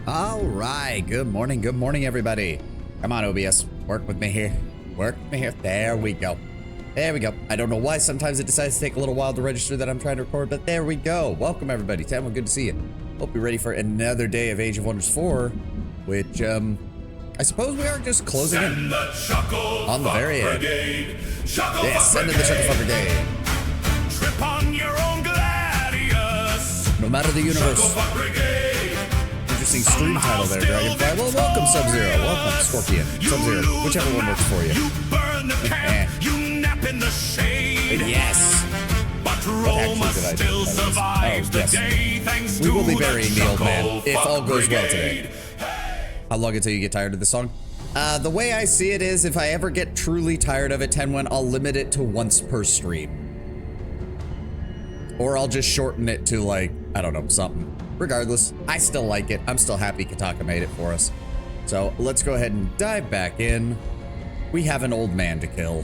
All right, good morning, everybody. Come on, OBS, work with me here. Work with me here. There we go. There we go. I don't know why sometimes it decides to take a little while to register that I'm trying to record, but there we go. Welcome, everybody. Tamwa, good to see you. Hope you're ready for another day of Age of Wonders 4, which, I suppose we are just closing in on the very end. Yes, send in the Chucklefuck Brigade. Trip on your own gladius. No matter the universe. Interesting stream title there, Dragonfly. Well, welcome, Sub-Zero. Welcome, Scorpion. Sub-Zero, whichever one works for you. You burn the camp, you nap in the shade. Yes. But Roma still survives the day thanks to we will be the burying the old man if all goes well Brigade. today. How long until you get tired of the song? The way I see it is, if I ever get truly tired of it, Tenwen, I'll limit it to once per stream. Or I'll just shorten it to, like, I don't know, something. Regardless, I still like it. I'm still happy Kataka made it for us. So let's go ahead and dive back in. We have an old man to kill.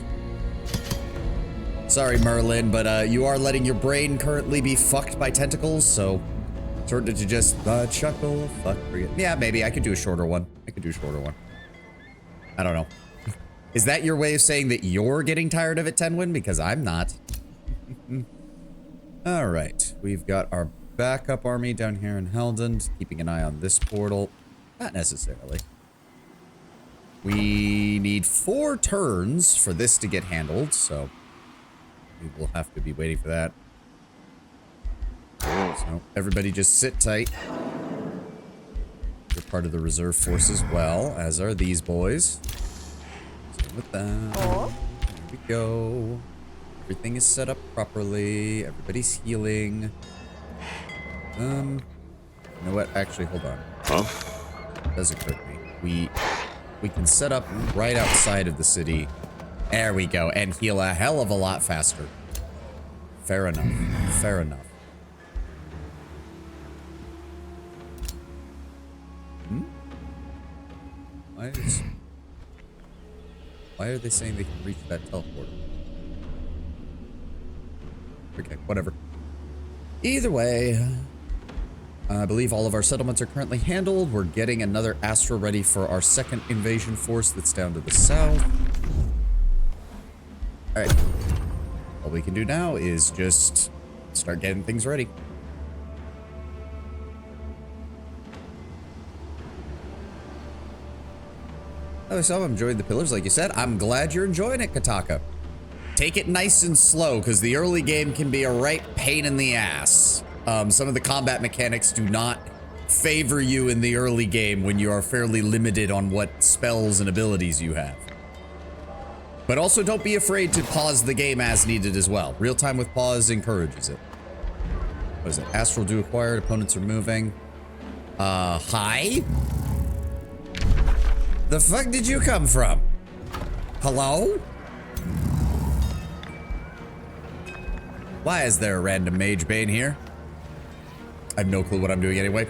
Sorry, Merlin, but you are letting your brain currently be fucked by tentacles, so sort of to just chuckle, fuck, forget. Yeah, maybe I could do a shorter one. I don't know. Is that your way of saying that you're getting tired of it, Tenwen? Because I'm not. All right, we've got our backup army down here in Heldon, keeping an eye on this portal. Not necessarily. We need 4 turns for this to get handled, so we will have to be waiting for that. So everybody just sit tight. You're part of the reserve force as well, as are these boys. So with that, there we go. Everything is set up properly. Everybody's healing. You know what? Actually, hold on. Huh? It does occur to me. We can set up right outside of the city. There we go. And heal a hell of a lot faster. Fair enough. Fair enough. Why are they saying they can reach that teleporter? Okay, whatever. Either way, I believe all of our settlements are currently handled. We're getting another Astra ready for our second invasion force that's down to the south. All right. All we can do now is just start getting things ready. Oh, so I'm enjoying the pillars, like you said. I'm glad you're enjoying it, Kataka. Take it nice and slow, because the early game can be a right pain in the ass. Some of the combat mechanics do not favor you in the early game when you are fairly limited on what spells and abilities you have. But also don't be afraid to pause the game as needed as well. Real time with pause encourages it. What is it? Astral do acquired, opponents are moving. Hi? The fuck did you come from? Hello? Why is there a random Mage Bane here? I have no clue what I'm doing anyway.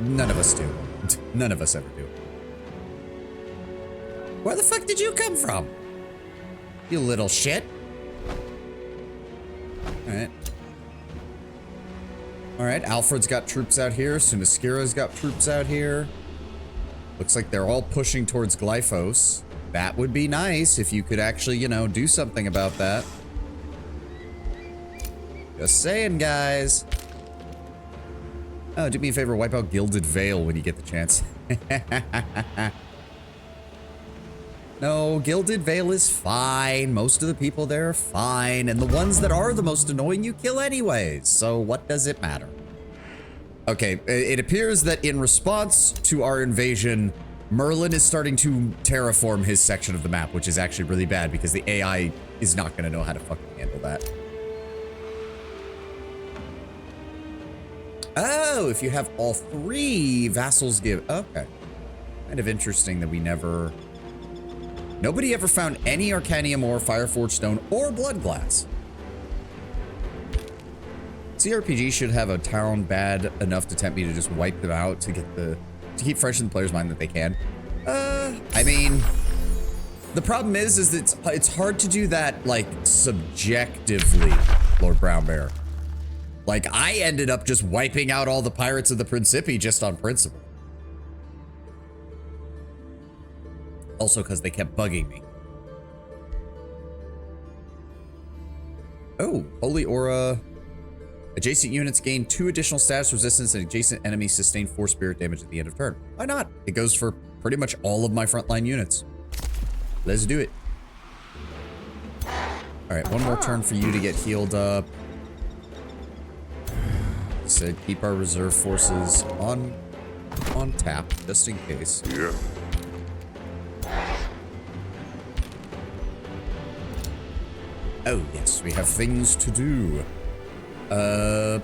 None of us do. None of us ever do. Where the fuck did you come from? You little shit. Alright. Alright, Alfred's got troops out here. Sunaskira's got troops out here. Looks like they're all pushing towards Glyphos. That would be nice if you could actually, you know, do something about that. Just saying, guys. Oh, do me a favor, wipe out Gilded Veil when you get the chance. No, Gilded Veil is fine. Most of the people there are fine. And the ones that are the most annoying you kill anyways. So what does it matter? Okay, it appears that in response to our invasion, Merlin is starting to terraform his section of the map, which is actually really bad because the AI is not going to know how to fucking handle that. Oh, if you have all 3 vassals give... Okay. Kind of interesting that we never... Nobody ever found any Arcanium or Fireforged Stone or Blood Glass. CRPG should have a town bad enough to tempt me to just wipe them out to get to keep fresh in the player's mind that they can. I mean, the problem is that it's hard to do that, like, subjectively, Lord Brown Bear. Like, I ended up just wiping out all the pirates of the Principi just on principle. Also because they kept bugging me. Oh, Holy Aura. Adjacent units gain 2 additional status resistance and adjacent enemies sustain 4 spirit damage at the end of turn. Why not? It goes for pretty much all of my frontline units. Let's do it. Alright, one more turn for you to get healed up. Said keep our reserve forces on tap, just in case. Yeah. Oh, yes, we have things to do. Fire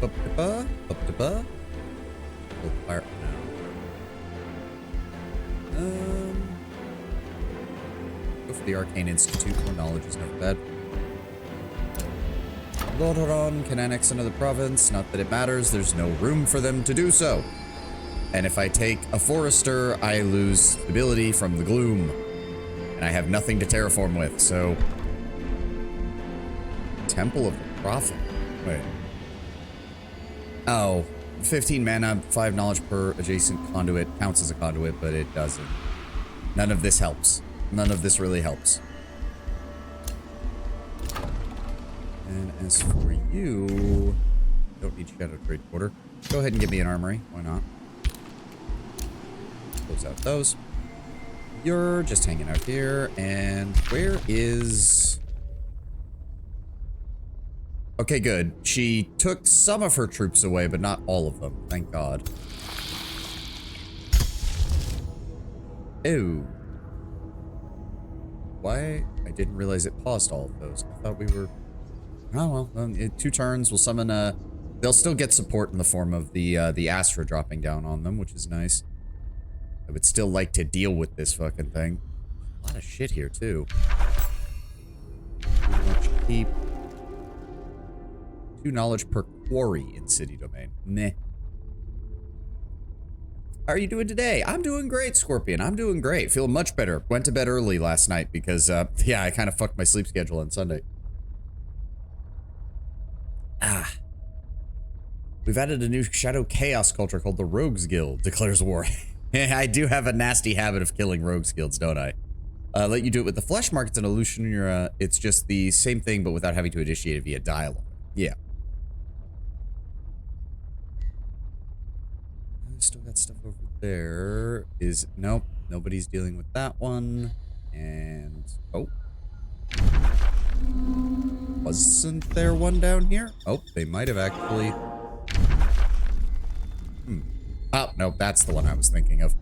go for the Arcane Institute. More knowledge is never bad. Lordaeron can annex another province. Not that it matters. There's no room for them to do so. And if I take a Forester, I lose stability from the gloom. And I have nothing to terraform with, so... Temple of the Prophet. Wait. Oh, 15 mana, 5 knowledge per adjacent conduit counts as a conduit, but it doesn't. None of this helps. None of this really helps. And as for you, don't need Shadow Trade Quarter. Go ahead and give me an armory. Why not? Close out those. You're just hanging out here. And where is... Okay, good. She took some of her troops away, but not all of them. Thank God. Ew. Why? I didn't realize it paused all of those. I thought we were... Oh, well. 2 turns. We'll summon a... They'll still get support in the form of the Astra dropping down on them, which is nice. I would still like to deal with this fucking thing. A lot of shit here, too. Too much keep. 2 knowledge per quarry in city domain. Meh. How are you doing today? I'm doing great, Scorpion. I'm doing great. Feeling much better. Went to bed early last night because, yeah, I kind of fucked my sleep schedule on Sunday. We've added a new Shadow Chaos culture called the Rogues Guild. Declares war. I do have a nasty habit of killing Rogues Guilds, don't I? Let you do it with the Flesh Mark. It's an illusion. It's just the same thing, but without having to initiate it via dialogue. Yeah. Still got stuff over there. Nope, nobody's dealing with that one. And oh, wasn't there one down here? Oh, they might have actually. Oh no, that's the one I was thinking of.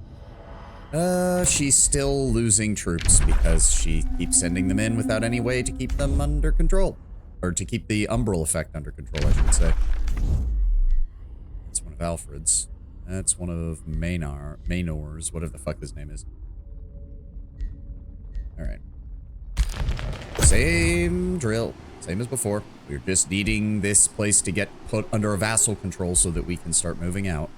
She's still losing troops because she keeps sending them in without any way to keep them under control, or to keep the umbral effect under control, I should say. That's one of Alfred's. That's one of Manor's, whatever the fuck his name is. Alright. Same drill. Same as before. We're just needing this place to get put under a vassal control so that we can start moving out.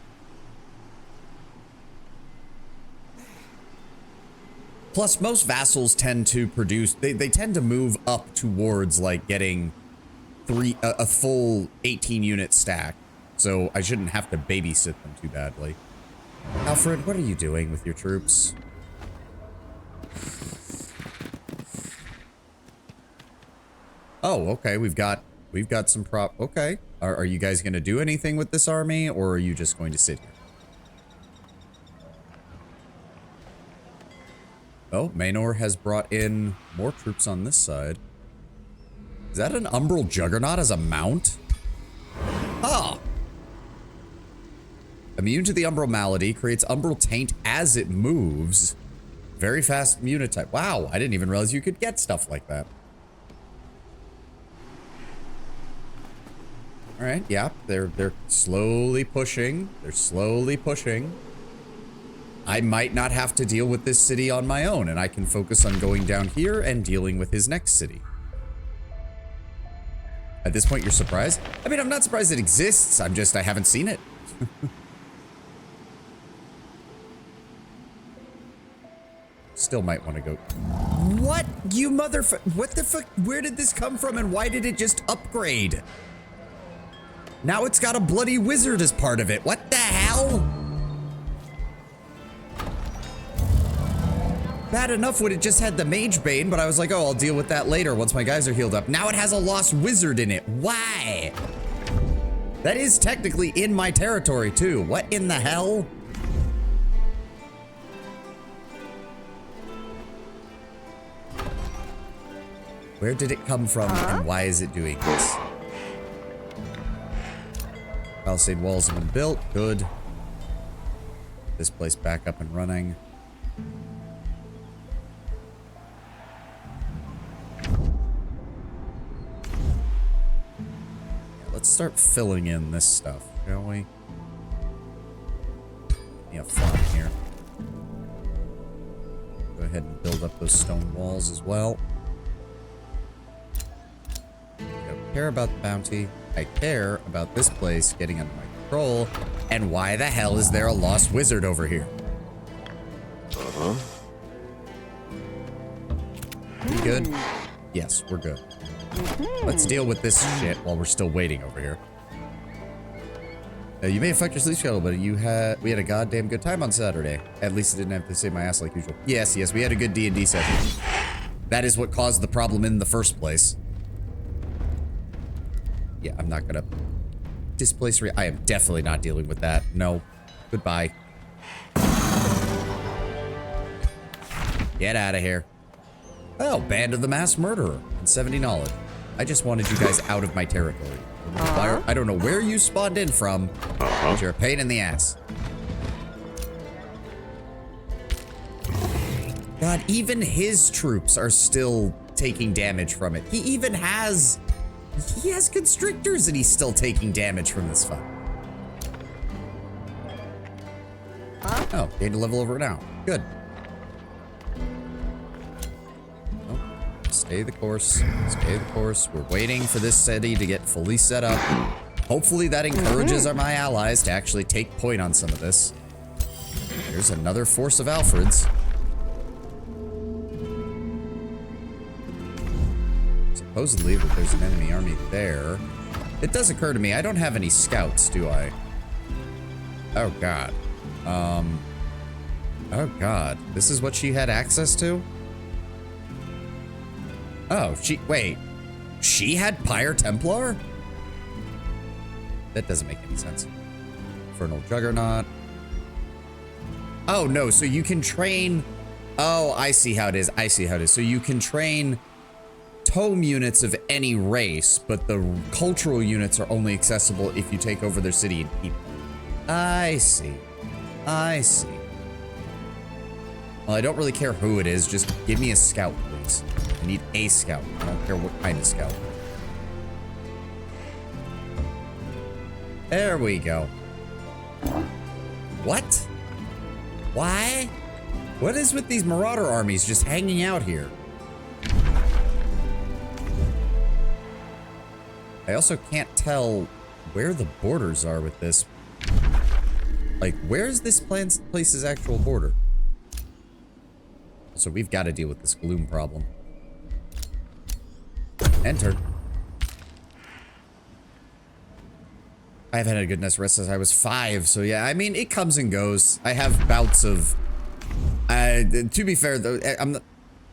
Plus, most vassals tend to produce... They tend to move up towards, like, getting a full 18-unit stack. So I shouldn't have to babysit them too badly. Alfred, what are you doing with your troops? Oh, okay. We've got some prop. Okay. Are you guys going to do anything with this army, or are you just going to sit here? Oh, Manor has brought in more troops on this side. Is that an Umbral Juggernaut as a mount? Ah! Immune to the Umbral Malady, creates Umbral Taint as it moves. Very fast unit type. Wow, I didn't even realize you could get stuff like that. Alright, yeah, they're slowly pushing. They're slowly pushing. I might not have to deal with this city on my own, and I can focus on going down here and dealing with his next city. At this point, you're surprised? I mean, I'm not surprised it exists. I haven't seen it. Still might want to go. What? You motherfucker. What the fuck? Where did this come from and why did it just upgrade? Now it's got a bloody wizard as part of it. What the hell? bad enough when it just had the Mage Bane, but I was like, oh, I'll deal with that later once my guys are healed up. Now it has a Lost Wizard in it. Why? That is technically in my territory, too. What in the hell? Where did it come from, and why is it doing this? Palisade walls have been built. Good. This place back up and running. Yeah, let's start filling in this stuff, shall we? Yeah, farm here. Go ahead and build up those stone walls as well. I don't care about the bounty. I care about this place getting under my control. And why the hell is there a Lost Wizard over here? We good? Yes, we're good. Let's deal with this shit while we're still waiting over here. You may have fucked your sleep schedule, but we had a goddamn good time on Saturday. At least I didn't have to save my ass like usual. Yes, we had a good D&D session. That is what caused the problem in the first place. Yeah, I'm not gonna displace I am definitely not dealing with that. No. Goodbye. Get out of here. Oh, Band of the Mass Murderer and 70 knowledge. I just wanted you guys out of my territory. I don't know where you spawned in from, but you're a pain in the ass. God, even his troops are still taking damage from it. He has constrictors and he's still taking damage from this fuck. Oh, gained a level over now. Good. Oh, stay the course. Stay the course. We're waiting for this city to get fully set up. Hopefully that encourages my allies to actually take point on some of this. Here's another force of Alfred's. Supposedly that there's an enemy army there. It does occur to me, I don't have any scouts, do I? Oh god. Oh god. This is what she had access to? Oh, wait. She had Pyre Templar? That doesn't make any sense. Infernal Juggernaut. Oh no, so you can train... Oh, I see how it is. So you can train tome units of any race, but the cultural units are only accessible if you take over their city and keep them. I see. Well, I don't really care who it is. Just give me a scout, please. I need a scout. I don't care what kind of scout. There we go. What? Why? What is with these marauder armies just hanging out here? I also can't tell where the borders are with this. Like, where's this place's actual border? So we've got to deal with this gloom problem. Enter. I've had a good night's rest since I was 5, so yeah, I mean, it comes and goes. I have bouts of... to be fair, though,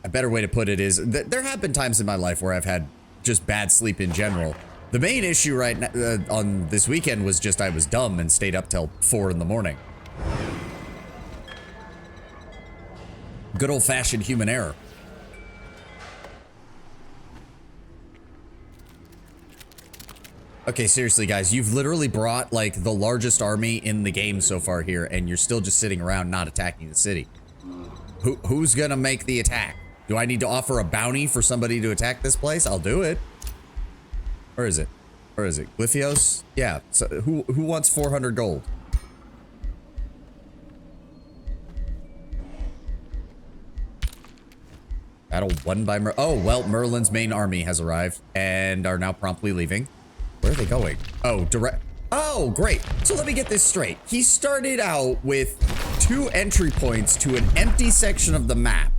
a better way to put it is, there have been times in my life where I've had just bad sleep in general. The main issue right now, on this weekend was just I was dumb and stayed up till 4 in the morning. Good old-fashioned human error. Okay, seriously, guys, you've literally brought, like, the largest army in the game so far here, and you're still just sitting around not attacking the city. Who's gonna make the attack? Do I need to offer a bounty for somebody to attack this place? I'll do it. Where is it? Where is it? Glyphios? Yeah. So who wants 400 gold? Battle won by Oh, well, Merlin's main army has arrived and are now promptly leaving. Where are they going? Oh, Oh, great. So let me get this straight. He started out with 2 entry points to an empty section of the map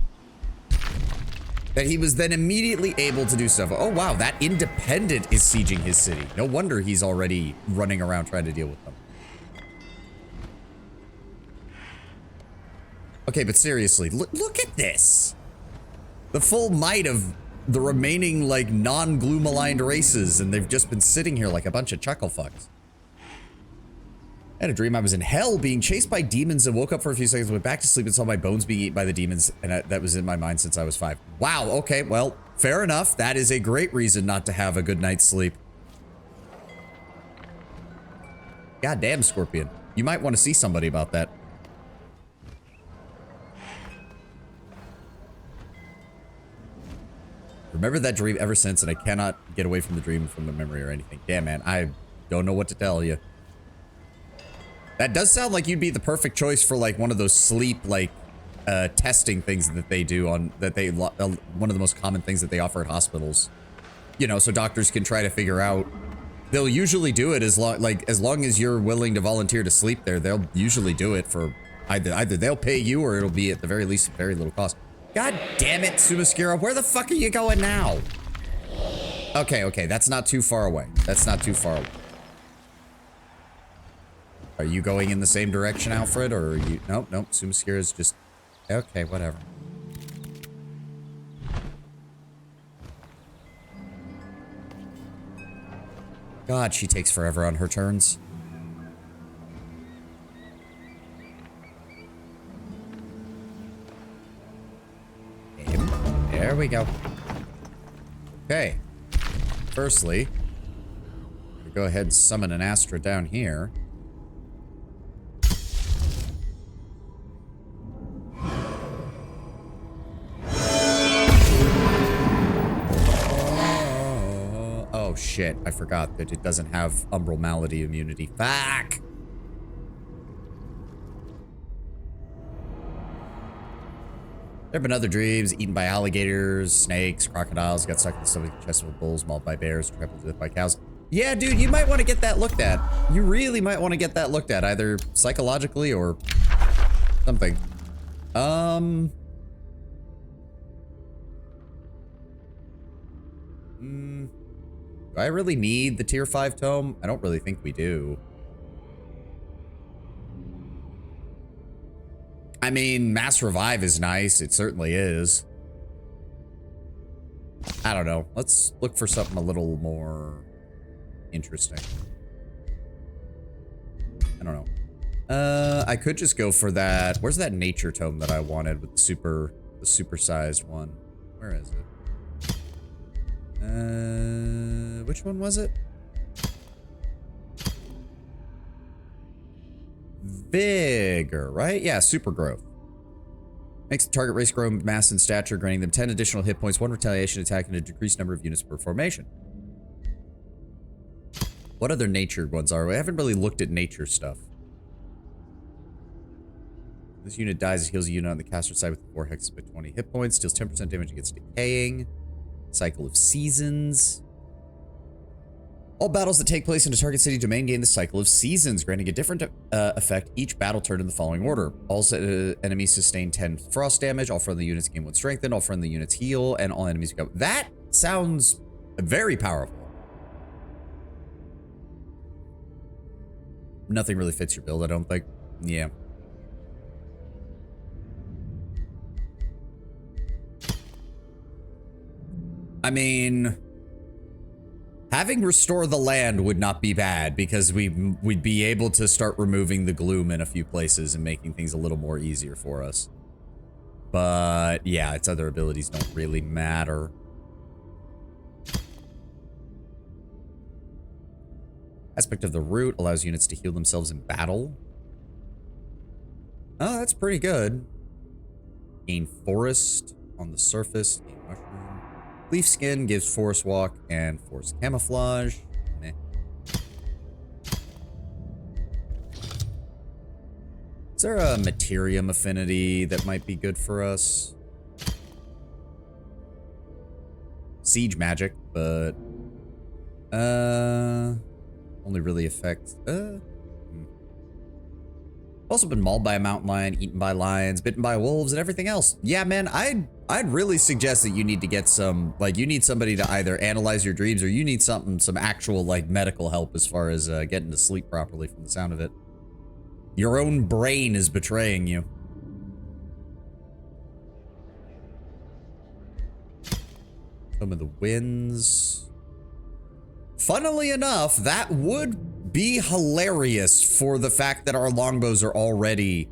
that he was then immediately able to do stuff. Oh, wow, that independent is sieging his city. No wonder he's already running around trying to deal with them. Okay, but seriously, look at this. The full might of the remaining, like, non-gloom aligned races, and they've just been sitting here like a bunch of chuckle fucks. I had a dream I was in hell being chased by demons and woke up for a few seconds, went back to sleep and saw my bones being eaten by the demons, and that was in my mind since I was 5. Wow, okay, well, fair enough. That is a great reason not to have a good night's sleep. Goddamn, Scorpion. You might want to see somebody about that. Remember that dream ever since, and I cannot get away from the dream from the memory or anything. Damn, man, I don't know what to tell you. That does sound like you'd be the perfect choice for, like, one of those sleep, like, testing things that they do on, one of the most common things that they offer at hospitals. You know, so doctors can try to figure out. They'll usually do it as long as you're willing to volunteer to sleep there, they'll usually do it for either they'll pay you or it'll be at the very least very little cost. God damn it, Sumaskira, where the fuck are you going now? Okay, that's not too far away. That's not too far away. Are you going in the same direction, Alfred, or are you... Nope, Sumaskira is just... Okay, whatever. God, she takes forever on her turns. There we go. Okay. Firstly, we'll go ahead and summon an Astra down here. Oh shit, I forgot that it doesn't have Umbral Malady immunity. Fuck! There have been other dreams, eaten by alligators, snakes, crocodiles, got stuck in the stomach chest of bulls, mauled by bears, trampled to death by cows. Yeah, dude, you might want to get that looked at. You really might want to get that looked at, either psychologically or something. Do I really need the tier 5 tome? I don't really think we do. I mean, Mass Revive is nice. It certainly is. I don't know. Let's look for something a little more interesting. I don't know. I could just go for that. Where's that nature tome that I wanted with the supersized one? Where is it? Which one was it? Vigor, right? Yeah, super growth. Makes the target race grow mass and stature, granting them 10 additional hit points, 1 retaliation attack, and a decreased number of units per formation. What other nature ones are? I haven't really looked at nature stuff. This unit dies, it heals a unit on the caster side with 4 hexes by 20 hit points, deals 10% damage against decaying. Cycle of Seasons. All battles that take place in a target city domain gain the Cycle of Seasons, granting a different effect each battle turn in the following order. All enemies sustain 10 frost damage, all friendly units gain 1 strengthen, all friendly units heal, and all enemies go. That sounds very powerful. Nothing really fits your build, I don't think. Yeah. I mean, having Restore the Land would not be bad because we'd be able to start removing the gloom in a few places and making things a little more easier for us. But yeah, its other abilities don't really matter. Aspect of the Root allows units to heal themselves in battle. Oh, that's pretty good. Gain Forest on the surface. Gain Mushroom. Leaf Skin gives Forest Walk and Forest Camouflage. Meh. Is there a Materium affinity that might be good for us? Siege Magic, but... only really affects... Also been mauled by a mountain lion, eaten by lions, bitten by wolves, and everything else. Yeah, man, I'd really suggest that you need to get some, like, you need somebody to either analyze your dreams or you need some actual, like, medical help as far as getting to sleep properly from the sound of it. Your own brain is betraying you. Tome of the Winds. Funnily enough, that would be hilarious for the fact that our longbows are already...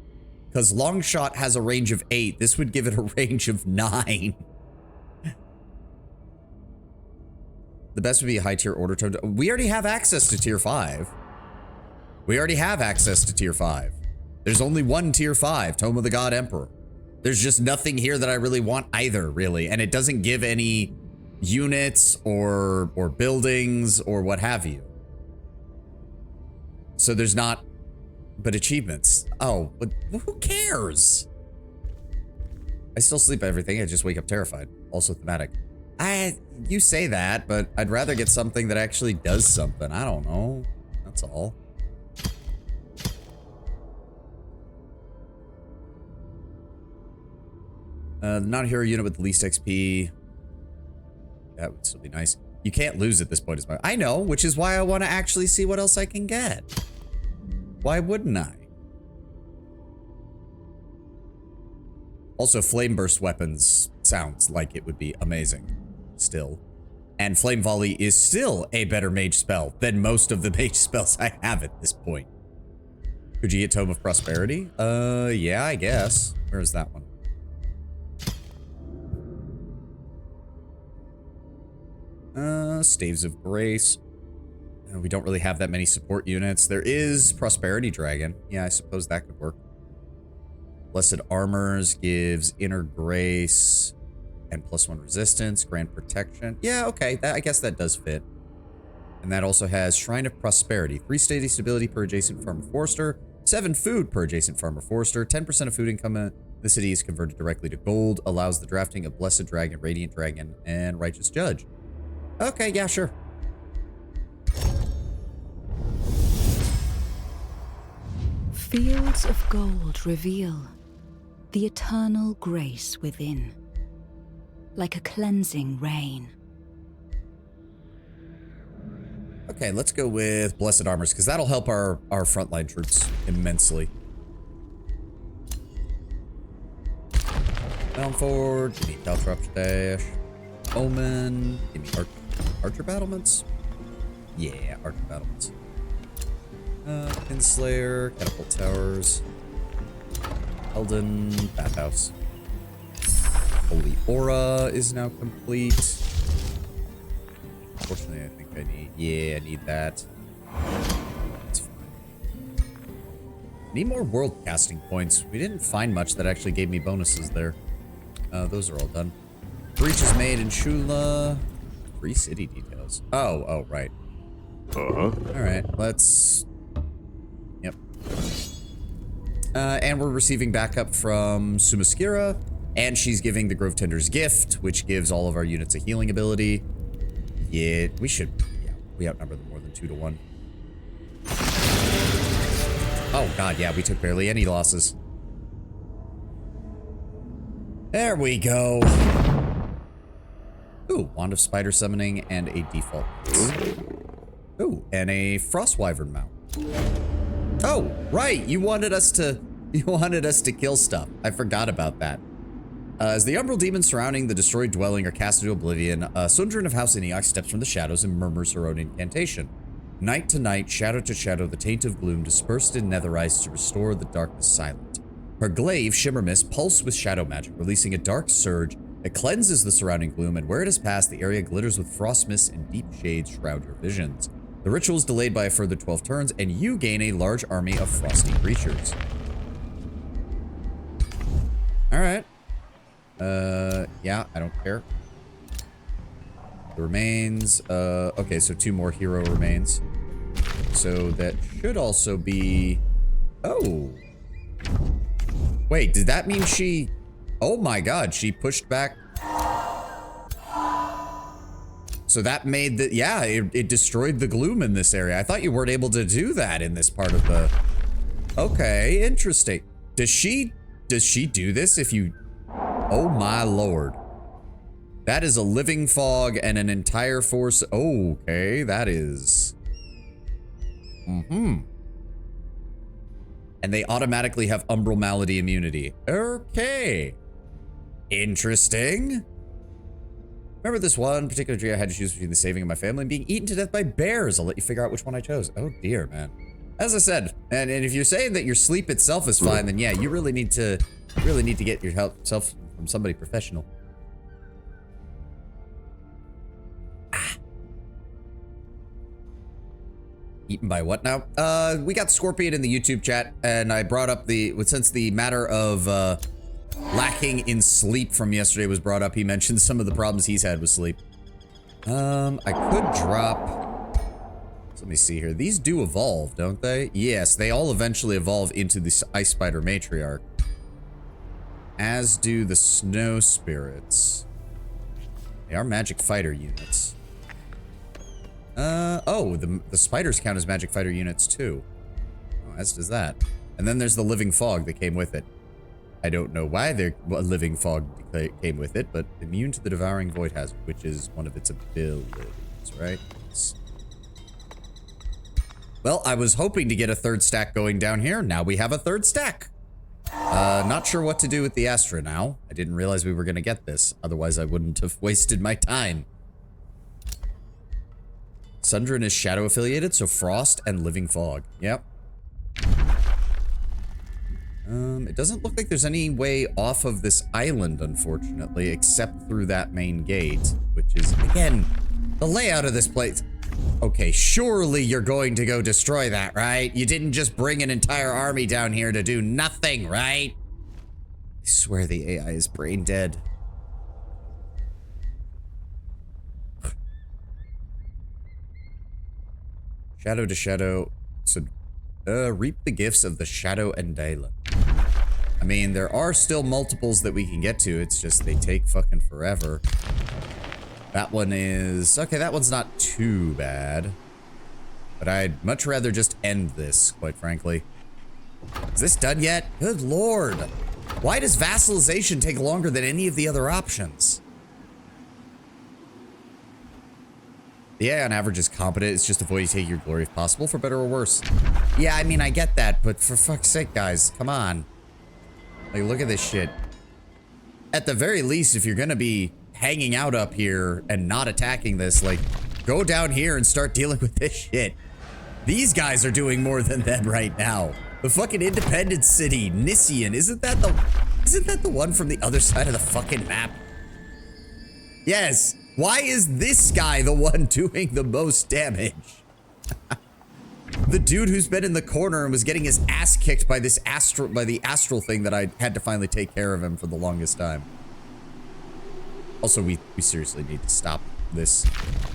Because Longshot has a range of 8. This would give it a range of 9. The best would be a high tier order tome. We already have access to tier 5. We already have access to tier 5. There's only one tier 5, Tome of the God Emperor. There's just nothing here that I really want either, really. And it doesn't give any units or buildings or what have you. So there's not, but achievements. Oh, but who cares? I still sleep everything. I just wake up terrified. Also thematic. You say that, but I'd rather get something that actually does something. I don't know. That's all. Non-hero unit with the least XP. That would still be nice. You can't lose at this point as much. I know, which is why I want to actually see what else I can get. Why wouldn't I? Also, flame burst weapons sounds like it would be amazing. Still. And flame volley is still a better mage spell than most of the mage spells I have at this point. Could you get Tome of Prosperity? Yeah, I guess. Where is that one? Staves of Grace. We don't really have that many support units. There is Prosperity Dragon. Yeah, I suppose that could work. Blessed Armors gives Inner Grace and +1 resistance, Grand Protection. Yeah, okay, I guess that does fit. And that also has Shrine of Prosperity. 3 steady stability per adjacent farmer forester, 7 food per adjacent farmer forester, 10% of food income in the city is converted directly to gold, allows the drafting of Blessed Dragon, Radiant Dragon, and Righteous Judge. Okay, yeah, sure. Fields of gold reveal the eternal grace within, like a cleansing rain. Okay, let's go with Blessed Armors, because that'll help our frontline troops immensely. Down forward, give me Caltrops Dash. Omen, give me Archer Battlements? Yeah, Archer Battlements. Kinslayer, Catapult Towers. Elden, Bathhouse. Holy Aura is now complete. Unfortunately, I think I need... Yeah, I need that. That's fine. Need more world casting points. We didn't find much that actually gave me bonuses there. Those are all done. Breach is made in Shula. Free city details. Oh, right. Alright, let's... Yep. And we're receiving backup from Sumaskira, and she's giving the Grove Tender's gift, which gives all of our units a healing ability. Yeah, we should... Yeah, we outnumber them more than 2 to 1. Oh god, yeah, we took barely any losses. There we go. Ooh, Wand of Spider Summoning and a default. Ooh, and a Frost Wyvern mount. Oh, right, you wanted us to kill stuff. I forgot about that. As the umbral demons surrounding the destroyed dwelling are cast into oblivion, Sundrin of House Iniok steps from the shadows and murmurs her own incantation. Night to night, shadow to shadow, the taint of gloom dispersed in netherrise to restore the darkness silent. Her glaive, Shimmer Mist, pulse with shadow magic, releasing a dark surge that cleanses the surrounding gloom, and where it has passed, the area glitters with frost mists and deep shades shroud your visions. The ritual is delayed by a further 12 turns, and you gain a large army of frosty creatures. Alright. Yeah, I don't care. The remains, okay, so 2 more hero remains. So that should also be... Oh. Wait, did that mean she... Oh my god, she pushed back... So that made the... Yeah, it destroyed the gloom in this area. I thought you weren't able to do that in this part of the... Okay, interesting. Does she do this if you... Oh my lord. That is a living fog and an entire force... Okay, that is... And they automatically have Umbral Malady immunity. Okay. Interesting. Remember this one particular tree I had to choose between the saving of my family and being eaten to death by bears. I'll let you figure out which one I chose. Oh dear, man. As I said, and if you're saying that your sleep itself is fine, then yeah, you really need to get your help from somebody professional. Eaten by what now? We got Scorpion in the YouTube chat, and I brought up since the matter of lacking in sleep from yesterday was brought up, he mentioned some of the problems he's had with sleep. I could drop, let me see here. These do evolve, don't they? Yes, they all eventually evolve into the Ice Spider Matriarch. As do the Snow Spirits. They are magic fighter units. Oh, the spiders count as magic fighter units too. Oh, as does that. And then there's the living fog that came with it. I don't know why the living fog came with it, but immune to the devouring void hazard, which is one of its abilities, right? Well, I was hoping to get a third stack going down here. Now we have a third stack. Not sure what to do with the Astra now. I didn't realize we were going to get this. Otherwise, I wouldn't have wasted my time. Sundrin is shadow affiliated, so Frost and Living Fog. Yep. It doesn't look like there's any way off of this island, unfortunately, except through that main gate, which is, again, the layout of this place. Okay, surely you're going to go destroy that, right? You didn't just bring an entire army down here to do nothing, right? I swear the AI is brain dead. Shadow to shadow. So, reap the gifts of the Shadow and Dayland. I mean, there are still multiples that we can get to. It's just they take fucking forever. That one is... Okay, that one's not too bad. But I'd much rather just end this, quite frankly. Is this done yet? Good lord. Why does vassalization take longer than any of the other options? The AI on average is competent. It's just avoid you taking your glory if possible, for better or worse. Yeah, I mean, I get that, but for fuck's sake, guys, come on. Like, look at this shit. At the very least, if you're gonna be hanging out up here and not attacking this, like, go down here and start dealing with this shit. These guys are doing more than them right now. The fucking Independence City, Nissian, isn't that the one from the other side of the fucking map? Yes. Why is this guy the one doing the most damage? The dude who's been in the corner and was getting his ass kicked by the astral thing that I had to finally take care of him for the longest time. Also, we seriously need to stop this.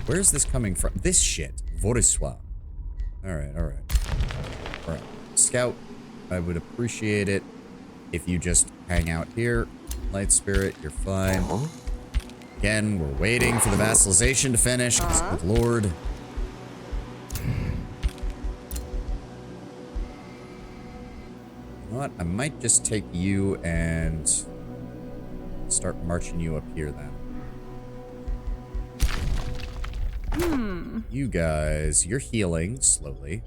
Where is this coming from? This shit. Voriswa. Alright, alright. Alright. Scout, I would appreciate it if you just hang out here. Light Spirit, you're fine. Again, we're waiting for the vassalization to finish. Good lord. You know what? I might just take you and start marching you up here then. You guys, you're healing slowly.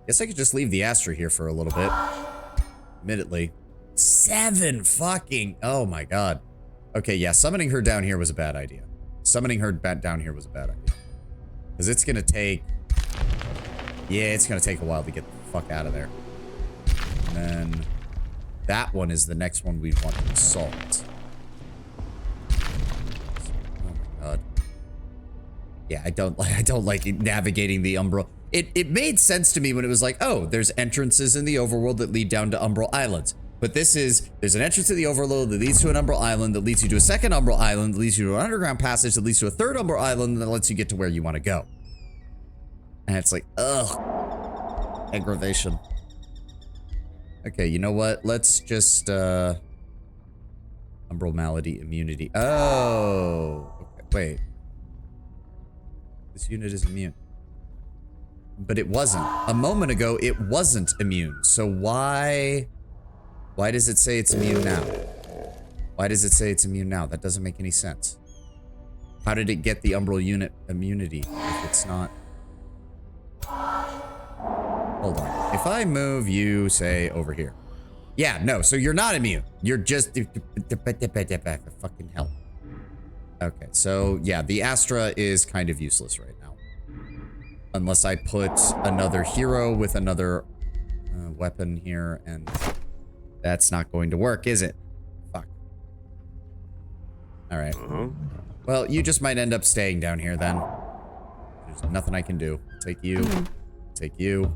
Guess I could just leave the Astra here for a little bit. Admittedly. 7 fucking... Oh my god. Okay, yeah, summoning her down here was a bad idea. Summoning her down here was a bad idea. Because it's gonna take... Yeah, it's gonna take a while to get the fuck out of there. And then... That one is the next one we'd want to assault. Oh my god. Yeah, I don't like navigating the Umbral. It made sense to me when it was like, oh, there's entrances in the overworld that lead down to Umbral Islands. But this is, there's an entrance to the overworld that leads to an Umbral Island, that leads you to a second Umbral Island, that leads you to an underground passage, that leads to a third Umbral Island, that lets you get to where you want to go. And it's like, ugh. Aggravation. Okay, you know what? Let's just, Umbral Malady Immunity. Oh. Okay, wait. This unit is immune. But it wasn't. A moment ago, it wasn't immune. So why does it say it's immune now? Why does it say it's immune now? That doesn't make any sense. How did it get the Umbral unit immunity if it's not? Hold on. If I move you, say, over here. Yeah, no, so you're not immune. You're just... Fucking hell. Okay, so yeah, the Astra is kind of useless right now. Unless I put another hero with another weapon here, and that's not going to work, is it? Fuck. Alright. Well, you just might end up staying down here then. There's nothing I can do. Take you, take you,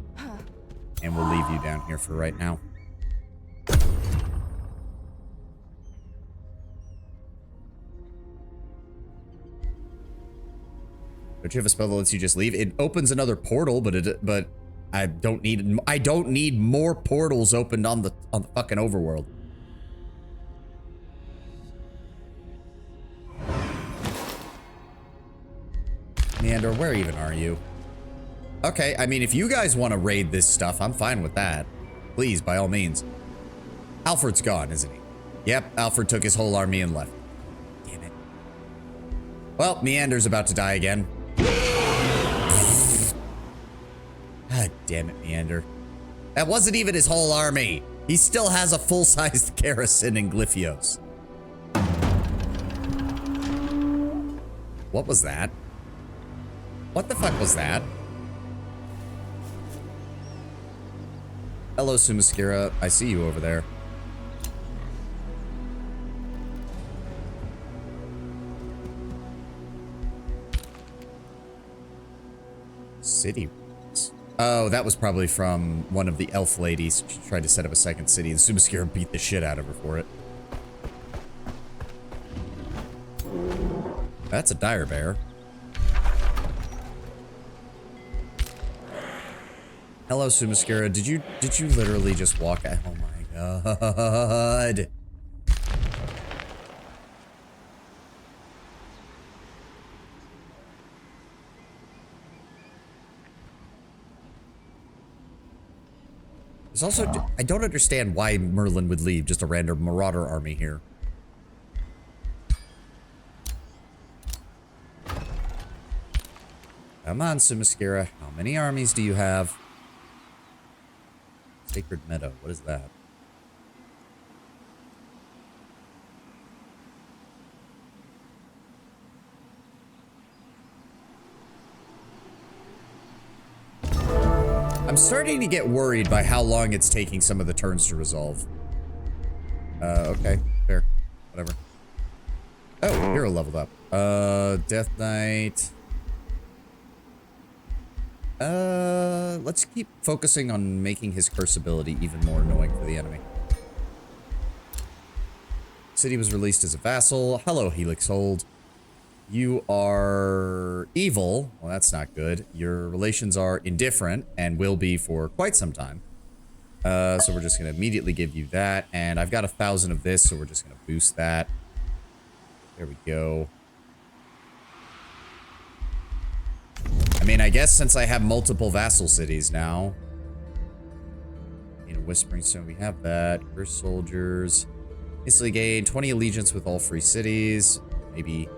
and we'll leave you down here for right now. Don't you have a spell that lets you just leave? It opens another portal, but I don't need more portals opened on the fucking overworld. Meander, where even are you? Okay, I mean, if you guys want to raid this stuff, I'm fine with that. Please, by all means. Alfred's gone, isn't he? Yep, Alfred took his whole army and left. Damn it. Well, Meander's about to die again. God damn it, Meander. That wasn't even his whole army. He still has a full-sized garrison in Glyphios. What was that? What the fuck was that? Hello, Sumaskira. I see you over there. City. Oh, that was probably from one of the elf ladies. She tried to set up a second city, and Sumaskira beat the shit out of her for it. That's a dire bear. Hello, Sumaskira. Did you literally just walk out? Oh my god. There's also, I don't understand why Merlin would leave just a random marauder army here. Come on, Sumaskira. How many armies do you have? Sacred Meadow. What is that? I'm starting to get worried by how long it's taking some of the turns to resolve. Okay. Fair. Whatever. Oh, hero leveled up. Death Knight. Let's keep focusing on making his curse ability even more annoying for the enemy. City was released as a vassal. Hello, Helix Hold. You are evil. Well, that's not good. Your relations are indifferent and will be for quite some time. So we're just going to immediately give you that. And I've got 1,000 of this, so we're just going to boost that. There we go. I mean, I guess since I have multiple vassal cities now. You know, Whispering Stone, we have that. Curse soldiers. Instantly gain 20 allegiance with all free cities. Maybe.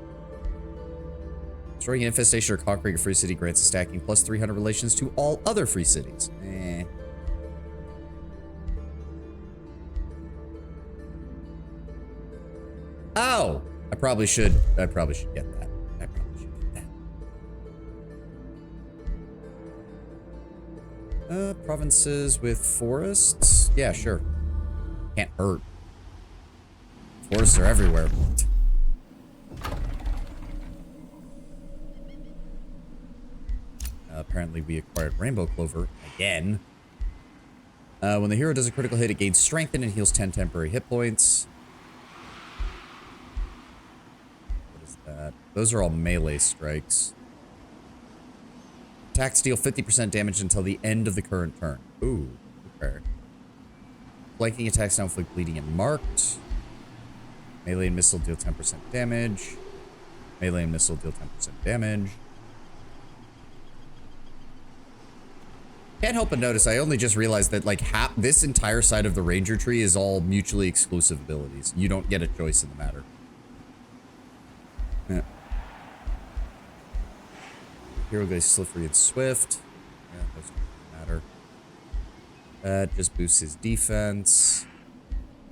Destroying an infestation or conquering a free city grants a stacking plus 300 relations to all other free cities. Eh. Oh! I probably should get that. I probably should get that. Provinces with forests? Yeah, sure. Can't hurt. Forests are everywhere. Apparently we acquired Rainbow Clover again. When the hero does a critical hit, it gains strengthen and heals 10 temporary hit points. What is that? Those are all melee strikes. Attacks deal 50% damage until the end of the current turn. Ooh, okay. Flanking attacks now inflict bleeding and marked. Melee and missile deal 10% damage. Melee and missile deal 10% damage. Can't help but notice, I only just realized that, like, this entire side of the Ranger tree is all mutually exclusive abilities. You don't get a choice in the matter. Yeah. Hero goes slippery and swift. Yeah, those don't matter. That just boosts his defense.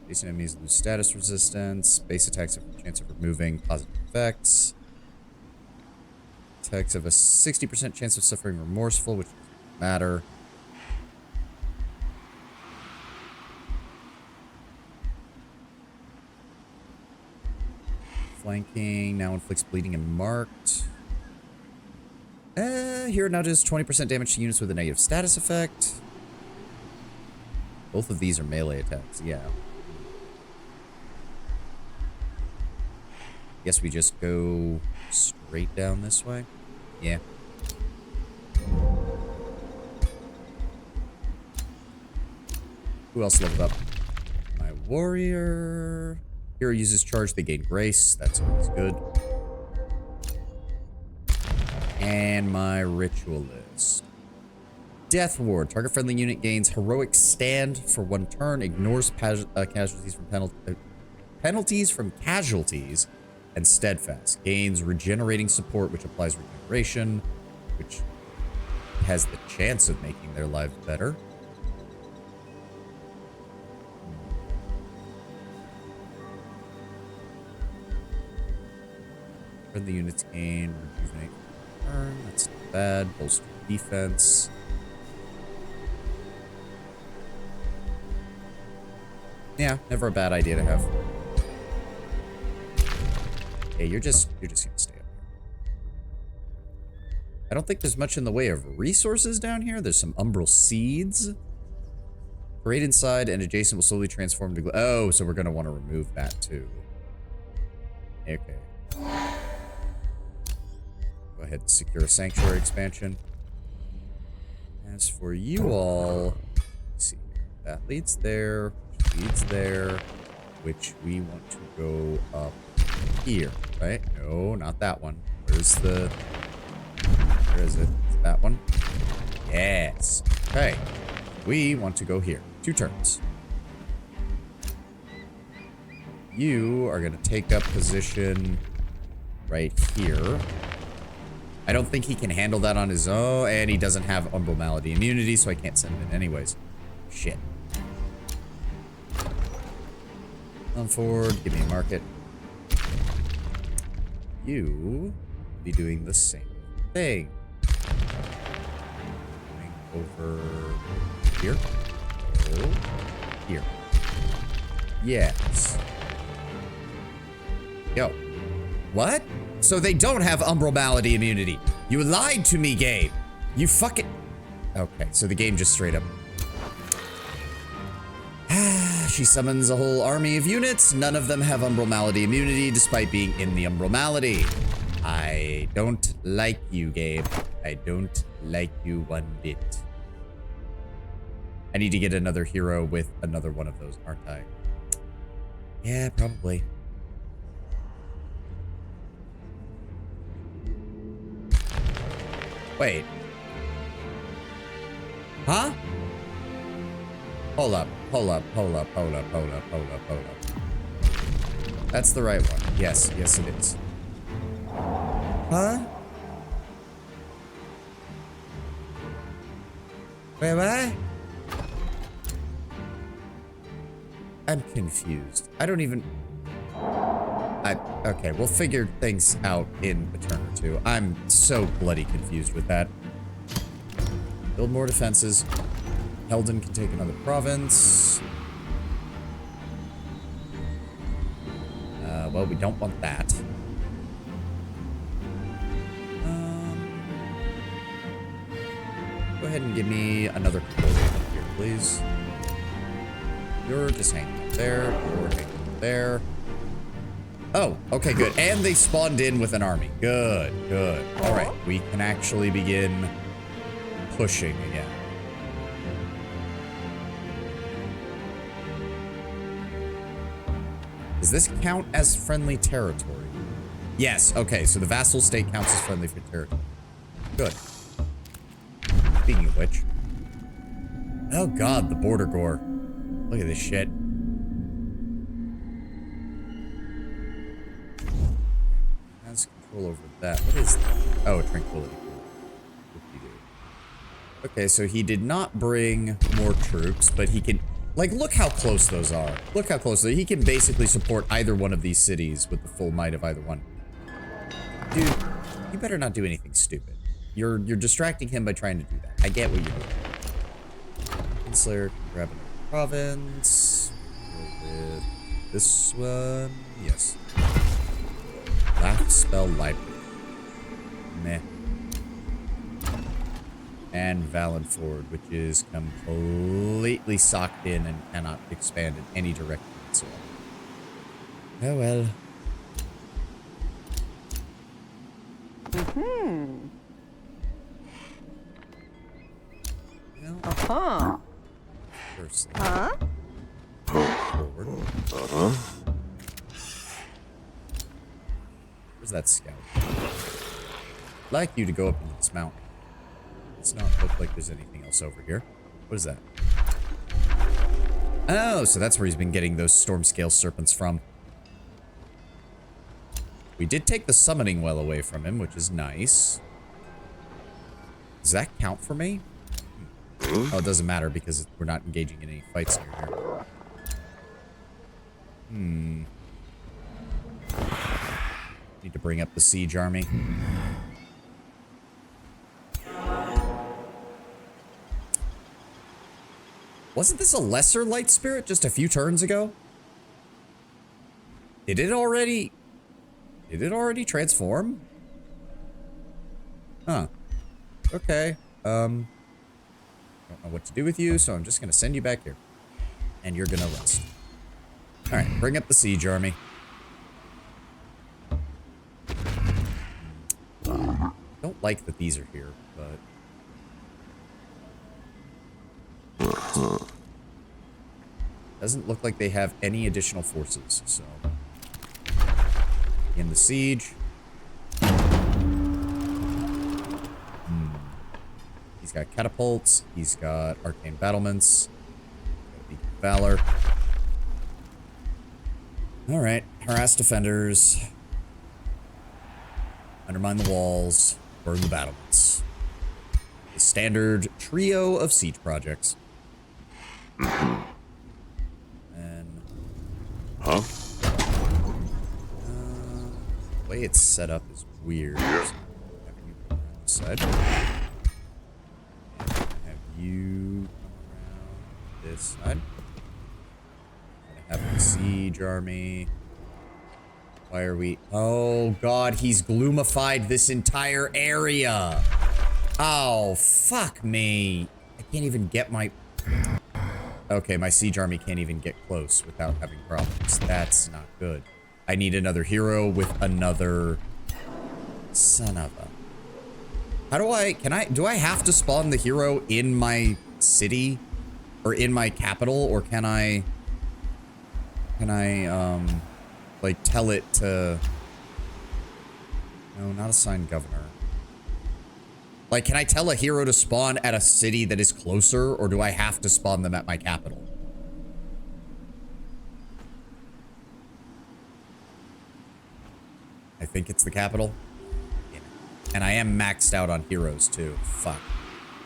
Basic enemies lose status resistance. Base attacks have a chance of removing positive effects. Attacks have a 60% chance of suffering remorseful, which doesn't matter. Flanking now inflicts bleeding and marked. Here now does 20% damage to units with a negative status effect. Both of these are melee attacks, yeah. Guess we just go straight down this way. Yeah. Who else leveled up? My warrior. Hero uses charge, they gain grace. That's always good. And my ritualist. Death Ward. Target friendly unit gains heroic stand for 1 turn. Ignores casualties from penalties from casualties. And steadfast. Gains regenerating support, which applies regeneration, which has the chance of making their lives better. Friendly units gain rejuvenate turn. That's not bad. Bolster defense. Yeah, never a bad idea to have. Hey, you're just gonna stay up here. I don't think there's much in the way of resources down here. There's some umbral seeds. Parade inside and adjacent will slowly transform to oh, so we're gonna want to remove that too. Okay. Go ahead and secure a sanctuary expansion. As for you all, let's see here. That leads there, which leads there, which we want to go up here, right? No, not that one. Where is it? It's that one. Yes. Okay. We want to go here. 2 turns. You are going to take up position right here. I don't think he can handle that on his own, and he doesn't have Umbral Malady immunity, so I can't send him in anyways. Shit. On forward, give me a market. You be doing the same thing. Going over here. Oh, here. Yes. Yo. What? So they don't have Umbral Malady immunity. You lied to me, game. You fucking... Okay, so the game just straight up... She summons a whole army of units. None of them have Umbral Malady immunity, despite being in the Umbral Malady. I don't like you, Gabe. I don't like you one bit. I need to get another hero with another one of those, aren't I? Yeah, probably. Wait. Huh? Hold up. That's the right one. Yes, yes it is. Huh? Wait, what? I'm confused. I don't even... Okay, we'll figure things out in a turn or two. I'm so bloody confused with that. Build more defenses. Helden can take another province. Well, we don't want that. Go ahead and give me another coordinate here, please. You're just hanging up there. You're hanging up there. Oh, okay, good. And they spawned in with an army. Good, good. All right, we can actually begin pushing again. Does this count as friendly territory? Yes, okay, so the vassal state counts as friendly for territory. Good. Speaking of which. Oh god, the border gore. Look at this shit. Has control over that. What is that? Oh, tranquility. Okay, so he did not bring more troops, but he can Like, look how close those are. Look how close. He can basically support either one of these cities with the full might of either one. Dude, you better not do anything stupid. You're distracting him by trying to do that. I get what you're doing. Kinslayer, grab another province. Go with this one. Yes. Laugh spell library. Meh. And Valenford, which is completely socked in and cannot expand in any direction whatsoever. Oh well. Well, first, forward. Where's that scout? I'd like you to go up into this mountain. Does not look like there's anything else over here. What is that? Oh, so that's where he's been getting those storm scale serpents from. We did take the summoning well away from him, which is nice. Does that count for me? Oh, it doesn't matter because we're not engaging in any fights near here. Need to bring up the siege army. Wasn't this a lesser light spirit just a few turns ago? Did it already transform? Huh. Okay. Don't know what to do with you, so I'm just gonna send you back here. And you're gonna rest. Alright, bring up the siege army. Don't like that these are here, but... doesn't look like they have any additional forces, so... in the siege. He's got catapults. He's got arcane battlements. Valor. Alright. Harass defenders. Undermine the walls. Burn the battlements. The standard trio of siege projects. And... huh? The way it's set up is weird. So have you come around this side. Have you come around this side. I'm gonna have the siege army. Why are we... oh god, he's gloomified this entire area. Oh, fuck me. I can't even get my... okay, my siege army can't even get close without having problems. That's not good. I need another hero with another... son of a... how do I... do I have to spawn the hero in my city? Or in my capital? Or can I... like, tell it to... no, not assign governor. Like, can I tell a hero to spawn at a city that is closer? Or do I have to spawn them at my capital? I think it's the capital. Yeah. And I am maxed out on heroes, too. Fuck.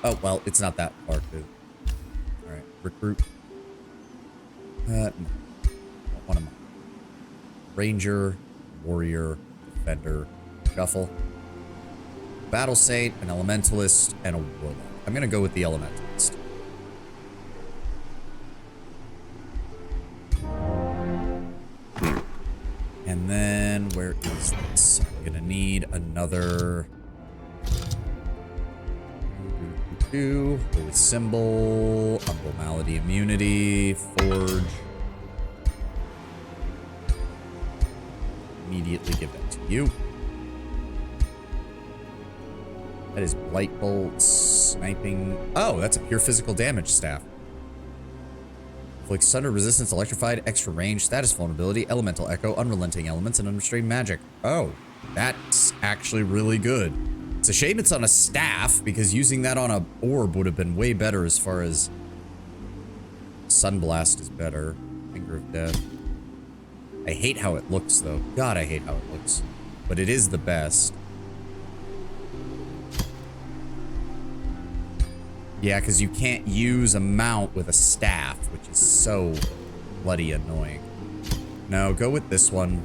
Oh, well, it's not that far, too. Alright, recruit. No. Don't want to... ranger, warrior, defender, shuffle. Battle Saint, an elementalist, and a warlock. I'm gonna go with the elementalist. And then, where is this? I'm gonna need another... holy symbol, Humble Malady Immunity, Forge. Immediately give that to you. That is Blight Bolt, Sniping. Oh, that's a pure physical damage staff. Inflicts Thunder, Resistance, Electrified, Extra Range, Status Vulnerability, Elemental Echo, Unrelenting Elements, and Unrestrained Magic. Oh, that's actually really good. It's a shame it's on a staff, because using that on a orb would have been way better as far as... Sunblast is better. Finger of Death. I hate how it looks, though. God, I hate how it looks. But it is the best. Yeah, because you can't use a mount with a staff, which is so bloody annoying. No, go with this one.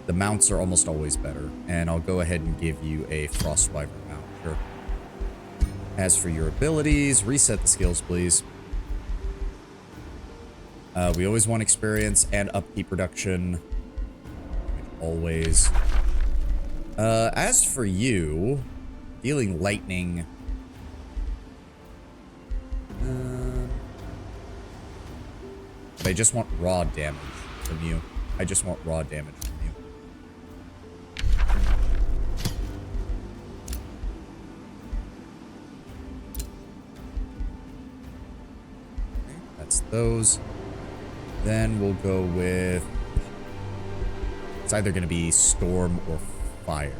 The mounts are almost always better. And I'll go ahead and give you a Frostwyvern mount. Sure. As for your abilities, reset the skills, please. We always want experience and upkeep reduction. Always. As for you, dealing lightning. I just want raw damage from you. I just want raw damage from you. Okay, that's those. Then we'll go with... It's either going to be storm or fire.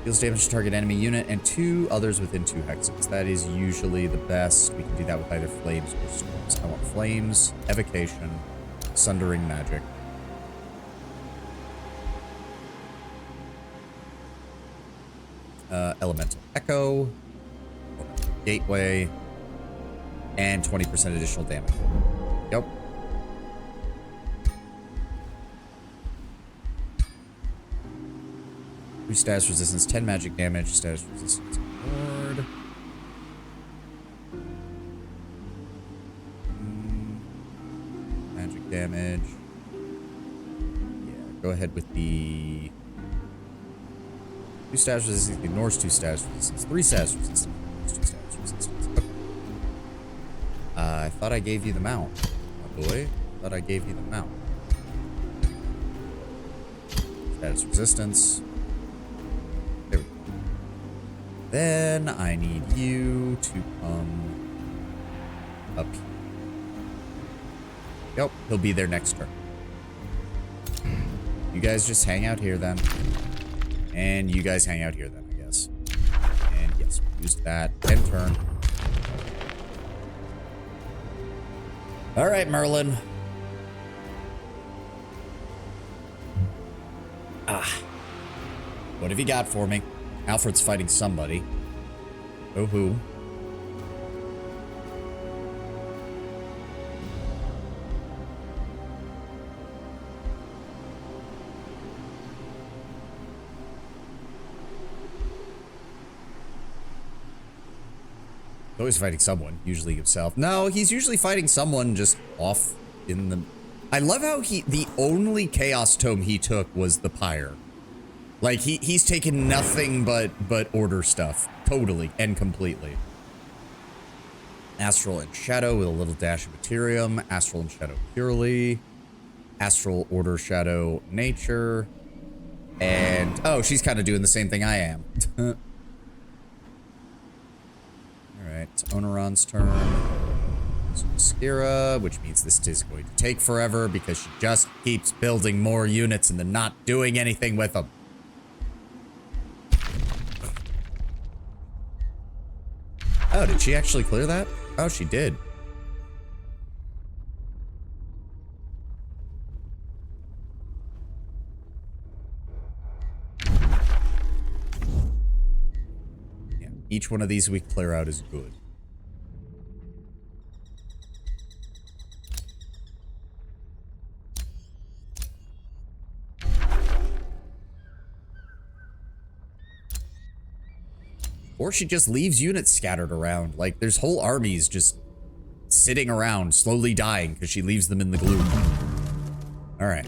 Deals damage to target enemy unit and 2 others within 2 hexes. That is usually the best. We can do that with either flames or storms. I want flames, evocation, sundering magic. Elemental echo, gateway, and 20% additional damage. Yep. Status resistance, 10 magic damage, status resistance ignored. Magic damage. Yeah, go ahead with the 2 status resistance, ignores 2 status resistance, 3 status resistance, ignores 2 status resistance. Okay. I thought I gave you the mount, my boy. I thought I gave you the mount. Status resistance. Then I need you to come up here. Yep, he'll be there next turn. You guys just hang out here then. And you guys hang out here then, I guess. And yes, we used that. End turn. Alright, Merlin. What have you got for me? Alfred's fighting somebody. Oh, who? Always fighting someone, usually himself. No, he's usually fighting someone just off in the... I love how the only Chaos Tome he took was the Pyre. Like, he's taken nothing but order stuff. Totally and completely. Astral and Shadow with a little dash of Materium. Astral and Shadow Purely. Astral, Order, Shadow, Nature. And, oh, she's kind of doing the same thing I am. Alright, it's Oneron's turn. So Skira, which means this is going to take forever because she just keeps building more units and then not doing anything with them. Oh, did she actually clear that? Oh, she did. Yeah, each one of these we clear out is good. Or she just leaves units scattered around. Like, there's whole armies just sitting around, slowly dying because she leaves them in the gloom. Alright.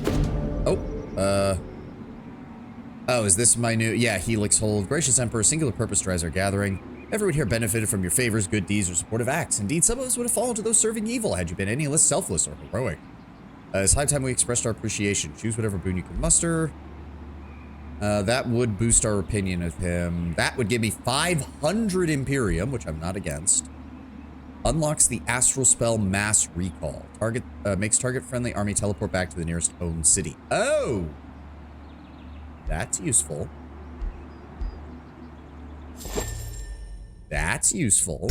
Oh, is this my new... Yeah, Helix Hold. Gracious Emperor, singular purpose drives our gathering. Everyone here benefited from your favors, good deeds, or supportive acts. Indeed, some of us would have fallen to those serving evil had you been any less selfless or heroic. It's high time we expressed our appreciation. Choose whatever boon you can muster. That would boost our opinion of him. That would give me 500 Imperium, which I'm not against. Unlocks the astral spell Mass Recall. Target makes target-friendly army teleport back to the nearest owned city. Oh! That's useful. That's useful.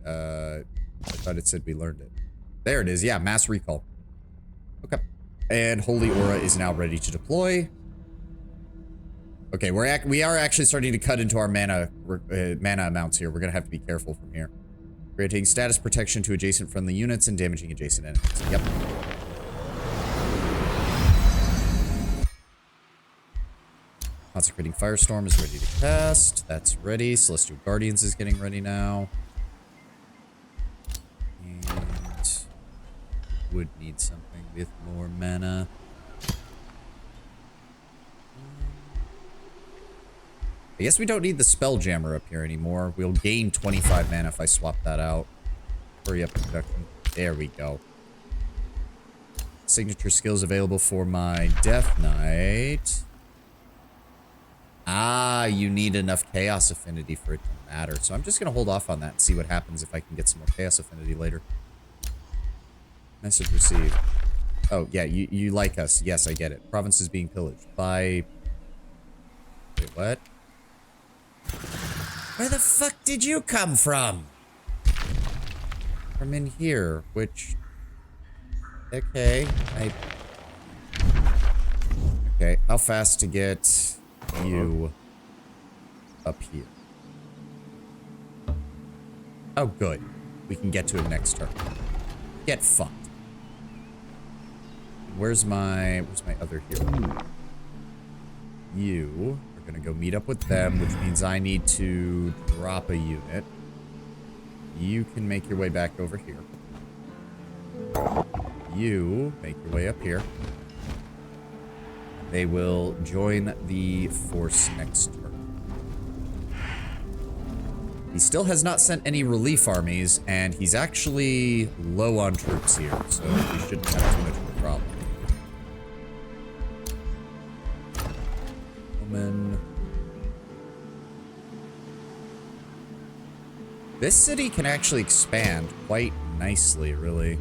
I thought it said we learned it. There it is. Yeah, Mass Recall. Okay. And Holy Aura is now ready to deploy. Okay, we are actually starting to cut into our mana amounts here. We're gonna have to be careful from here. Granting status protection to adjacent friendly units and damaging adjacent enemies. Yep. Consecrating Firestorm is ready to cast. That's ready. Celestial Guardians is getting ready now. And would need something with more mana. I guess we don't need the Spelljammer up here anymore. We'll gain 25 mana if I swap that out. Hurry up production. There we go. Signature skills available for my Death Knight. Ah, you need enough Chaos Affinity for it to matter. So I'm just going to hold off on that and see what happens if I can get some more Chaos Affinity later. Message received. Oh, yeah, you like us. Yes, I get it. Province is being pillaged by... Wait, what? Where the fuck did you come from? From in here, which... Okay, Okay, how fast to get you up here? Oh, good. We can get to it next turn. Get fucked. Where's my other hero? You are gonna go meet up with them, which means I need to drop a unit. You can make your way back over here. You make your way up here. They will join the force next turn. He still has not sent any relief armies, and he's actually low on troops here, so we shouldn't have too much of a problem. Woman. This city can actually expand quite nicely, really.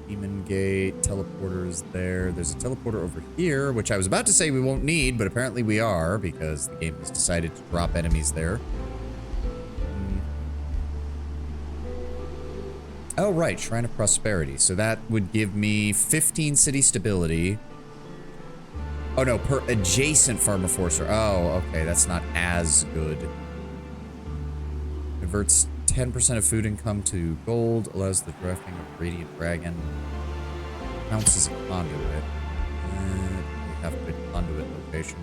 Demon Gate, teleporters there. There's a teleporter over here, which I was about to say we won't need, but apparently we are, because the game has decided to drop enemies there. Oh, right, Shrine of Prosperity. So that would give me 15 city stability. Oh, no, per adjacent Farmer Forcer. Oh, okay, that's not as good. Converts 10% of food income to gold, allows the drafting of Radiant Dragon, counts as a conduit. We have a good conduit location.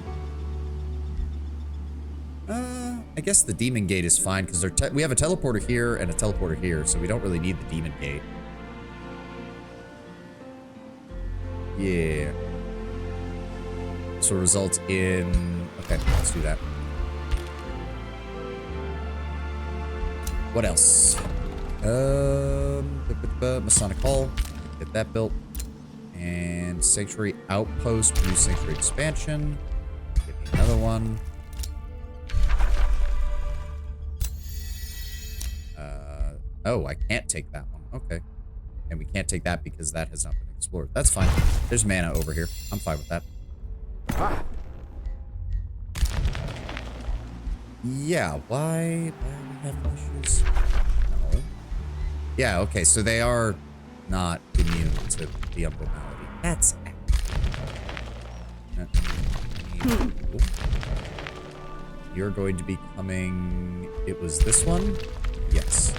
I guess the Demon Gate is fine because we have a teleporter here and a teleporter here, so we don't really need the Demon Gate. Yeah. This will result in... Okay, let's do that. What else? Masonic Hall. Get that built. And Sanctuary Outpost. New Sanctuary Expansion. Get me another one. Oh, I can't take that one. Okay. And we can't take that because that has not been explored. That's fine. There's mana over here. I'm fine with that. Ah. Yeah, why do we have issues? No. Yeah, okay, so they are not immune to the Umbral Malady. That's You're going to be coming... It was this one? Yes.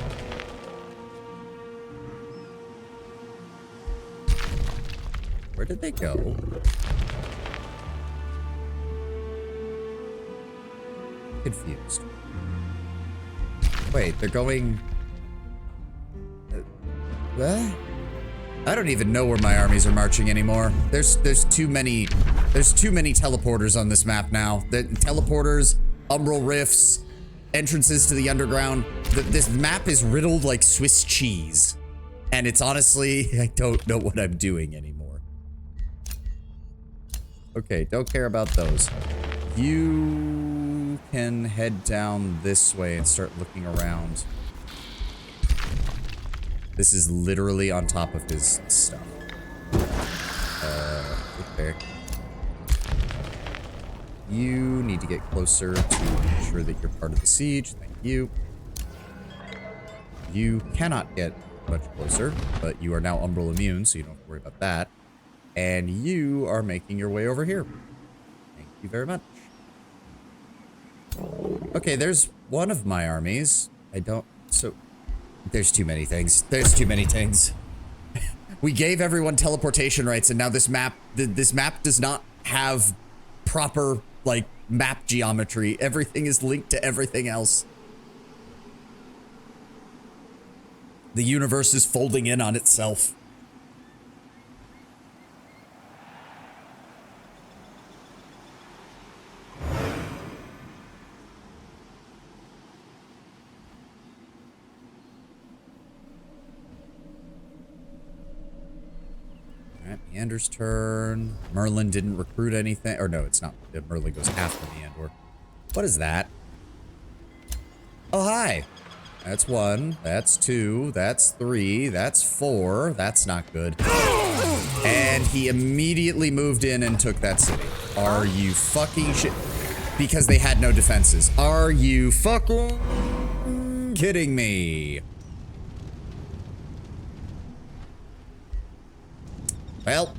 Where did they go? Confused. Wait, they're going... What? I don't even know where my armies are marching anymore. There's too many teleporters on this map now. The teleporters, umbral rifts, entrances to the underground. This map is riddled like Swiss cheese. And it's honestly, I don't know what I'm doing anymore. Okay, don't care about those. You can head down this way and start looking around. This is literally on top of his stuff. Okay. You need to get closer to ensure that you're part of the siege. Thank you. You cannot get much closer, but you are now Umbral immune, so you don't have to worry about that. And you are making your way over here. Thank you very much. Okay, there's one of my armies. There's too many things. There's too many things. We gave everyone teleportation rights, and now this map does not have proper, like, map geometry. Everything is linked to everything else. The universe is folding in on itself. Alright, Meander's turn. Merlin didn't recruit anything. Or no, it's not. Merlin goes after Meander. What is that? Oh, hi. That's 1. That's 2. That's 3. That's 4. That's not good. And he immediately moved in and took that city. Are you fucking shit? Because they had no defenses. Are you fucking kidding me? Well,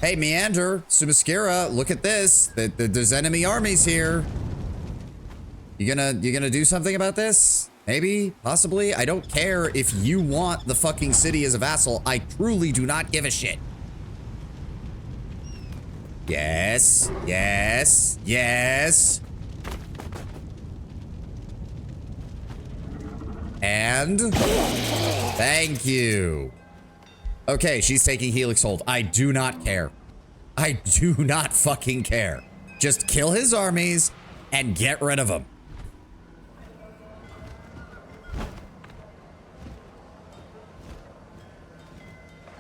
hey, Meander, Sumaskira, look at this. There's enemy armies here. You gonna do something about this? Maybe, possibly. I don't care if you want the fucking city as a vassal. I truly do not give a shit. Yes, yes, yes. And thank you. Okay, she's taking Helix Hold. I do not care. I do not fucking care. Just kill his armies and get rid of them.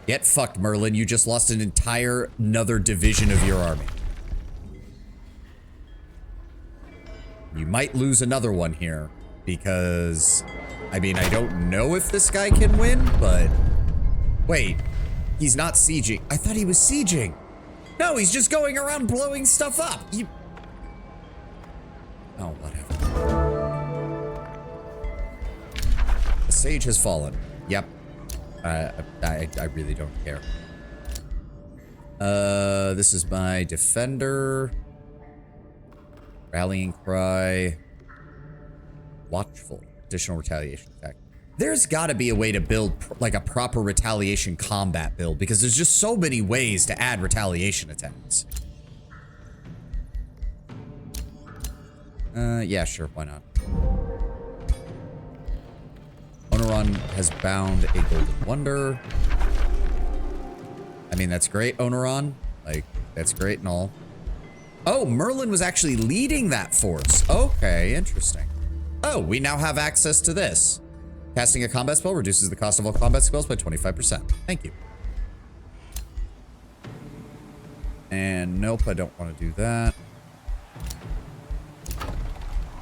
Get fucked, Merlin. You just lost an entire another division of your army. You might lose another one here because, I mean, I don't know if this guy can win, but wait, he's not sieging. I thought he was sieging. No, he's just going around blowing stuff up. Oh, whatever. The sage has fallen. Yep. I really don't care. This is my defender. Rallying cry. Watchful. Additional retaliation attack. There's got to be a way to build like a proper retaliation combat build because there's just so many ways to add retaliation attacks. Yeah, sure, why not? Onoron has bound a golden wonder. I mean, that's great, Onoron. Like, that's great and all. Oh, Merlin was actually leading that force. Okay, interesting. Oh, we now have access to this. Casting a combat spell reduces the cost of all combat spells by 25%. Thank you. And nope, I don't want to do that.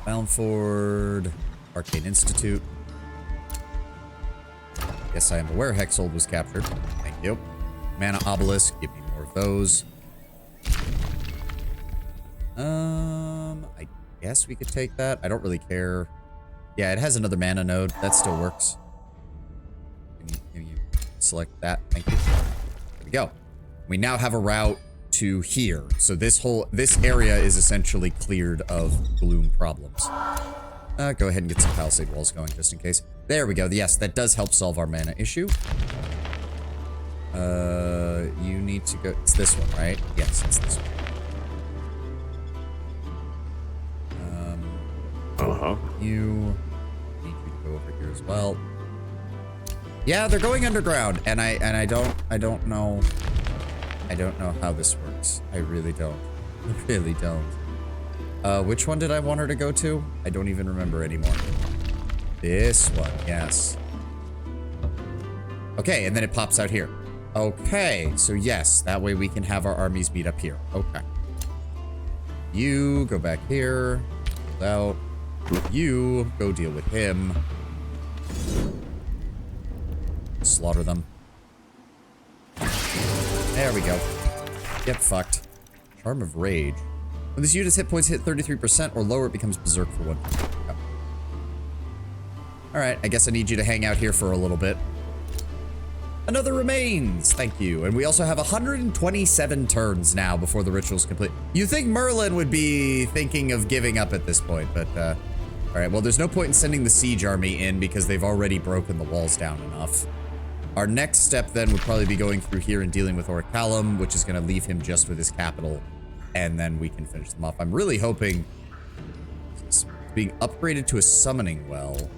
Boundford, Arcane Institute. Yes, I am aware Hexold was captured. Thank you. Mana Obelisk, give me more of those. I guess we could take that. I don't really care. Yeah, it has another mana node. That still works. Can you select that? Thank you. There we go. We now have a route to here. So this area is essentially cleared of gloom problems. Go ahead and get some palisade walls going just in case. There we go. Yes, that does help solve our mana issue. You need to go. It's this one, right? Yes, it's this one. You need you to go over here as well. Yeah, they're going underground, and I don't know how this works. I really don't. I really don't. Which one did I want her to go to? I don't even remember anymore. This one, yes. Okay, and then it pops out here. Okay, so yes, that way we can have our armies meet up here. Okay. You go back here. Out. You go deal with him. Slaughter them. There we go. Get fucked. Charm of Rage. When this unit's hit points hit 33% or lower, it becomes berserk for 1. Alright, I guess I need you to hang out here for a little bit. Another remains. Thank you. And we also have 127 turns now before the ritual's complete. You think Merlin would be thinking of giving up at this point, but all right, well, there's no point in sending the siege army in because they've already broken the walls down enough. Our next step then would probably be going through here and dealing with Orichalcum, which is going to leave him just with his capital, and then we can finish them off. I'm really hoping it's being upgraded to a summoning well,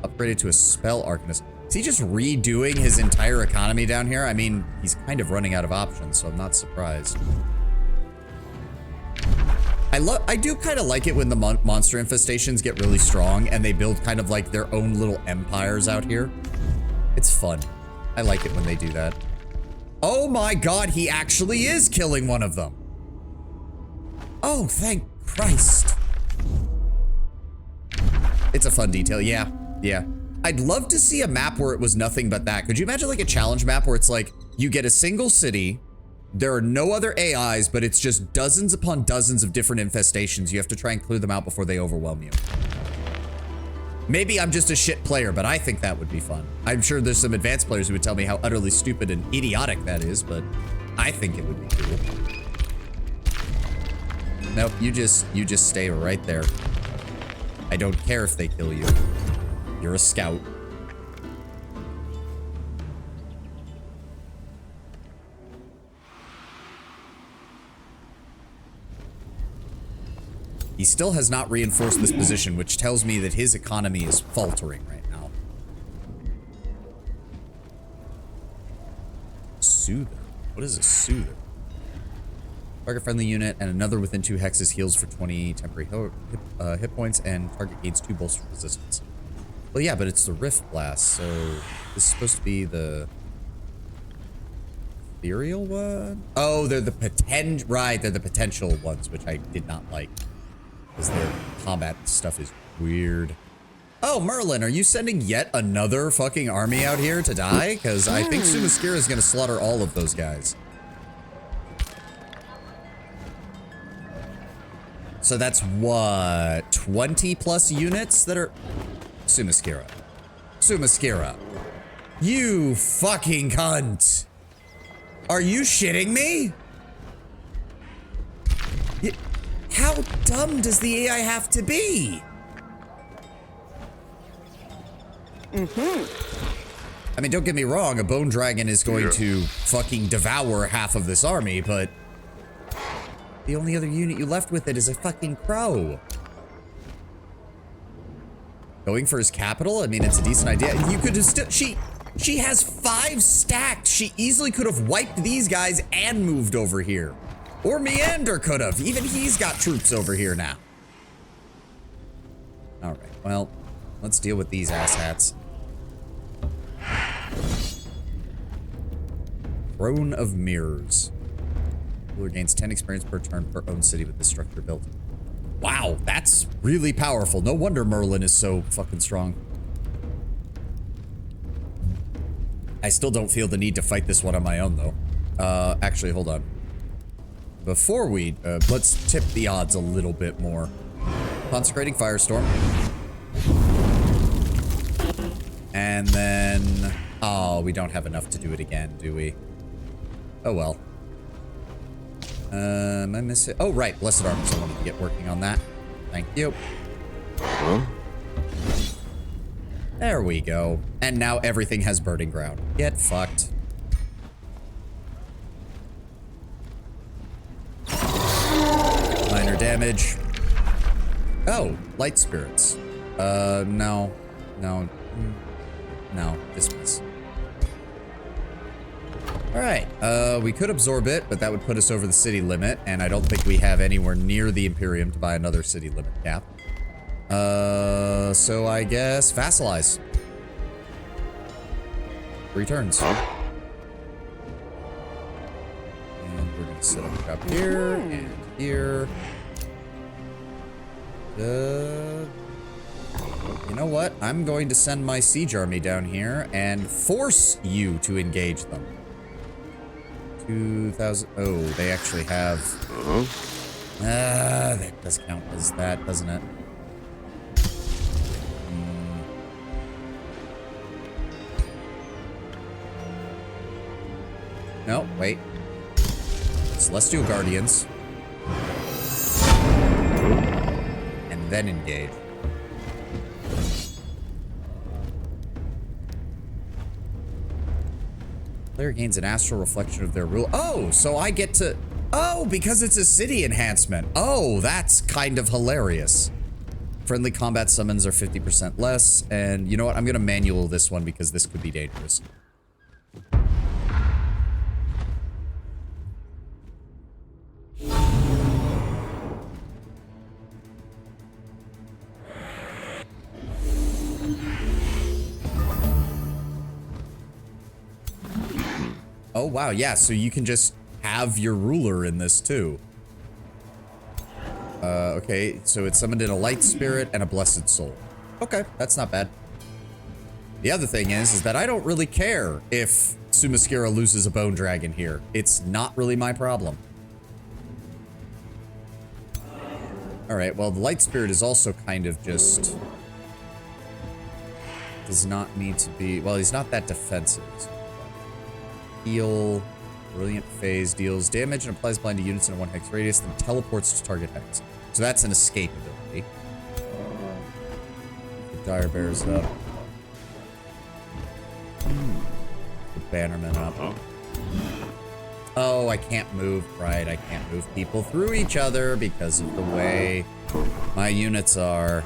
upgraded to a spell arcanist. Is he just redoing his entire economy down here? I mean, he's kind of running out of options, so I'm not surprised. I do kind of like it when the monster infestations get really strong and they build kind of like their own little empires out here. It's fun. I like it when they do that. Oh my god, he actually is killing one of them. Oh, thank Christ. It's a fun detail. Yeah, yeah. I'd love to see a map where it was nothing but that. Could you imagine like a challenge map where it's like, you get a single city, there are no other AIs, but it's just dozens upon dozens of different infestations. You have to try and clear them out before they overwhelm you. Maybe I'm just a shit player, but I think that would be fun. I'm sure there's some advanced players who would tell me how utterly stupid and idiotic that is, but I think it would be cool. Nope, you just stay right there. I don't care if they kill you. You're a scout. He still has not reinforced this position, which tells me that his economy is faltering right now. Soother. What is a soother? Target friendly unit and another within 2 hexes heals for 20 temporary hit points, and target gains 2 bolster resistance. Well, yeah, but it's the Rift Blast, so this is supposed to be the ethereal one? Oh, they're the they're the potential ones, which I did not like. Because their combat stuff is weird. Oh, Merlin, are you sending yet another fucking army out here to die? Because I think Sumaskira is going to slaughter all of those guys. So that's what? 20 plus units that are... Sumaskira. Sumaskira. You fucking cunt. Are you shitting me? How dumb does the AI have to be? I mean, don't get me wrong, a bone dragon is going to fucking devour half of this army, but the only other unit you left with it is a fucking crow. Going for his capital? I mean, it's a decent idea. You could have still... She has 5 stacks. She easily could have wiped these guys and moved over here. Or Meander could have. Even he's got troops over here now. Alright, well, let's deal with these asshats. Throne of Mirrors. Ruler gains 10 experience per turn per own city with this structure built. Wow, that's really powerful. No wonder Merlin is so fucking strong. I still don't feel the need to fight this one on my own, though. Actually, hold on. Before we, let's tip the odds a little bit more. Consecrating Firestorm. And then... Oh, we don't have enough to do it again, do we? Oh, well. I miss it. Oh, right. Blessed Arms. I wanted to get working on that. Thank you. Huh? There we go. And now everything has burning ground. Get fucked. Minor damage. Oh, light spirits. No. No. No. Dismiss. Alright, we could absorb it, but that would put us over the city limit, and I don't think we have anywhere near the Imperium to buy another city limit cap. So I guess vassalize. 3 turns. And we're gonna set up up here, and here. You know what? I'm going to send my siege army down here and force you to engage them. 2,000. Oh, they actually have. That does count as that, doesn't it? No, wait. Celestial Guardians. And then engage. Player gains an astral reflection of their rule. Oh, so I get to... Oh, because it's a city enhancement. Oh, that's kind of hilarious. Friendly combat summons are 50% less. And you know what? I'm going to manual this one because this could be dangerous. Oh, wow. Yeah, so you can just have your ruler in this, too. Okay, so it's summoned in a light spirit and a blessed soul. Okay, that's not bad. The other thing is that I don't really care if Sumaskira loses a bone dragon here. It's not really my problem. Alright, well, the light spirit is also kind of just... does not need to be... Well, he's not that defensive. Heal... Brilliant Phase deals damage and applies blind to units in a 1 hex radius, then teleports to target hex. So that's an escape ability. The Dire Bear's up. The Bannerman up. Oh, I can't move. Right, I can't move people through each other because of the way my units are.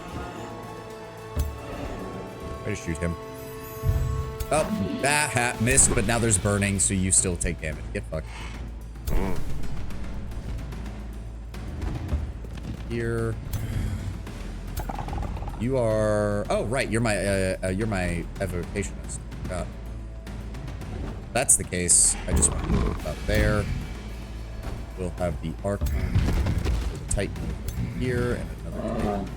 Try to shoot him. Oh, missed, but now there's burning, so you still take damage. Get fucked. Here. You are... Oh, right, you're my evocationist. God. That's the case. I just want to move up there. We'll have the Archon, the Titan here, and another Titan.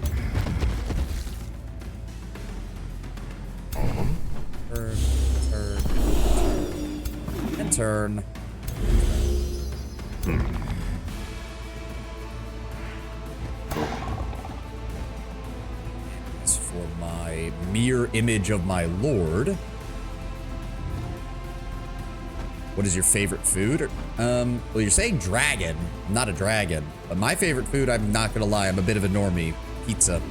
Turn. As for my mirror image of my lord. What is your favorite food? Well, you're saying dragon. I'm not a dragon. But my favorite food, I'm not gonna lie, I'm a bit of a normie. Pizza.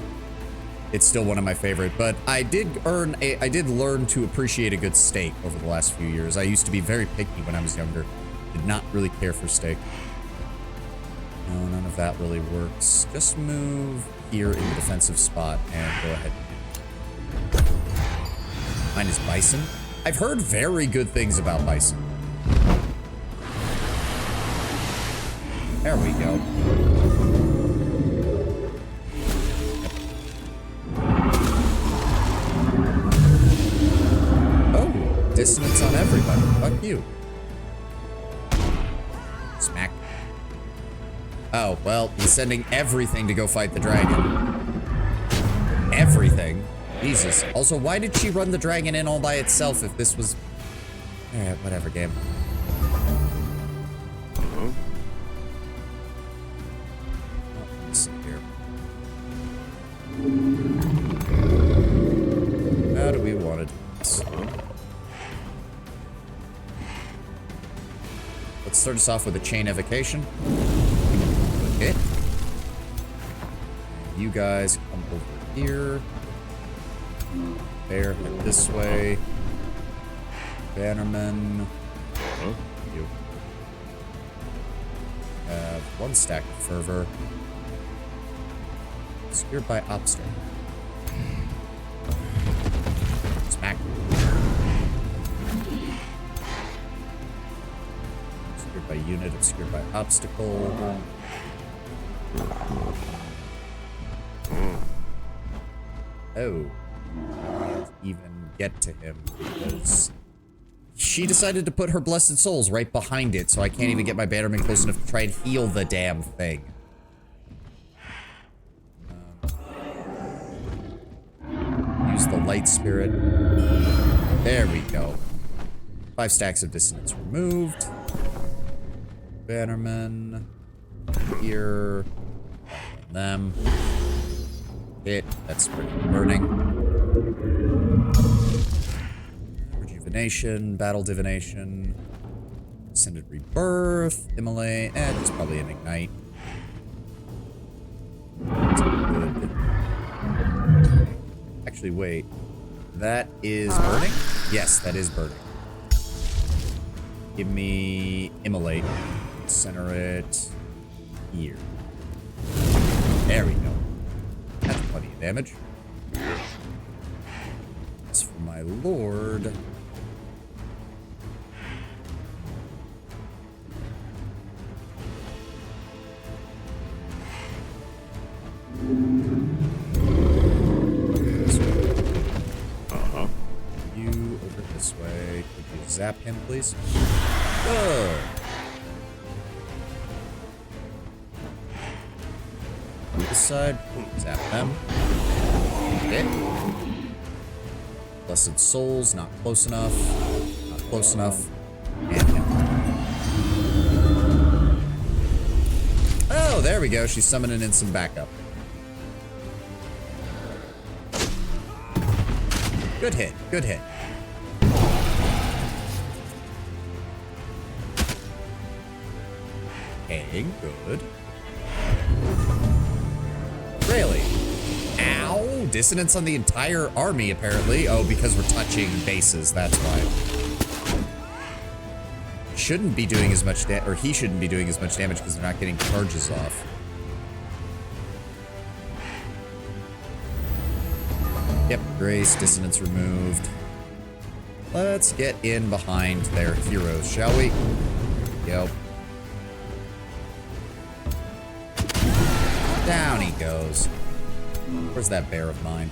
It's still one of my favorite, but I did learn to appreciate a good steak over the last few years. I used to be very picky when I was younger. Did not really care for steak. No, none of that really works. Just move here in the defensive spot and go ahead. Mine is Bison. I've heard very good things about Bison. There we go. Dissonance on everybody. Fuck you. Smack. Oh, well, he's sending everything to go fight the dragon. Everything? Jesus. Also, why did she run the dragon in all by itself if this was... Alright, whatever, game. Oh, let's see here. How do we want to do this? Let's start us off with a chain evocation. Okay. You guys come over here. Bear, head this way. Bannerman. You have one stack of fervor. Secured by obstacle. Smack. By unit, obscured by obstacle. Oh. I can't even get to him because she decided to put her blessed souls right behind it, so I can't even get my bannerman close enough to try and heal the damn thing. Use the light spirit. There we go. 5 stacks of dissonance removed. Bannerman. Here. Them. Hit. That's burning. Rejuvenation. Battle divination. Ascended Rebirth, Immolate, it's probably an Ignite. That's good. Actually, wait. That is burning? Yes, that is burning. Give me Immolate. Center it here. There we go. That's plenty of damage. That's for my lord. You over this way. Could you zap him, please? Good. This side. Zap them. Okay. Blessed Souls, not close enough. Not close enough. And him. Oh, there we go. She's summoning in some backup. Good hit. Good hit. Okay, good. Really? Ow! Dissonance on the entire army, apparently. Oh, because we're touching bases, that's why. Shouldn't be doing as much damage, or he shouldn't be doing as much damage because they're not getting charges off. Yep, Grace, Dissonance removed. Let's get in behind their heroes, shall we? Yep. Down he goes. Where's that bear of mine?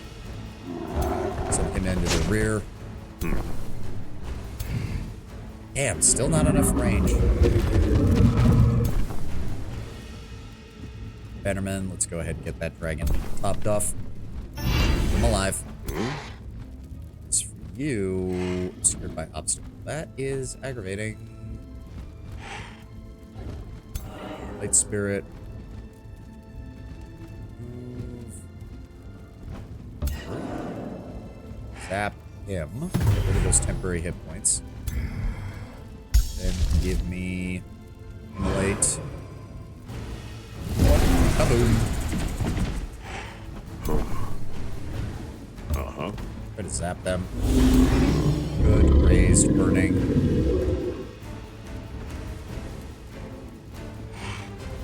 Send him into the rear. Damn, still not enough range. Bannerman, let's go ahead and get that dragon topped off. I'm alive. It's for you. Secured by obstacle. That is aggravating. Light Spirit. Zap him. Get rid of those temporary hit points. Then give me Immolate. Kaboom. Try to zap them. Good. Raised, burning.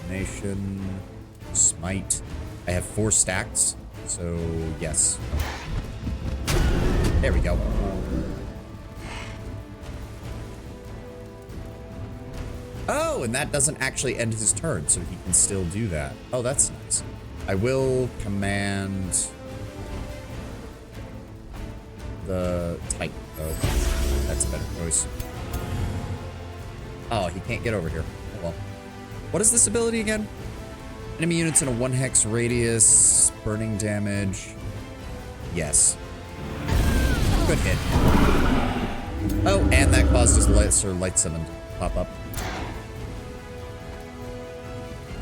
Nation. Smite. I have 4 stacks, so yes. There we go. Oh, and that doesn't actually end his turn, so he can still do that. Oh, that's nice. I will command the Titan, though. That's a better choice. Oh, he can't get over here. Oh well. What is this ability again? Enemy units in a 1 hex radius, burning damage. Yes. Good hit. Oh, and that caused his light summon to pop up.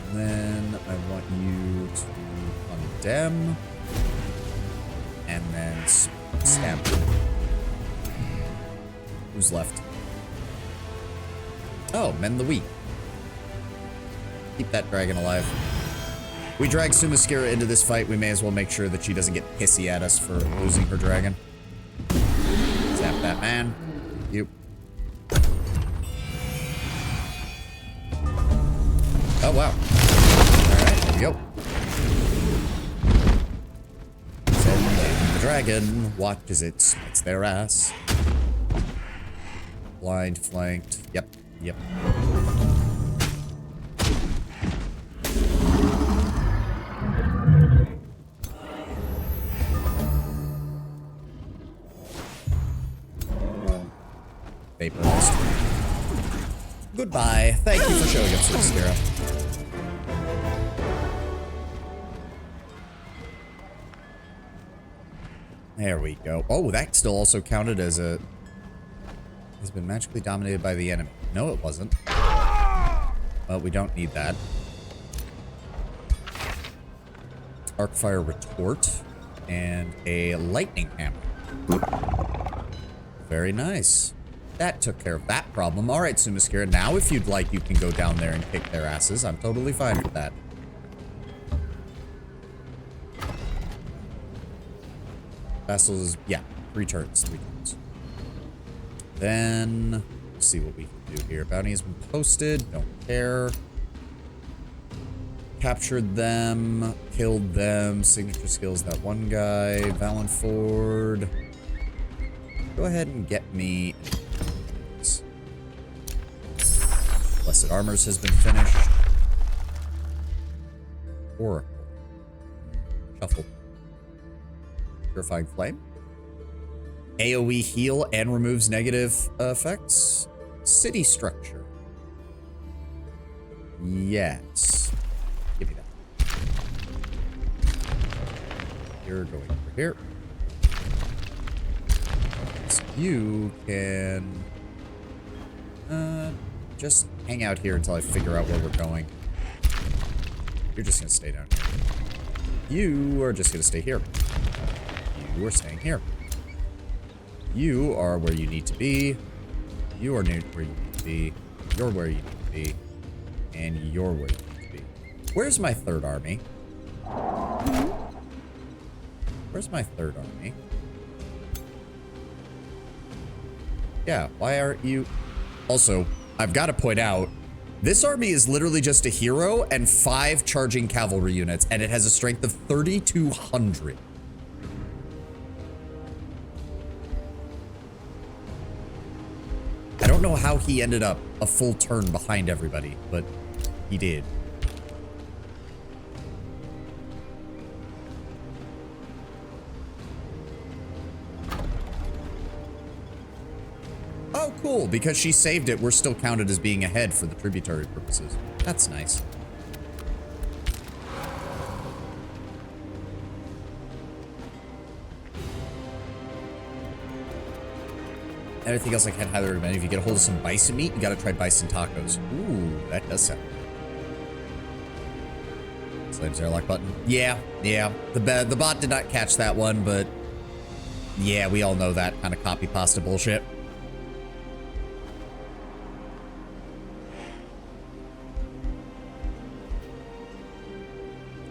And then I want you to condemn. And then stamp. Who's left? Oh, mend the wheat. Keep that dragon alive. We drag Sumaskira into this fight. We may as well make sure that she doesn't get pissy at us for losing her dragon. Zap that man. You. Oh, wow. Alright, there we go. Send in the dragon. Watch as it smites their ass. Blind, flanked. Yep, yep. Vaporized. Goodbye. Thank you for showing up, Sumaskira. There we go. Oh, that still also counted as a... has been magically dominated by the enemy. No, it wasn't. Well, we don't need that. Arcfire Retort and a Lightning Hammer. Very nice. That took care of that problem. All right, Sumaskira, now if you'd like, you can go down there and kick their asses. I'm totally fine with that. Vassals, yeah, 3 turns. Then, let's see what we can do here. Bounty has been posted, don't care. Captured them, killed them, signature skills, that one guy, Valenford. Go ahead and get me. Blessed Armors has been finished. Oracle. Shuffle. Purifying Flame. AoE heal and removes negative effects. City structure. Yes. Give me that. You're going over here. So you can just hang out here until I figure out where we're going. You're just gonna stay down here. You are just gonna stay here. You are staying here. You are where you need to be. You are where you need to be. You're where you need to be. And you're where you need to be. Where's my 3rd army? Where's my 3rd army? Yeah, why aren't you... Also, I've got to point out, this army is literally just a hero and 5 charging cavalry units, and it has a strength of 3,200. I don't know how he ended up a full turn behind everybody, but he did. Oh, cool. Because she saved it, we're still counted as being ahead for the tributary purposes. That's nice. Everything else I can't highly recommend. If you get a hold of some bison meat, you gotta try bison tacos. Ooh, that does sound good. Slaves airlock button. Yeah. The bot did not catch that one, but yeah, we all know that kind of copy pasta bullshit.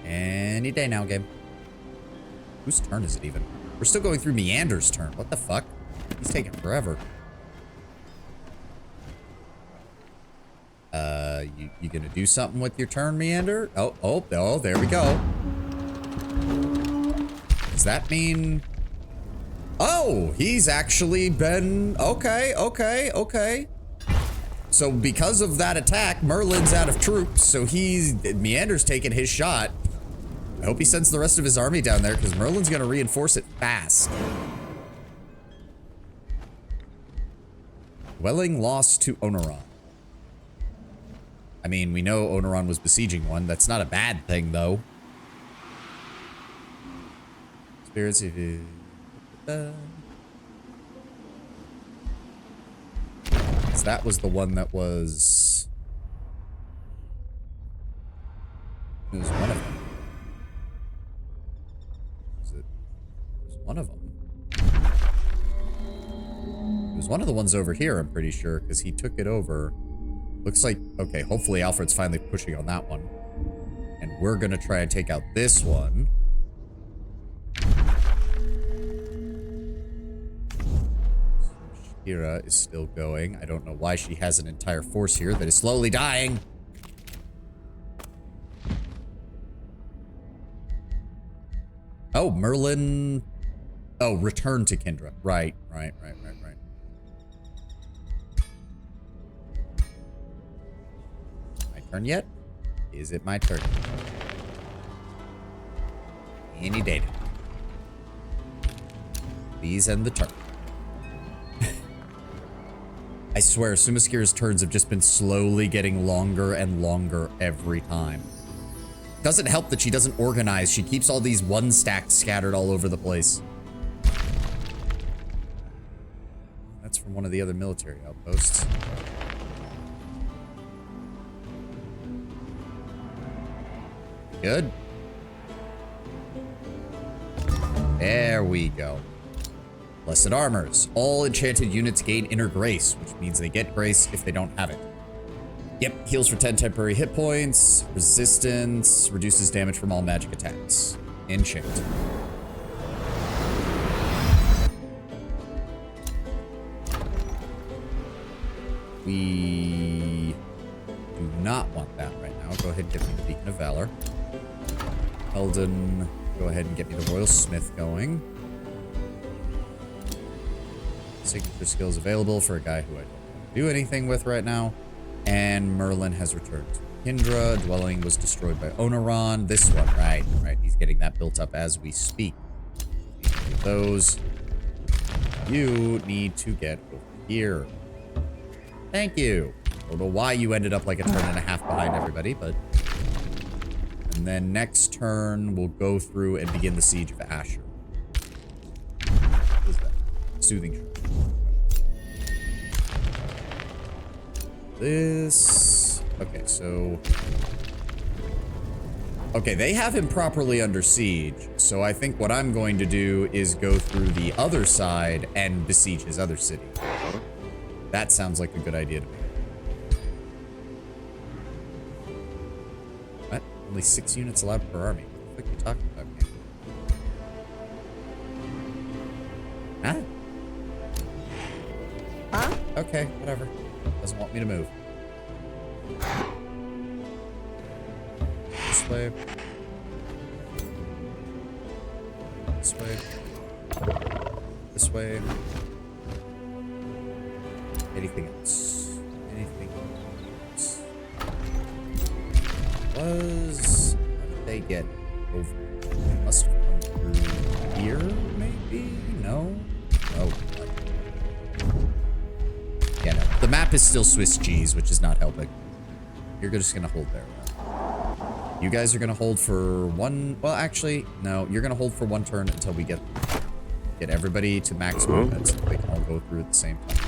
Any day now, game. Whose turn is it even? We're still going through Meander's turn. What the fuck? He's taking forever. You gonna do something with your turn, Meander? Oh, there we go. Does that mean... Oh, he's actually been... Okay. So because of that attack, Merlin's out of troops, so Meander's taking his shot. I hope he sends the rest of his army down there, because Merlin's gonna reinforce it fast. Dwelling lost to Oneron. I mean, we know Oneron was besieging one. That's not a bad thing, though. Spirits, if you... So that was the one that was... It was one of them. It was one of them. It was one of the ones over here, I'm pretty sure, because he took it over. Looks like, okay, hopefully Alfred's finally pushing on that one. And we're gonna try and take out this one. Shakira is still going. I don't know why she has an entire force here that is slowly dying. Oh, Merlin. Oh, return to Kendra. Right. Turn yet? Is it my turn? Any day now. Please end the turn. I swear, Sumaskira's turns have just been slowly getting longer and longer every time. Doesn't help that she doesn't organize. She keeps all these one stacks scattered all over the place. That's from one of the other military outposts. Good. There we go. Blessed Armors. All enchanted units gain Inner Grace, which means they get Grace if they don't have it. Yep, heals for 10 temporary hit points. Resistance. Reduces damage from all magic attacks. Enchant. We do not want that right now. Go ahead and get me the Beacon of Valor. Eldon, go ahead and get me the Royal Smith going. Signature skills available for a guy who I don't want to do anything with right now. And Merlin has returned to Kindra. Dwelling was destroyed by Oneron. This one, right. He's getting that built up as we speak. Those. You need to get over here. Thank you. I don't know why you ended up like a turn and a half behind everybody, but... And then next turn, we'll go through and begin the Siege of Asher. What is that? Soothing Shroud. This... Okay, so... Okay, they have him properly under siege, so I think what I'm going to do is go through the other side and besiege his other city. That sounds like a good idea to me. What? Only 6 units allowed per army. What the fuck are you talking about, man? Huh? Okay, whatever. Doesn't want me to move. This way. This way. This way. Anything else? Anything else? How did they get over? They must have come through here, maybe? No? Oh. Yeah, no. The map is still Swiss cheese, which is not helping. You're just gonna hold there. You guys are gonna hold for one... Well, actually, no. You're gonna hold for one turn until we get everybody to max movement so they can all go through at the same time.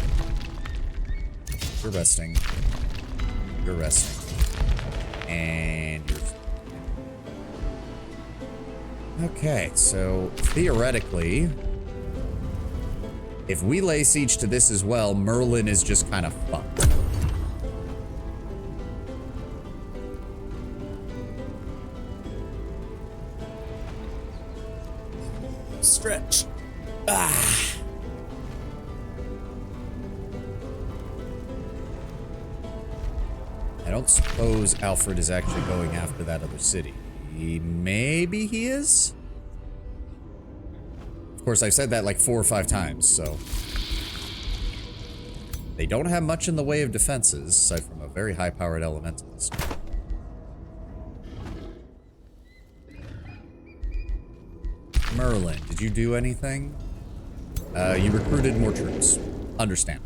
You're resting. You're resting. And you're... Okay, so theoretically, if we lay siege to this as well, Merlin is just kind of fucked. Stretch. Ah. I don't suppose Alfred is actually going after that other city. Maybe he is? Of course, I've said that like 4 or 5 times, so... They don't have much in the way of defenses, aside from a very high-powered elementalist. Merlin, did you do anything? You recruited more troops. Understand.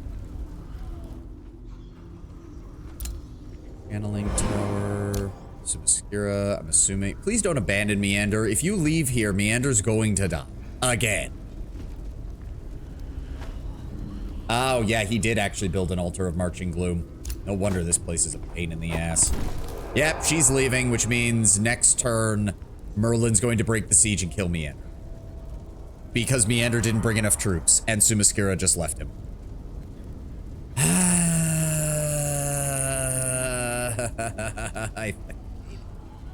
Channeling tower. Subscura, I'm assuming. Please don't abandon Meander. If you leave here, Meander's going to die. Again. Oh, yeah, he did actually build an altar of Marching Gloom. No wonder this place is a pain in the ass. Yep, she's leaving, which means next turn, Merlin's going to break the siege and kill Meander. Because Meander didn't bring enough troops, and Sumaskira just left him.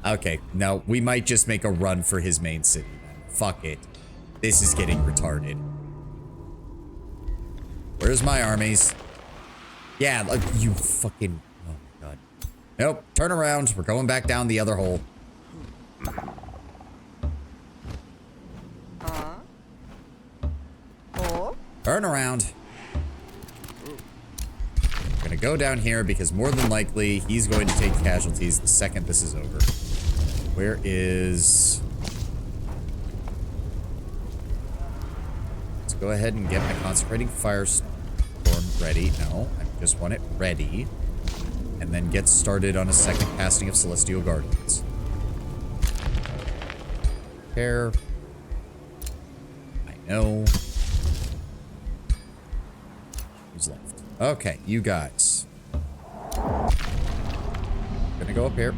Okay, no, we might just make a run for his main city. Fuck it. This is getting retarded. Where's my armies? Yeah, like, you fucking... Oh my god. Nope, turn around. We're going back down the other hole. Turn around. We're gonna go down here because more than likely he's going to take casualties the second this is over. Where is... Let's go ahead and get my Consecrating Firestorm ready. No, I just want it ready. And then get started on a second casting of Celestial Guardians. Care. I know. Who's left? Okay, you guys. Gonna go up here.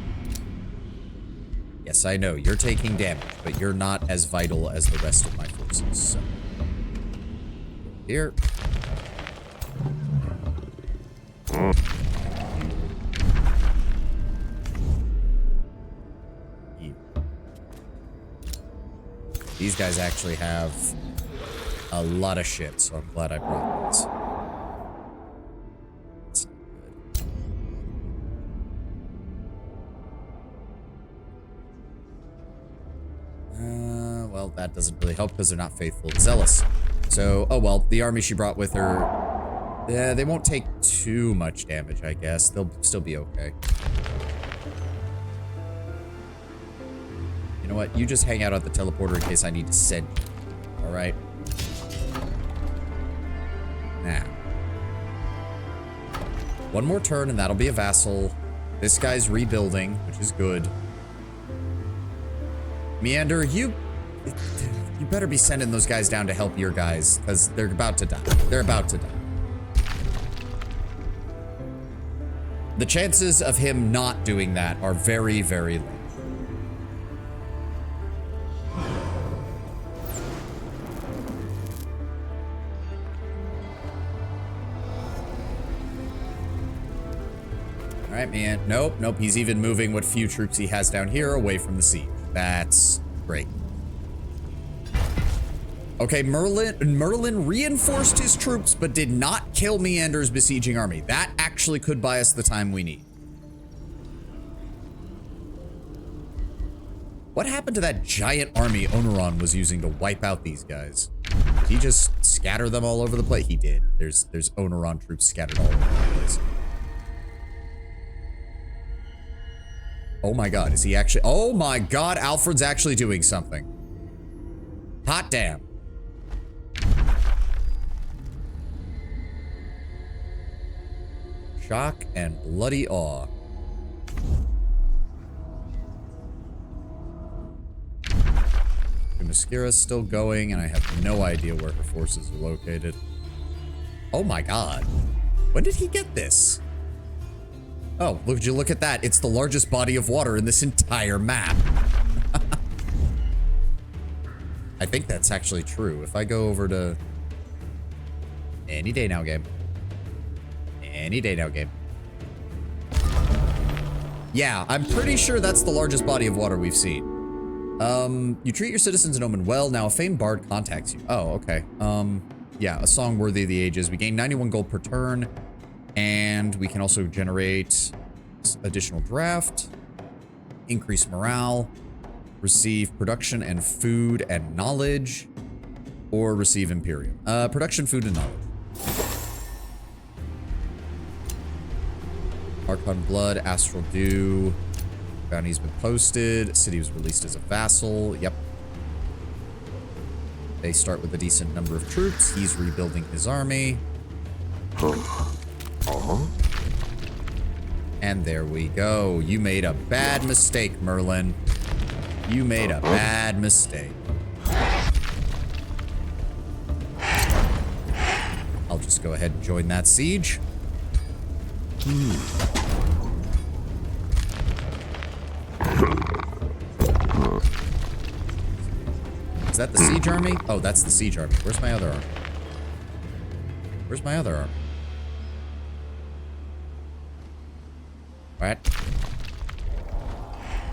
Yes, I know, you're taking damage, but you're not as vital as the rest of my forces, so. here. These guys actually have a lot of shit, so I'm glad I brought these. That's not good. Well, that doesn't really help because they're not faithful and zealous. So, oh well, the army she brought with her, yeah, they won't take too much damage, I guess. They'll still be okay. You know what? You just hang out at the teleporter in case I need to send you. All right? Now. One more turn and that'll be a vassal. This guy's rebuilding, which is good. Meander, you better be sending those guys down to help your guys, because they're about to die. They're about to die. The chances of him not doing that are very, very low. All right, man. Nope, nope. He's even moving what few troops he has down here away from the siege. That's great. Okay, Merlin reinforced his troops, but did not kill Meander's besieging army. That actually could buy us the time we need. What happened to that giant army Oneron was using to wipe out these guys? Did he just scatter them all over the place? He did. There's Oneron troops scattered all over the place. Oh my god, is he actually— oh my god, Alfred's actually doing something. Hot damn. Shock and bloody awe. Themyscira's still going, and I have no idea where her forces are located. Oh my god. When did he get this? Oh, would you look at that? It's the largest body of water in this entire map. I think that's actually true. If I go over to— any day now, game. Any day now, game. Yeah, I'm pretty sure that's the largest body of water we've seen. You treat your citizens in Omen well. Now a famed bard contacts you. Oh, okay. Yeah, a song worthy of the ages. We gain 91 gold per turn. And we can also generate additional draft, increase morale, receive production and food and knowledge, or receive Imperium. Production, food, and knowledge. Archon Blood, Astral Dew. Bounty's been posted. City was released as a vassal. Yep. They start with a decent number of troops. He's rebuilding his army. And there we go. You made a bad mistake, Merlin. You made a bad mistake. I'll just go ahead and join that siege. Is that the siege army? Oh, that's the siege army. Where's my other army? Where's my other army? What?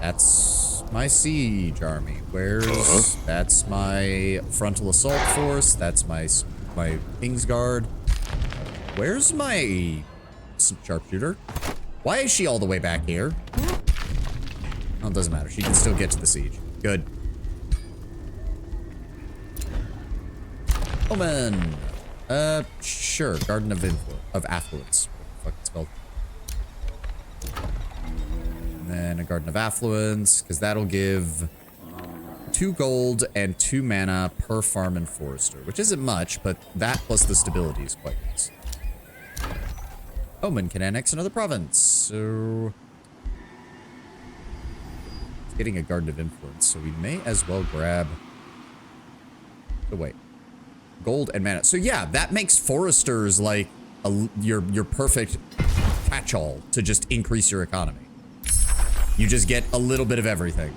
That's my siege army. Where's— that's my frontal assault force. That's my Kingsguard. Where's my sharpshooter? Why is she all the way back here? Oh, it doesn't matter. She can still get to the siege. Good. Omen. Sure. Garden of Affluence. What the fuck it's called. And then a Garden of Affluence, because that'll give 2 gold and 2 mana per farm and forester, which isn't much, but that plus the stability is quite nice. Omen can annex another province, so it's getting a Garden of Influence, so we may as well grab— oh wait, gold and mana. So yeah, that makes foresters like your perfect catch-all to just increase your economy. You just get a little bit of everything.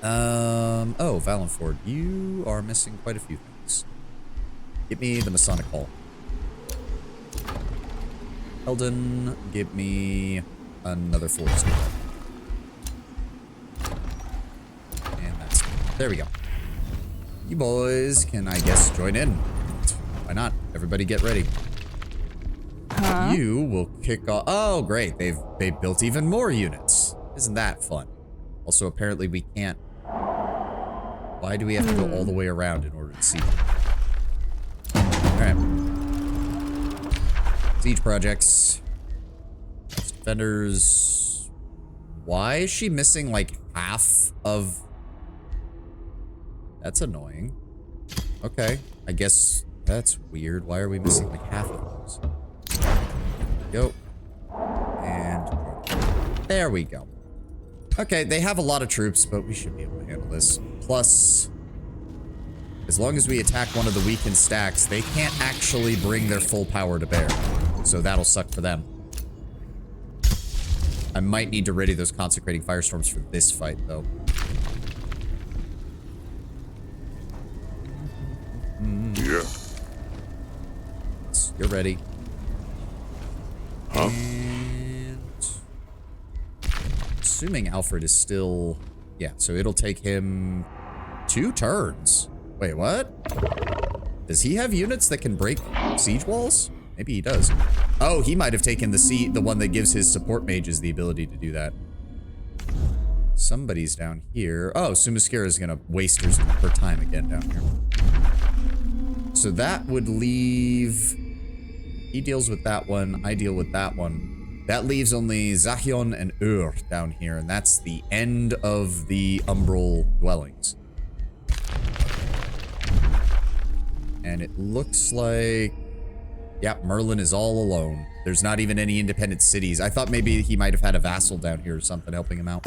Oh, Valenford, you are missing quite a few things. Give me the Masonic Hall. Eldon, give me another forest. And that's... There we go. You boys can, I guess, join in. Why not? Everybody get ready. Huh? You will kick off... Oh, great. They've built even more units. Isn't that fun? Also, apparently we can't... Why do we have to go all the way around in order to see them? Alright. Siege projects. Defenders. Why is she missing like half of... That's annoying. Okay. I guess that's weird. Why are we missing like half of those? Go. And there we go. Okay, they have a lot of troops, but we should be able to handle this. Plus, as long as we attack one of the weakened stacks, they can't actually bring their full power to bear. So that'll suck for them. I might need to ready those consecrating firestorms for this fight, though. Yeah. You're ready. Huh? And... Assuming Alfred is still... Yeah, so it'll take him 2 turns. Wait, what? Does he have units that can break siege walls? Maybe he does. Oh, he might have taken the one that gives his support mages the ability to do that. Somebody's down here. Oh, Sumaskira is gonna waste her time again down here. So that would leave... He deals with that one. I deal with that one. That leaves only Zachion and Ur down here, and that's the end of the Umbral dwellings. And it looks like... Yep, Merlin is all alone. There's not even any independent cities. I thought maybe he might have had a vassal down here or something helping him out.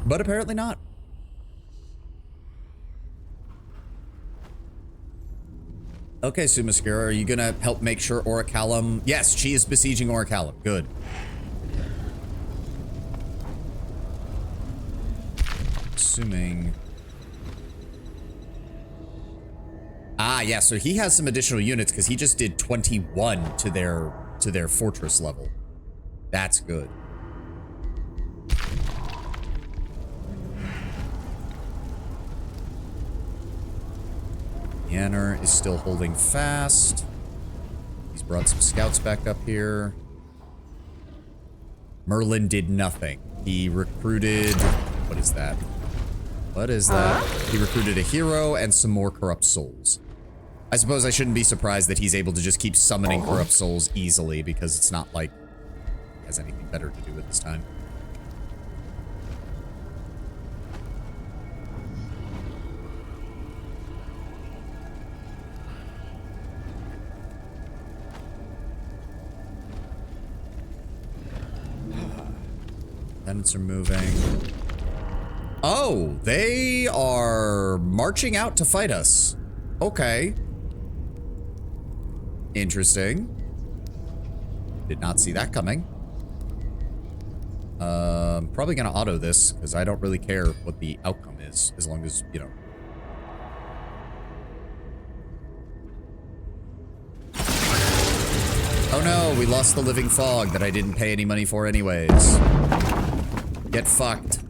But apparently not. Okay, Sumaskira, are you gonna help make sure Orichalum... Yes, she is besieging Orichalum. Good. Assuming... Ah, yeah, so he has some additional units because he just did 21 to their fortress level. That's good. Yanner is still holding fast. He's brought some scouts back up here. Merlin did nothing. He recruited... What is that? What is that? He recruited a hero and some more corrupt souls. I suppose I shouldn't be surprised that he's able to just keep summoning corrupt souls easily because it's not like he has anything better to do at this time. Tenants are moving. Oh, they are marching out to fight us. Okay. Interesting. Did not see that coming. Probably gonna auto this, because I don't really care what the outcome is, as long as, you know. Oh no, we lost the living fog that I didn't pay any money for anyways. Get fucked.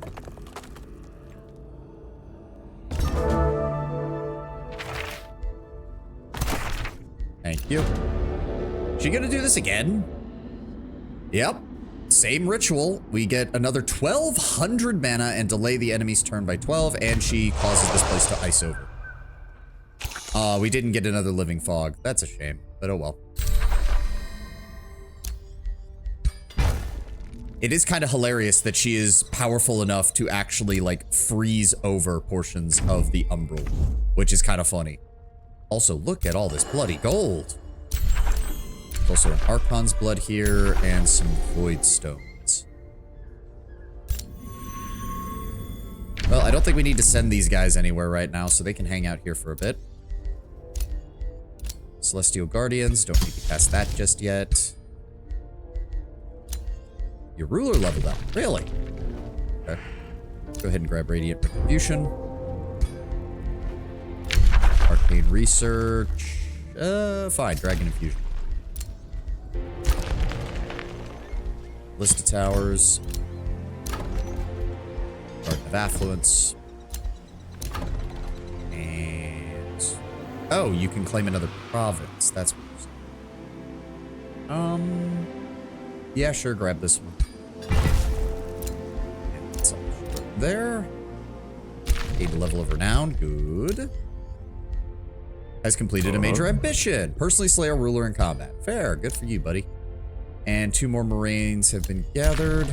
Thank you. She gonna do this again? Yep. Same ritual. We get another 1,200 mana and delay the enemy's turn by 12, and she causes this place to ice over. We didn't get another living fog. That's a shame, but oh well. It is kind of hilarious that she is powerful enough to actually, like, freeze over portions of the Umbral, which is kind of funny. Also, look at all this bloody gold. There's also an Archon's blood here and some void stones. Well, I don't think we need to send these guys anywhere right now, so they can hang out here for a bit. Celestial Guardians, don't need to cast that just yet. Your ruler leveled up, really? Okay. Go ahead and grab Radiant Retribution. Arcane Research. Fine. Dragon Infusion. List of Towers. Garden of Affluence. And... oh, you can claim another province. That's what you're saying. Yeah, sure, grab this one. And that's all there. Gained a level of renown. Good. Has completed a major ambition. Personally slay a ruler in combat. Fair. Good for you, buddy. And 2 more Marines have been gathered.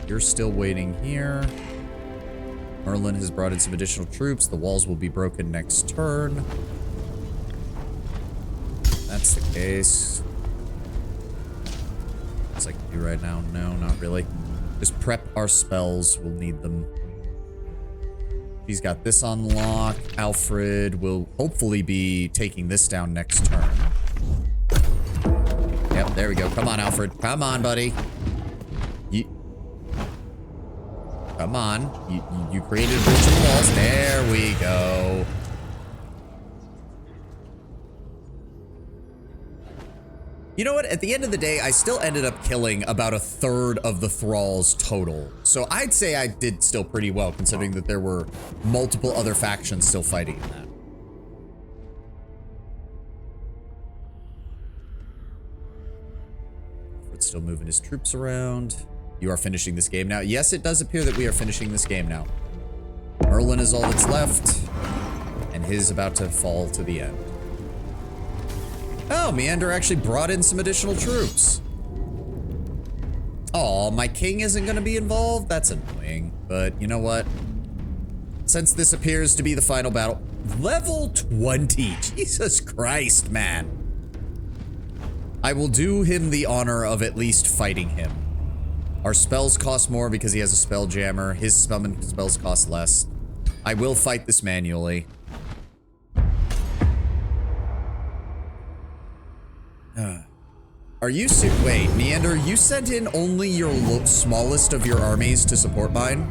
You're still waiting here. Merlin has brought in some additional troops. The walls will be broken next turn. That's the case. What's I can do right now? No, not really. Just prep our spells. We'll need them. He's got this on lock. Alfred will hopefully be taking this down next turn. Yep, there we go. Come on, Alfred. Come on, buddy. Come on. You created a breach in the walls. There we go. You know what? At the end of the day, I still ended up killing about 1/3 of the thralls total. So I'd say I did still pretty well, considering that there were multiple other factions still fighting in that. Alfred's still moving his troops around. You are finishing this game now. Yes, it does appear that we are finishing this game now. Merlin is all that's left, and his about to fall to the end. Oh, Meander actually brought in some additional troops. Oh, my king isn't going to be involved? That's annoying. But you know what? Since this appears to be the final battle... level 20! Jesus Christ, man. I will do him the honor of at least fighting him. Our spells cost more because he has a spell jammer. His summon spells cost less. I will fight this manually. Are you wait, Meander, you sent in only your smallest of your armies to support mine?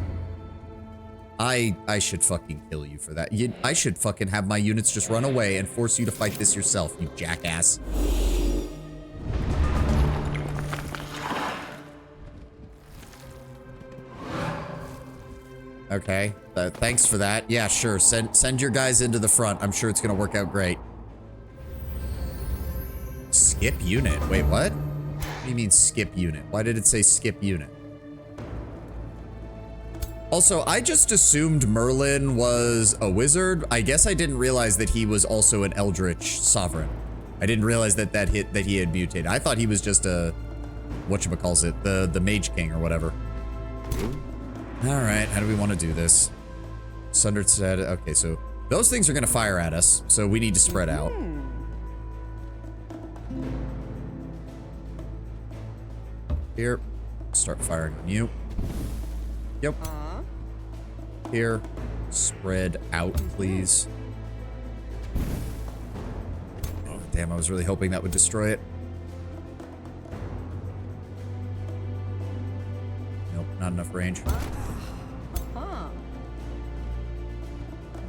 I should fucking kill you for that. I should fucking have my units just run away and force you to fight this yourself, you jackass. Okay, thanks for that. Yeah, sure, send your guys into the front. I'm sure it's gonna work out great. Skip unit. Wait, what? What do you mean skip unit? Why did it say skip unit? Also, I just assumed Merlin was a wizard. I guess I didn't realize that he was also an eldritch sovereign. I didn't realize that he had mutated. I thought he was just a whatchamacallit, the mage king or whatever. All right, how do we want to do this? Sundered said, okay, so those things are going to fire at us, so we need to spread out. Here, start firing on you. Yep. Here, spread out, please. Oh, damn, I was really hoping that would destroy it. Nope, not enough range.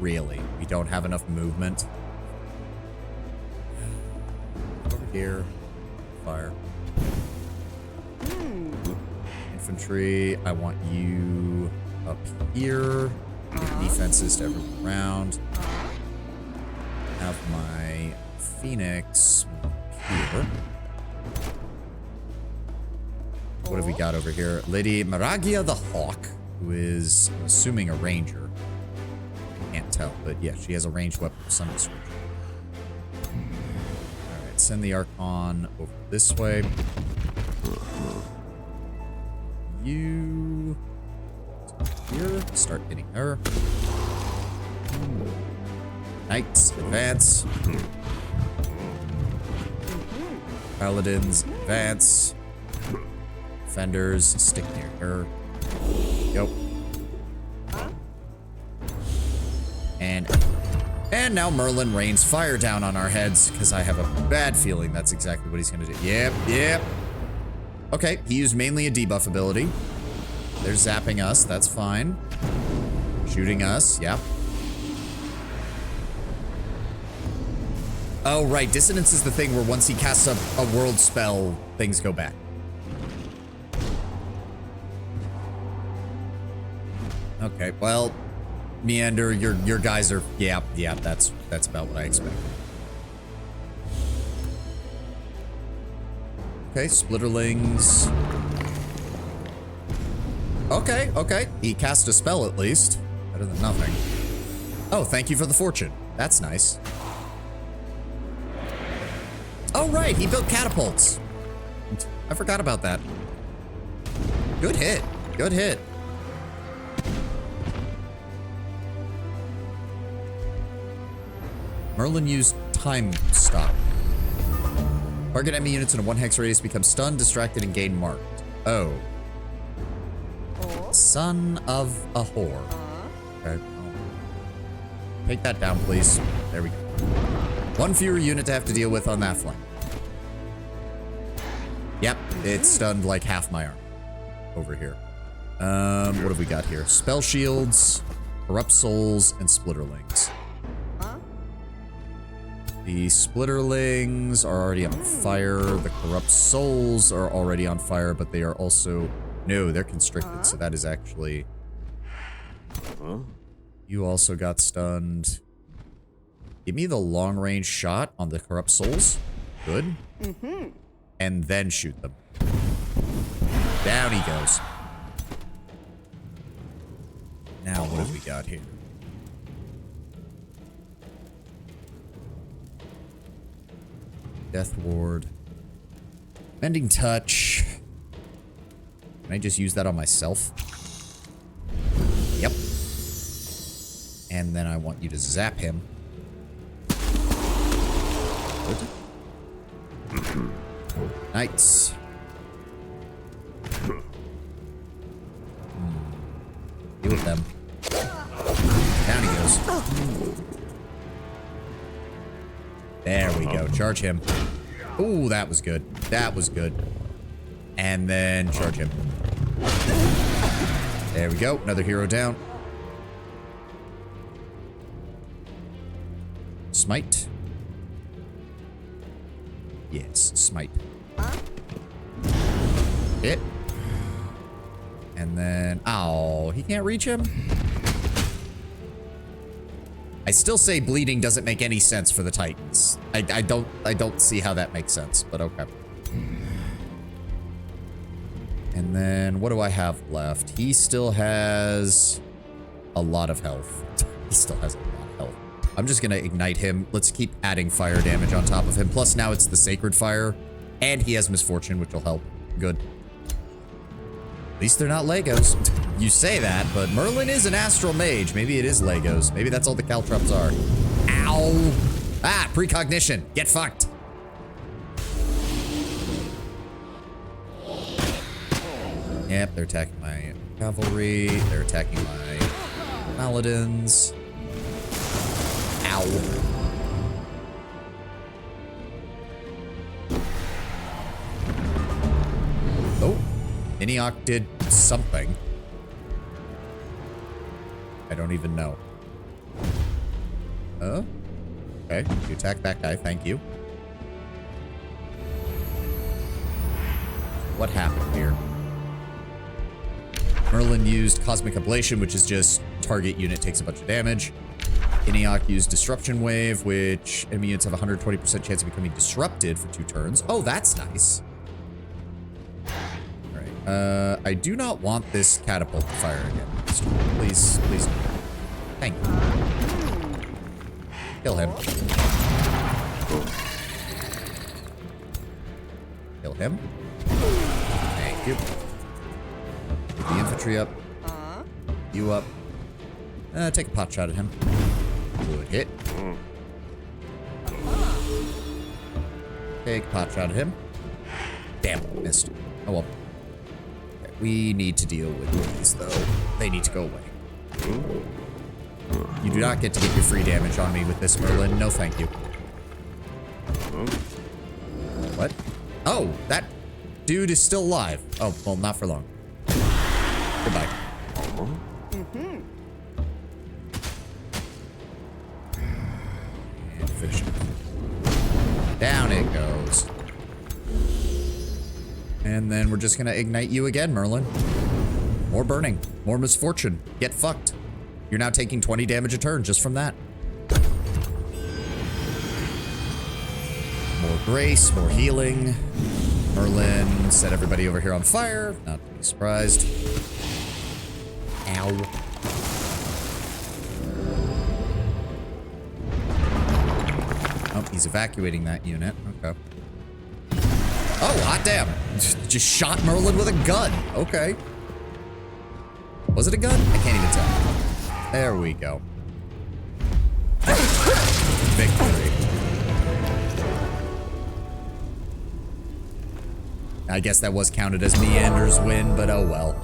Really? We don't have enough movement? Over here. Fire. Infantry, I want you up here. Defenses to everyone around. Have my Phoenix here. What have we got over here? Lady Maragia the Hawk, who is, I'm assuming, a ranger. Can't tell, but yeah, she has a ranged weapon of some description. Alright, send the Archon over this way. You here, start hitting her. Knights, advance. Paladins, advance. Defenders, stick near her. Yep. And now Merlin rains fire down on our heads, because I have a bad feeling that's exactly what he's going to do. Yep. Okay, he used mainly a debuff ability. They're zapping us, that's fine. Shooting us, yep. Oh, right. Dissonance is the thing where once he casts a world spell, things go back. Okay, well, Meander, your guys are, yeah, that's about what I expected. Okay, Splitterlings. Okay. He cast a spell at least. Better than nothing. Oh, thank you for the fortune. That's nice. Oh, right, he built catapults. I forgot about that. Good hit. Good hit. Merlin used time stop. Target enemy units in a 1 hex radius become stunned, distracted, and gain marked. Oh. Son of a whore. Okay. Take that down, please. There we go. 1 fewer unit to have to deal with on that flank. Yep, it stunned like half my arm over here. What have we got here? Spell shields, corrupt souls, and splitterlings. The splitterlings are already on fire. The corrupt souls are already on fire, but they are also... No, they're constricted, so that is actually... You also got stunned. Give me the long-range shot on the corrupt souls. Good. And then shoot them. Down he goes. Now, what have we got here? Death Ward. Mending Touch. Can I just use that on myself? Yep. And then I want you to zap him. Good. Knights. Deal with them. Down he goes. There we go. Charge him. Ooh, that was good. That was good. And then charge him. There we go. Another hero down. Smite. Yes, smite. Hit. And then... Oh, he can't reach him? I still say bleeding doesn't make any sense for the Titans. I don't see how that makes sense, but okay. And then what do I have left? He still has a lot of health. He still has a lot of health. I'm just gonna ignite him. Let's keep adding fire damage on top of him. Plus now it's the sacred fire, and he has misfortune, which will help. Good. At least they're not Legos. You say that, but Merlin is an astral mage. Maybe it is Legos. Maybe that's all the caltrops are. Ow! Ah, precognition. Get fucked. Yep, they're attacking my cavalry. They're attacking my paladins. Ow. Oh. Iniok did something. I don't even know. Okay. You attack that guy. Thank you. What happened here? Merlin used Cosmic Ablation, which is just target unit takes a bunch of damage. Iniok used Disruption Wave, which enemy units have a 120% chance of becoming disrupted for 2 turns. Oh, that's nice. I do not want this catapult to fire again. Please, please. Thank you. Kill him. Kill him. Thank you. Get the infantry up. You up. Take a pot shot at him. Good hit. Take a pot shot at him. Damn, missed. Oh well. We need to deal with these, though. They need to go away. You do not get to get your free damage on me with this, Merlin. No, thank you. What? Oh, that dude is still alive. Oh, well, not for long. Goodbye. efficient. Down it goes. And then we're just gonna ignite you again, Merlin. More burning, more misfortune. Get fucked. You're now taking 20 damage a turn just from that. More grace, more healing. Merlin set everybody over here on fire. Not to be surprised. Ow. Oh, he's evacuating that unit. Okay. Oh, hot damn. Just shot Merlin with a gun. Okay. Was it a gun? I can't even tell. There we go. Victory. I guess that was counted as Meander's win, but oh well.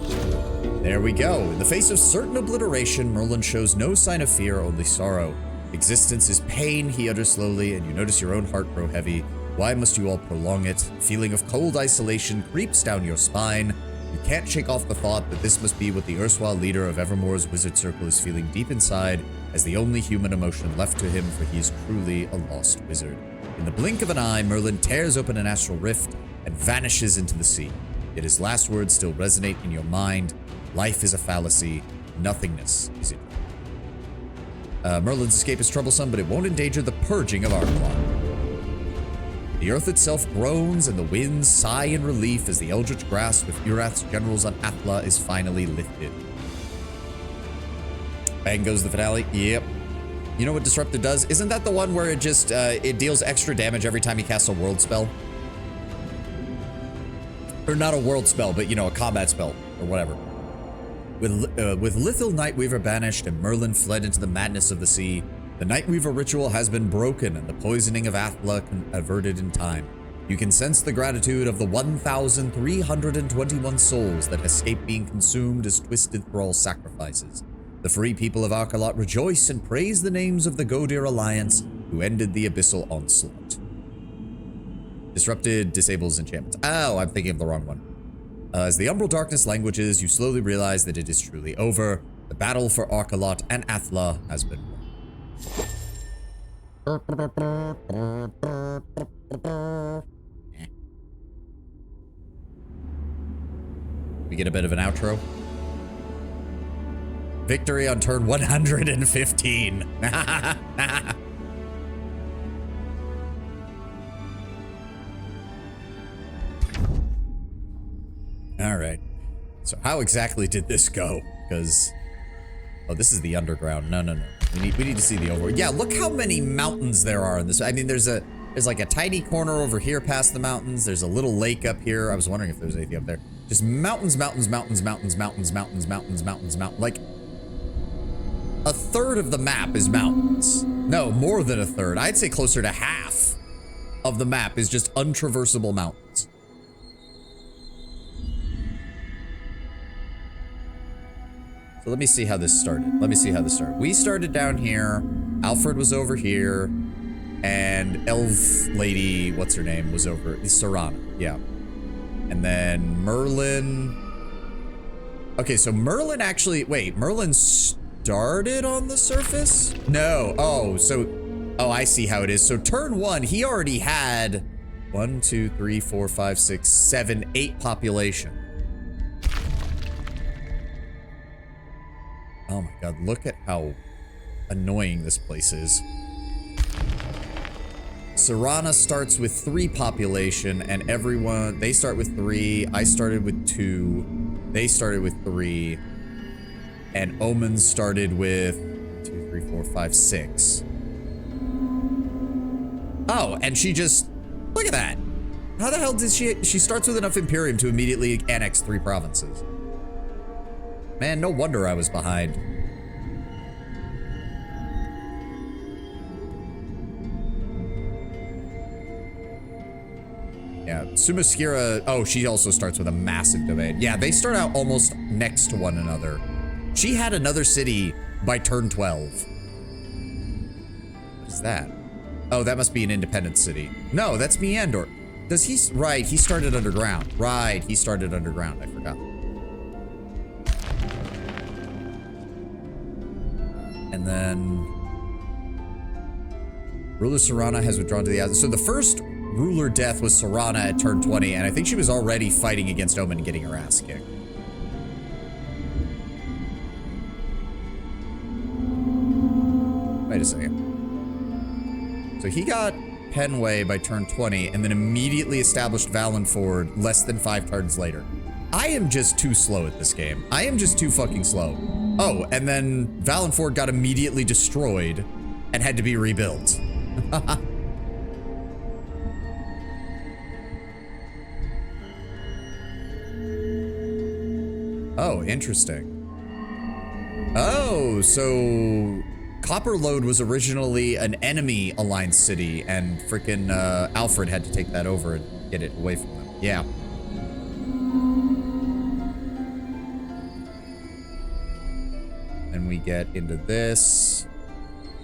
There we go. In the face of certain obliteration, Merlin shows no sign of fear, only sorrow. Existence is pain, he utters slowly, and you notice your own heart grow heavy. Why must you all prolong it? A feeling of cold isolation creeps down your spine. You can't shake off the thought that this must be what the erstwhile leader of Evermore's wizard circle is feeling deep inside, as the only human emotion left to him, for he is truly a lost wizard. In the blink of an eye, Merlin tears open an astral rift and vanishes into the sea. Yet his last words still resonate in your mind. Life is a fallacy. Nothingness is it. Merlin's escape is troublesome, but it won't endanger the purging of Archelon. The earth itself groans and the winds sigh in relief as the eldritch grasp with Urath's generals on Athla is finally lifted. Bang goes the finale. Yep. You know what Disrupted does? Isn't that the one where it just, it deals extra damage every time he casts a world spell? Or not a world spell, but you know, a combat spell, or whatever. With Lithil Nightweaver banished and Merlin fled into the madness of the sea, the Nightweaver ritual has been broken and the poisoning of Athla averted in time. You can sense the gratitude of the 1,321 souls that escaped being consumed as twisted thrall sacrifices. The free people of Archelon rejoice and praise the names of the Godir Alliance who ended the abyssal onslaught. Disrupted disables enchantments. Oh, I'm thinking of the wrong one. As the umbral darkness languishes, you slowly realize that it is truly over. The battle for Archelon and Athla has been won. We get a bit of an outro. Victory on turn 115. All right. So how exactly did this go? Because, oh, this is the underground. No. We need to see the overworld. Yeah, look how many mountains there are in this. I mean, there's like a tiny corner over here past the mountains. There's a little lake up here. I was wondering if there's anything up there. Just mountains. Like a third of the map is mountains. No, more than a third. I'd say closer to half of the map is just untraversable mountains. So let me see how this started. We started down here. Alfred was over here. And Elf Lady, what's her name, was over. Serana, yeah. And then Merlin. Okay, so Merlin actually, wait, Merlin started on the surface? No, oh, I see how it is. So turn one, he already had 1, 2, 3, 4, 5, 6, 7, 8 population. Oh my god, look at how annoying this place is. Serana starts with 3 population, and everyone, they start with 3. I started with 2. They started with 3. And Omen started with 2, 3, 4, 5, 6. Oh, and she just, look at that. How the hell did she starts with enough Imperium to immediately annex 3 provinces. Man, no wonder I was behind. Yeah, Sumaskira, oh, she also starts with a massive domain. Yeah, they start out almost next to one another. She had another city by turn 12. What is that? Oh, that must be an independent city. No, that's Meander. Does he, right, he started underground. Right, he started underground, I forgot. And then... Ruler Serana has withdrawn to the outside. So the first ruler death was Serana at turn 20, and I think she was already fighting against Omen and getting her ass kicked. Wait a second. So he got Penway by turn 20 and then immediately established Valenford less than 5 turns later. I am just too slow at this game. I am just too fucking slow. Oh, and then Valenford got immediately destroyed and had to be rebuilt. Oh, interesting. Oh, so Copperlode was originally an enemy aligned city, and frickin' Alfred had to take that over and get it away from them. Yeah. Then we get into this.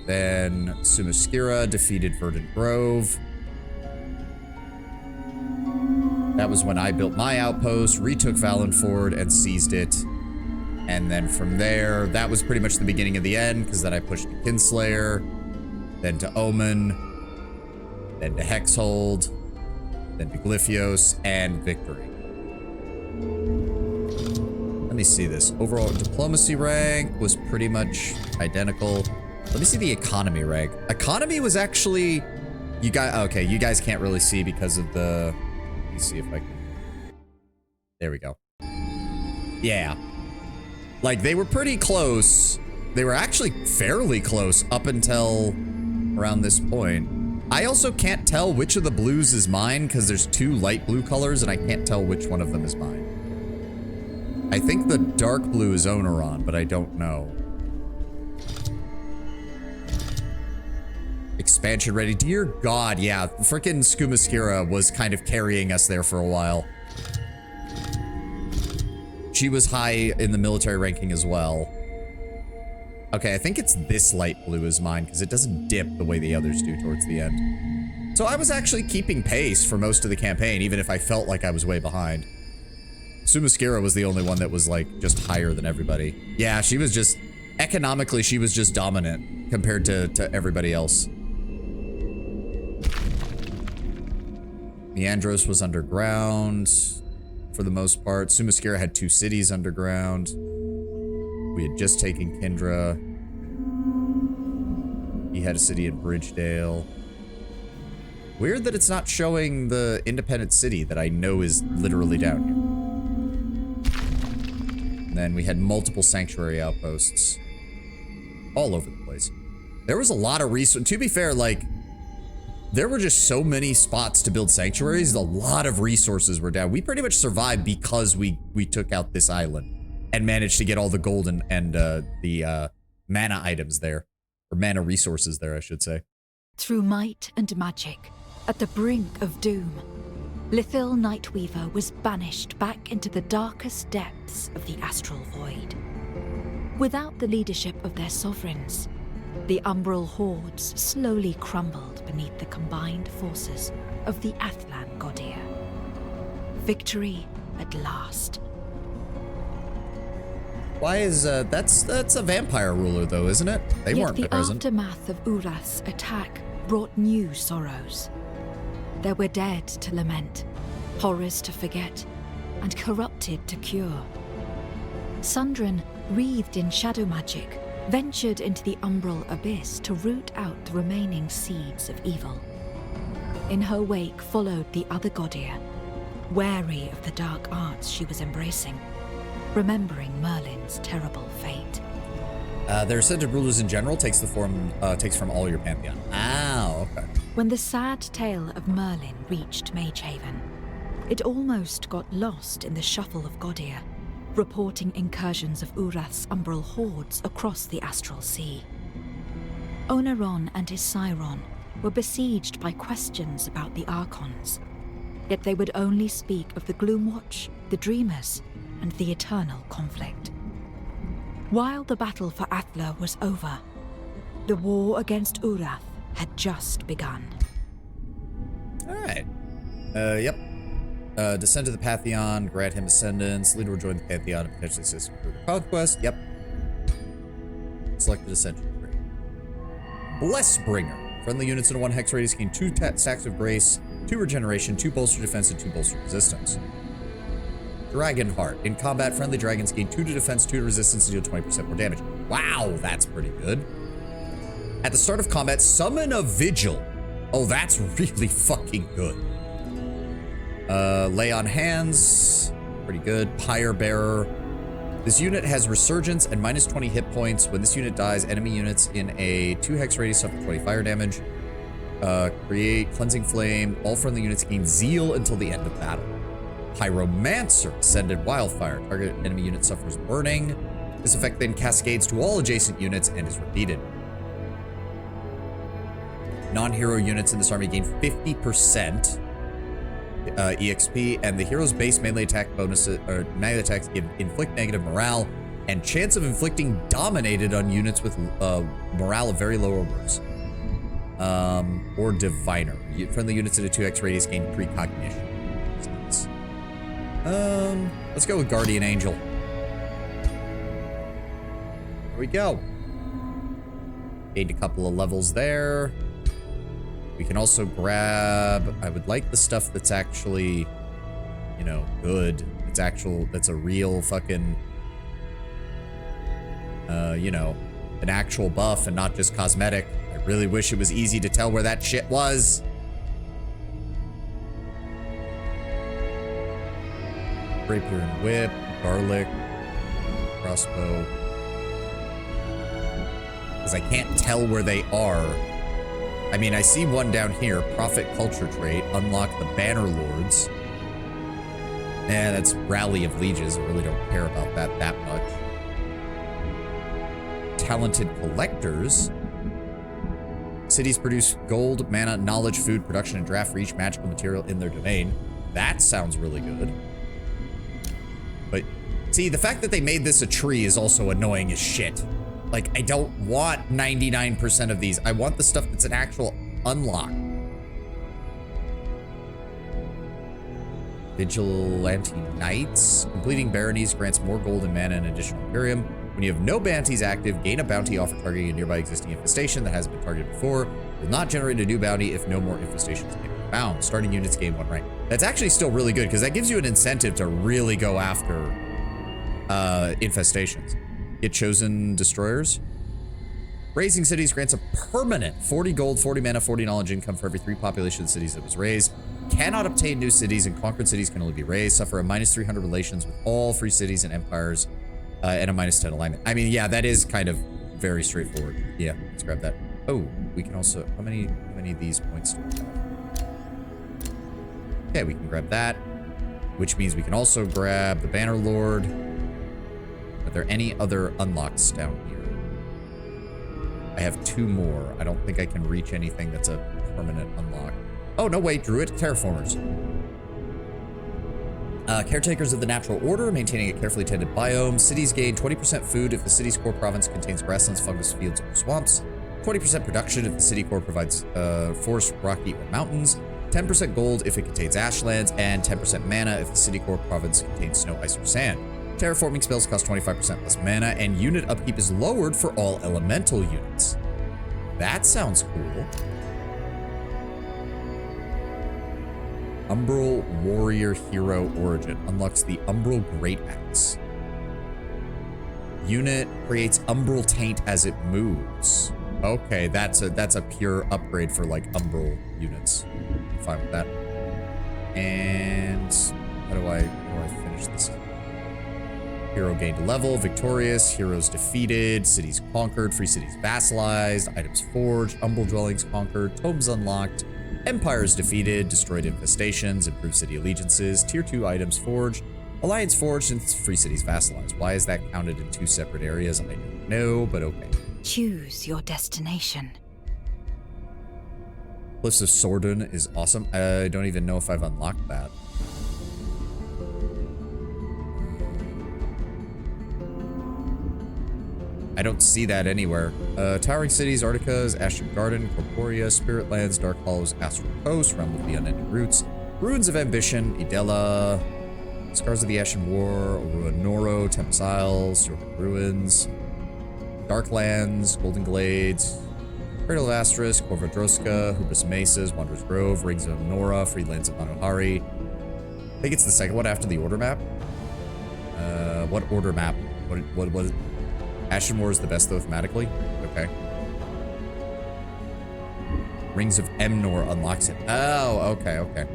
Then Sumaskira defeated Verdant Grove. That was when I built my outpost, retook Valenford, and seized it. And then from there, that was pretty much the beginning of the end, because then I pushed to Kinslayer, then to Omen, then to Hexhold, then to Glyphios, and victory. Let me see this. Overall diplomacy rank was pretty much identical. Let me see the economy rank. Economy was actually, you guys, okay, you guys can't really see because of the, let me see if I can, there we go. Yeah. Like, they were pretty close. They were actually fairly close up until around this point. I also can't tell which of the blues is mine because there's 2 light blue colors and I can't tell which one of them is mine. I think the dark blue is Oneron, but I don't know. Expansion ready. Dear God, yeah. Frickin' Skumaskira was kind of carrying us there for a while. She was high in the military ranking as well. Okay, I think it's this light blue is mine because it doesn't dip the way the others do towards the end. So I was actually keeping pace for most of the campaign, even if I felt like I was way behind. Sumaskira was the only one that was like just higher than everybody. Yeah, she was just, economically, she was just dominant compared to everybody else. Meandros was underground for the most part. Sumaskira had 2 cities underground. We had just taken Kindra. He had a city in Bridgedale. Weird that it's not showing the independent city that I know is literally down here. And then we had multiple sanctuary outposts all over the place. There was a lot of resources. To be fair, like, there were just so many spots to build sanctuaries. A lot of resources were down. We pretty much survived because we took out this island and managed to get all the gold and the mana items there. Or mana resources there, I should say. Through might and magic, at the brink of doom, Lithil Nightweaver was banished back into the darkest depths of the astral void. Without the leadership of their sovereigns, the umbral hordes slowly crumbled beneath the combined forces of the Athlan Godir. Victory at last. Why is, that's a vampire ruler though, isn't it? They weren't present. The aftermath of Urath's attack brought new sorrows. There were dead to lament, horrors to forget, and corrupted to cure. Sundren, wreathed in shadow magic, ventured into the umbral abyss to root out the remaining seeds of evil. In her wake followed the other Godir, wary of the dark arts she was embracing, remembering Merlin's terrible fate. Their ascended rulers in general takes from all your pantheon. Ah, okay. When the sad tale of Merlin reached Magehaven, it almost got lost in the shuffle of Godir, reporting incursions of Urath's umbral hordes across the astral sea. Oneron and his Siron were besieged by questions about the Archons, yet they would only speak of the Gloomwatch, the Dreamers, and the eternal conflict. While the battle for Athla was over, the war against Urath had just begun. Alright. Yep. Descend to the Pantheon, grant him ascendance, leader will join the Pantheon and potentially assist in further conquest. Yep. Select the Ascension tree. Blessbringer. Friendly units in a 1 hex radius gain 2 stacks of grace, 2 regeneration, 2 bolster defense, and 2 bolster resistance. Dragonheart. In combat, friendly dragons gain 2 to defense, 2 to resistance, and deal 20% more damage. Wow, that's pretty good. At the start of combat, summon a vigil. Oh, that's really fucking good. Lay on hands. Pretty good. Pyre Bearer. This unit has resurgence and minus 20 hit points. When this unit dies, enemy units in a 2 hex radius suffer 20 fire damage. Create Cleansing Flame. All friendly units gain Zeal until the end of battle. Pyromancer. Ascended Wildfire. Target enemy unit suffers burning. This effect then cascades to all adjacent units and is repeated. Non-hero units in this army gain 50% EXP, and the hero's base melee attack bonuses or melee attacks inflict negative morale and chance of inflicting dominated on units with morale of very low or worse. Or diviner. Friendly units in a 2x radius gain precognition. Let's go with Guardian Angel. There we go. Gained a couple of levels there. We can also grab, I would like the stuff that's actually, you know, good. It's actual, that's a real fucking, you know, an actual buff and not just cosmetic. I really wish it was easy to tell where that shit was. Rapier and Whip, Garlic, Crossbow. Because I can't tell where they are. I mean, I see one down here, Prophet Culture Trait, unlock the Banner Lords. And that's Rally of Lieges, I really don't care about that much. Talented Collectors. Cities produce gold, mana, knowledge, food, production, and draft for each magical material in their domain. That sounds really good. But, see, the fact that they made this a tree is also annoying as shit. Like, I don't want 99% of these. I want the stuff that's an actual unlock. Vigilante Knights. Completing Baronies grants more gold and mana and additional Imperium. When you have no bounties active, gain a bounty off of targeting a nearby existing infestation that hasn't been targeted before. Will not generate a new bounty if no more infestations can be found. Starting units gain 1 rank. That's actually still really good because that gives you an incentive to really go after infestations. Get Chosen Destroyers. Raising cities grants a permanent 40 gold, 40 mana, 40 knowledge income for every 3 population cities that was raised. Cannot obtain new cities, and conquered cities can only be raised. Suffer a minus 300 relations with all free cities and empires, and a minus 10 alignment. I mean, yeah, that is kind of very straightforward. Yeah, let's grab that. Oh, we can also, how many of these points do we have? Okay, we can grab that, which means we can also grab the Banner Lord. Are there any other unlocks down here? I have 2 more. I don't think I can reach anything that's a permanent unlock. Oh, no, wait, Druid Terraformers. Caretakers of the Natural Order, maintaining a carefully tended biome. Cities gain 20% food if the city's core province contains grasslands, fungus, fields, or swamps. 20% production if the city core provides forest, rocky, or mountains. 10% gold if it contains ashlands, and 10% mana if the city core province contains snow, ice, or sand. Terraforming spells cost 25% less mana, and unit upkeep is lowered for all elemental units. That sounds cool. Umbral Warrior Hero Origin unlocks the Umbral Great Axe. Unit creates Umbral Taint as it moves. Okay, that's a pure upgrade for like Umbral units. I'm fine with that. And how do I finish this? Hero gained a level, victorious, heroes defeated, cities conquered, free cities vassalized, items forged, Umbral dwellings conquered, tomes unlocked, empires defeated, destroyed infestations, improved city allegiances, tier 2 items forged, alliance forged, and free cities vassalized. Why is that counted in 2 separate areas? I don't know, but okay. Choose your destination. Cliffs of Sordon is awesome. I don't even know if I've unlocked that. I don't see that anywhere. Towering Cities, Articas, Ashton Garden, Corporea, Spirit Lands, Dark Hollows, Astral Coast, Realm of the Unending Roots, Ruins of Ambition, Idella, Scars of the Ashen War, Ruinoro, Tempest Isles, Ruins, Darklands, Golden Glades, Cradle of Asterisk, Corvadroska, Hubris Mesas, Wanderer's Grove, Rings of Nora, Freelands of Manohari. I think it's the second one after the order map. What order map? What Ashenmoor is the best though thematically? Okay. Rings of Emnor unlocks it. Oh, okay, okay.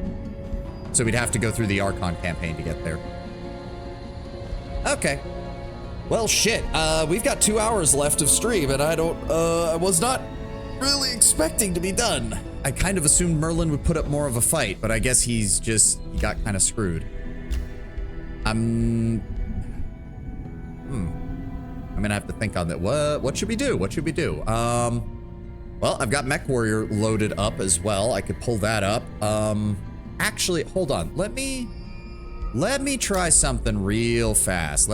So we'd have to go through the Archon campaign to get there. Okay. Well, shit. We've got 2 hours left of stream, and I was not really expecting to be done. I kind of assumed Merlin would put up more of a fight, but I guess he got kind of screwed. I'm gonna have to think on that. What should we do? What should we do? Well, I've got Mech Warrior loaded up as well. I could pull that up. Actually, hold on. Let me try something real fast.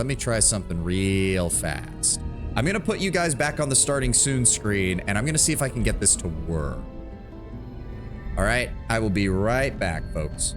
I'm gonna put you guys back on the starting soon screen, and I'm gonna see if I can get this to work. All right, I will be right back, folks.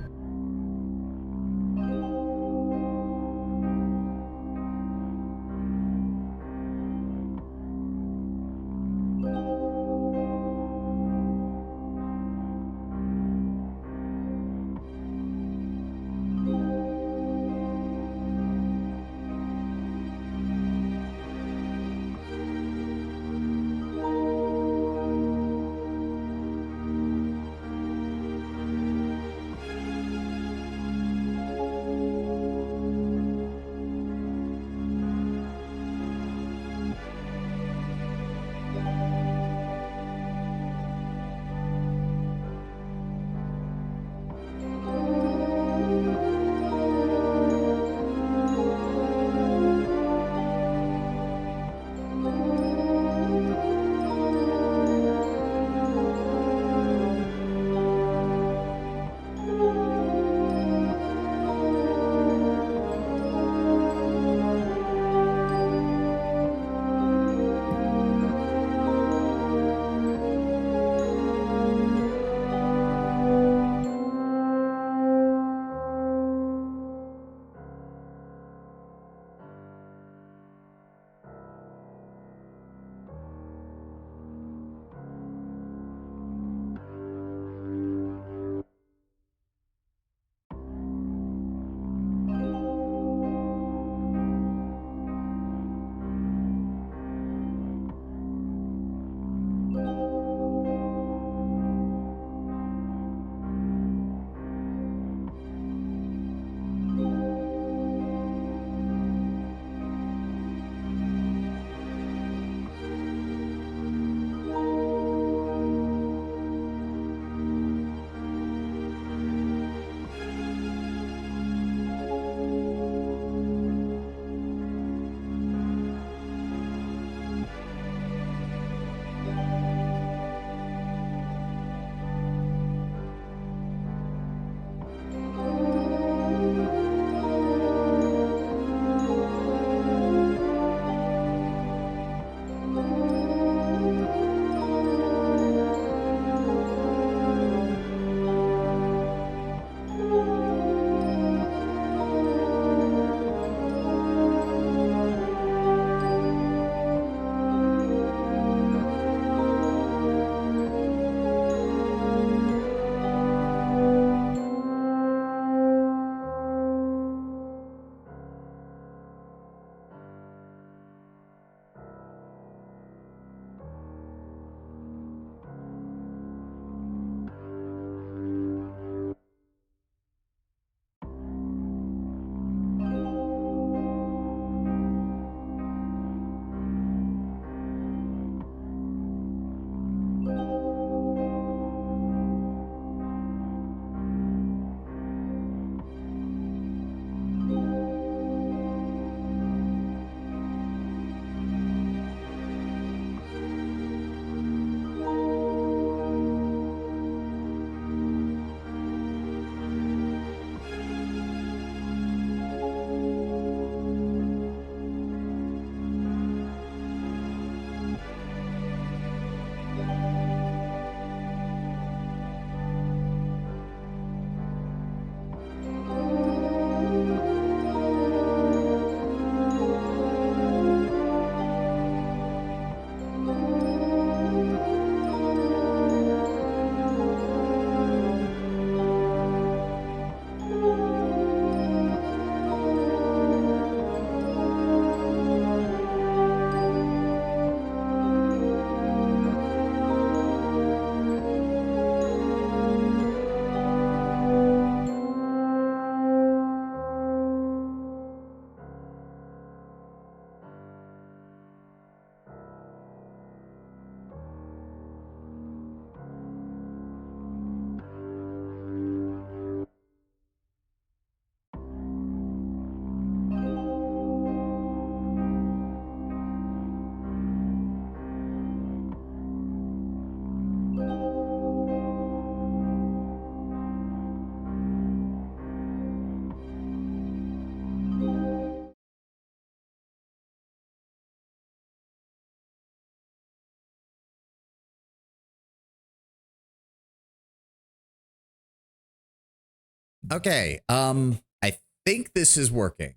Okay, I think this is working.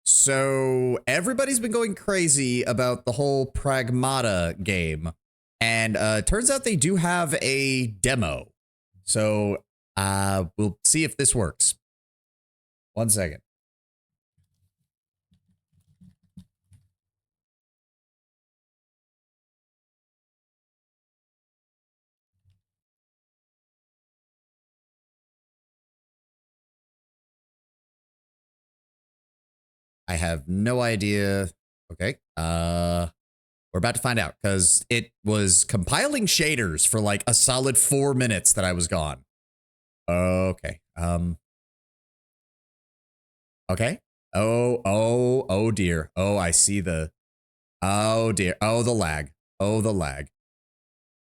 So everybody's been going crazy about the whole Pragmata game, and turns out they do have a demo. So we'll see if this works. 1 second. I have no idea. Okay. We're about to find out because it was compiling shaders for like a solid 4 minutes that I was gone. Okay. Okay. Oh dear. Oh, I see the, oh dear. Oh, the lag. Oh, the lag.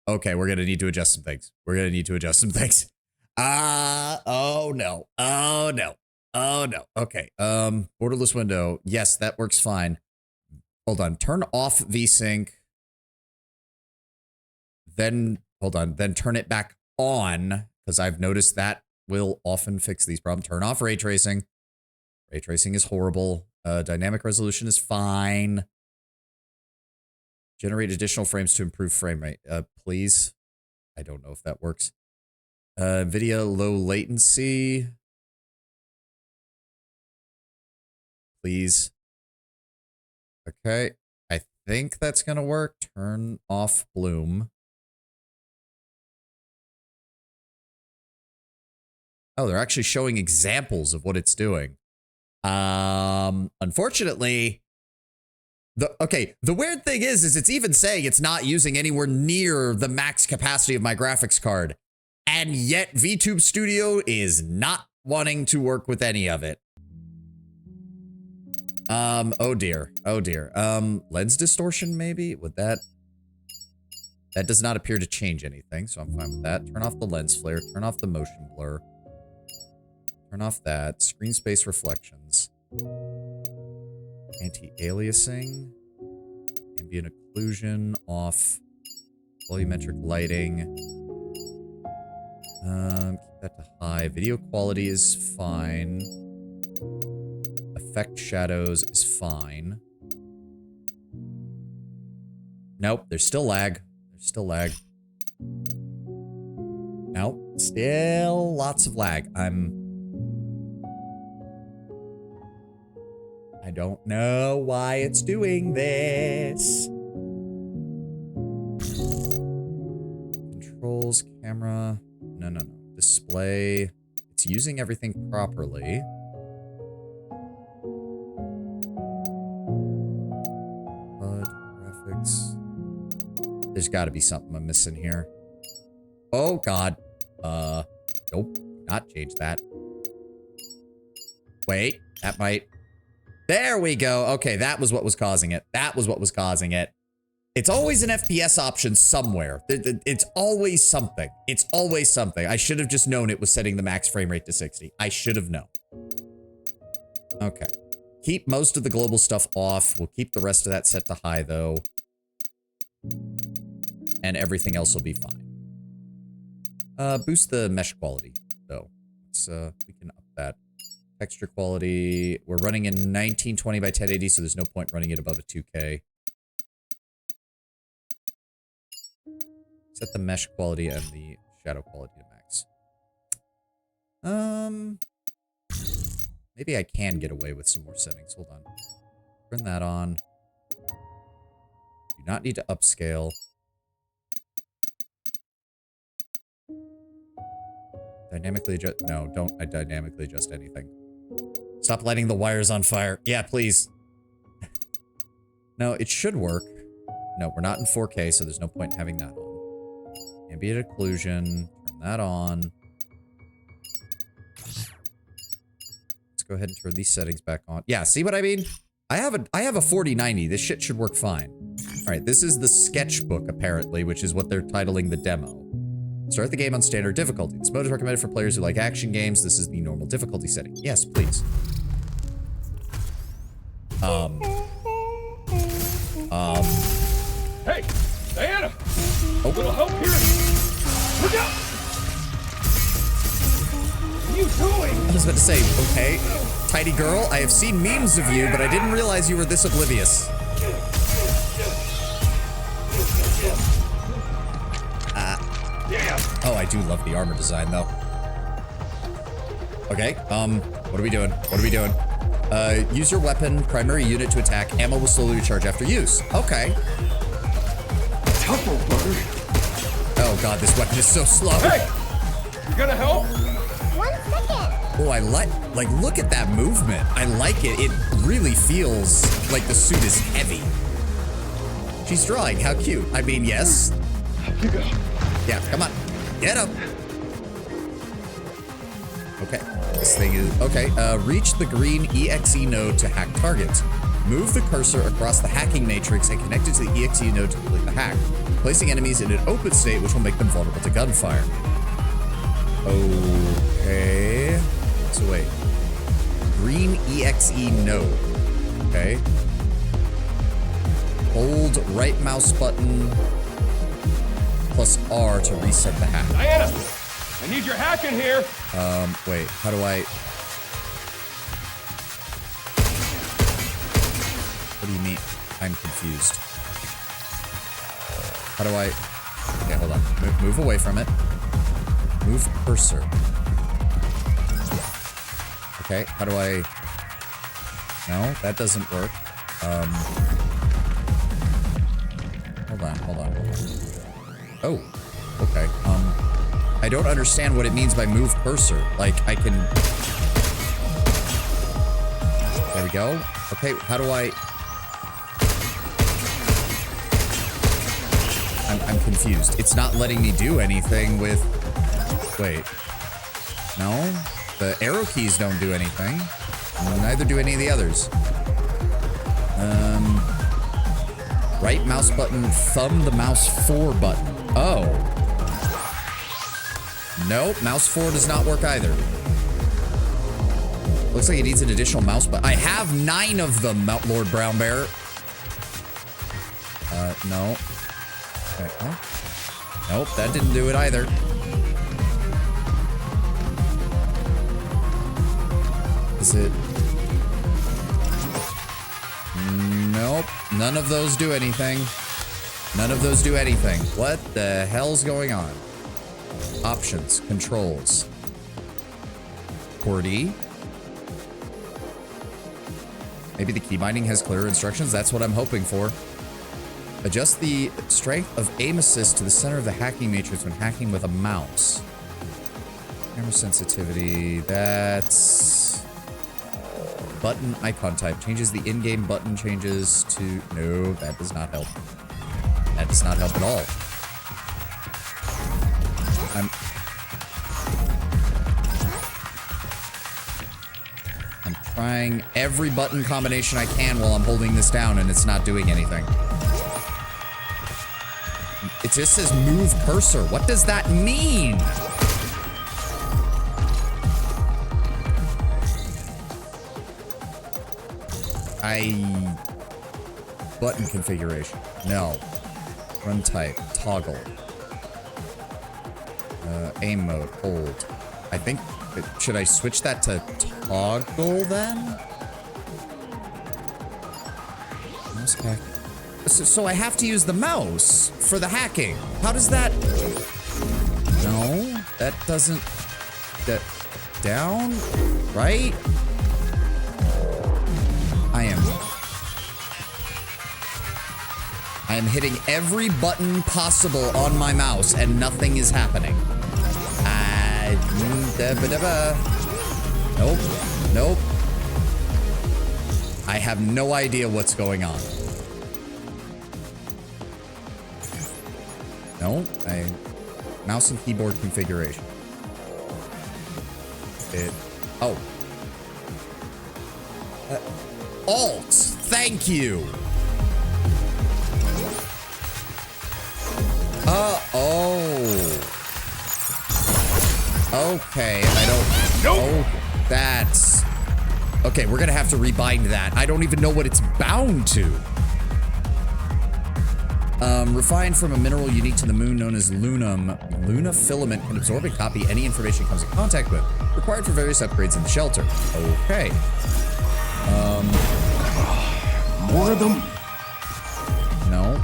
Okay. We're going to need to adjust some things. We're going to need to adjust some things. Oh no. Oh no. Oh no. Okay. Borderless window. Yes, that works fine. Hold on. Turn off VSync. Then, hold on. Then turn it back on, because I've noticed that will often fix these problems. Turn off ray tracing. Ray tracing is horrible. Dynamic resolution is fine. Generate additional frames to improve frame rate. Please. I don't know if that works. Video low latency. Please. Okay. I think that's going to work. Turn off bloom. Oh, they're actually showing examples of what it's doing. Unfortunately, the weird thing is it's even saying it's not using anywhere near the max capacity of my graphics card. And yet VTube Studio is not wanting to work with any of it. Oh dear. Oh dear. Lens distortion maybe? Would that does not appear to change anything, so I'm fine with that. Turn off the lens flare, turn off the motion blur. Turn off that. Screen space reflections. Anti-aliasing. Ambient occlusion off. Volumetric lighting. Keep that to high. Video quality is fine. Effect shadows is fine. Nope, there's still lag. There's still lag. Nope, still lots of lag. I don't know why it's doing this. Controls, camera. No. Display. It's using everything properly. HUD, graphics. There's got to be something I'm missing here. Oh, God. Nope. Not change that. Wait, that might... There we go. Okay, that was what was causing it. That was what was causing it. It's always an FPS option somewhere. It's always something. It's always something. I should have just known it was setting the max frame rate to 60. I should have known. Okay. Keep most of the global stuff off. We'll keep the rest of that set to high, though. And everything else will be fine. Boost the mesh quality, though. Let's, we can up that. Texture quality. We're running in 1920 by 1080, so there's no point running it above a 2K. Set the mesh quality and the shadow quality to max. Maybe I can get away with some more settings. Hold on. Turn that on. Do not need to upscale. Dynamically adjust. No, don't dynamically adjust anything. Stop lighting the wires on fire. Yeah, please. No, it should work. No, we're not in 4K, so there's no point in having that on. Ambient occlusion. Turn that on. Let's go ahead and turn these settings back on. Yeah, see what I mean? I have a 4090. This shit should work fine. All right, this is the sketchbook, apparently, which is what they're titling the demo. Start the game on standard difficulty. This mode is recommended for players who like action games. This is the normal difficulty setting. Yes, please. Hey, Diana! Oh. A little help here! Look out! you doing? I was about to say, okay, tiny girl, I have seen memes of you, but I didn't realize you were this oblivious. Oh, I do love the armor design, though. Okay, what are we doing? What are we doing? Use your weapon, primary unit to attack. Ammo will slowly recharge after use. Okay. Tougher, brother. Oh god, this weapon is so slow. Hey! You gonna help? 1 second. Oh, I like, look at that movement. I like it. It really feels like the suit is heavy. She's drawing, how cute. I mean, yes. You go. Yeah, come on. Get up. Okay, this thing is, okay, reach the green EXE node to hack targets. Move the cursor across the hacking matrix and connect it to the EXE node to complete the hack, placing enemies in an open state which will make them vulnerable to gunfire. Okay, so wait, green EXE node, okay. Hold right mouse button plus R to reset the hack. Diana, I need your hack in here. Wait, how do I... What do you mean? I'm confused. How do I... Okay, hold on. Move away from it. Move cursor. Okay, how do I... No, that doesn't work. Hold on. Oh, okay. I don't understand what it means by move cursor. Like, I can... There we go. Okay, how do I... I'm confused. It's not letting me do anything with... Wait. No? The arrow keys don't do anything. Neither do any of the others. Right mouse button, thumb the mouse 4 button. Oh. Nope, mouse 4 does not work either. Looks like it needs an additional mouse button. I have 9 of them, Lord Brown Bear. No. Okay, huh? Nope, that didn't do it either. Is it? Nope, none of those do anything. None of those do anything. What the hell's going on? Options, controls. QWERTY. Maybe the key binding has clearer instructions. That's what I'm hoping for. Adjust the strength of aim assist to the center of the hacking matrix when hacking with a mouse. Camera sensitivity. That's... Button icon type. Changes the in-game button changes to... No, that does not help. That does not help at all. I'm trying every button combination I can while I'm holding this down and it's not doing anything. It just says move cursor. What does that mean? Button configuration. No. Run type. Toggle. Aim mode. Hold. I think... Should I switch that to toggle then? Mouse hack. So I have to use the mouse for the hacking. How does that... No, that doesn't... That... Down? Right? I am hitting every button possible on my mouse and nothing is happening. Nope. Nope. I have no idea what's going on. No, mouse and keyboard configuration. Oh. Alt, thank you. Oh. Okay, I don't... Nope. Oh, that's... Okay, we're gonna have to rebind that. I don't even know what it's bound to. Refined from a mineral unique to the moon known as lunum. Luna filament can absorb and copy any information it comes in contact with. Required for various upgrades in the shelter. Okay. More of them? No,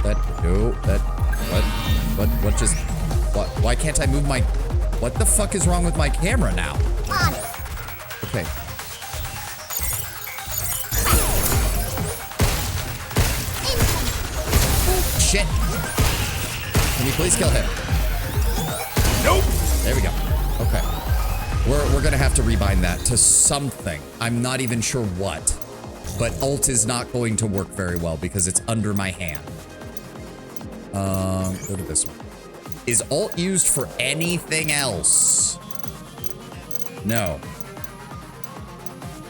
what just, why can't I move my, what the fuck is wrong with my camera now? On it. Okay. Shit. Can you please kill him? Nope. There we go. Okay. We're gonna have to rebind that to something. I'm not even sure what. But ult is not going to work very well because it's under my hand. Go to this one. Is ult used for anything else? No.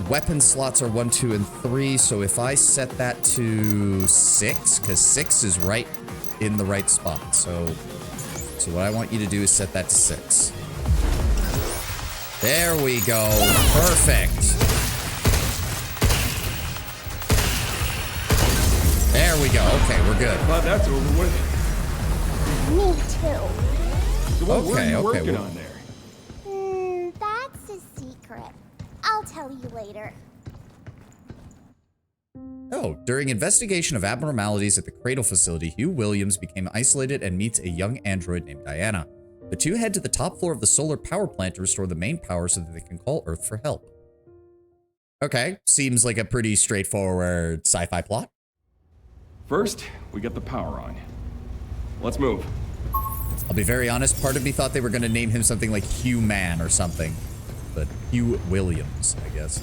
Weapon slots are 1, 2, and 3. So if I set that to 6, because 6 is right in the right spot. So what I want you to do is set that to 6. There we go. Perfect. There we go. Okay, we're good. Glad that's over with. Me too. So what were you Okay, working well- on there? That's a secret. I'll tell you later. Oh, during investigation of abnormalities at the Cradle facility, Hugh Williams became isolated and meets a young android named Diana. The two head to the top floor of the solar power plant to restore the main power so that they can call Earth for help. Okay, seems like a pretty straightforward sci-fi plot. First, we get the power on. Let's move. I'll be very honest, part of me thought they were going to name him something like Hugh Man or something. But Hugh Williams, I guess.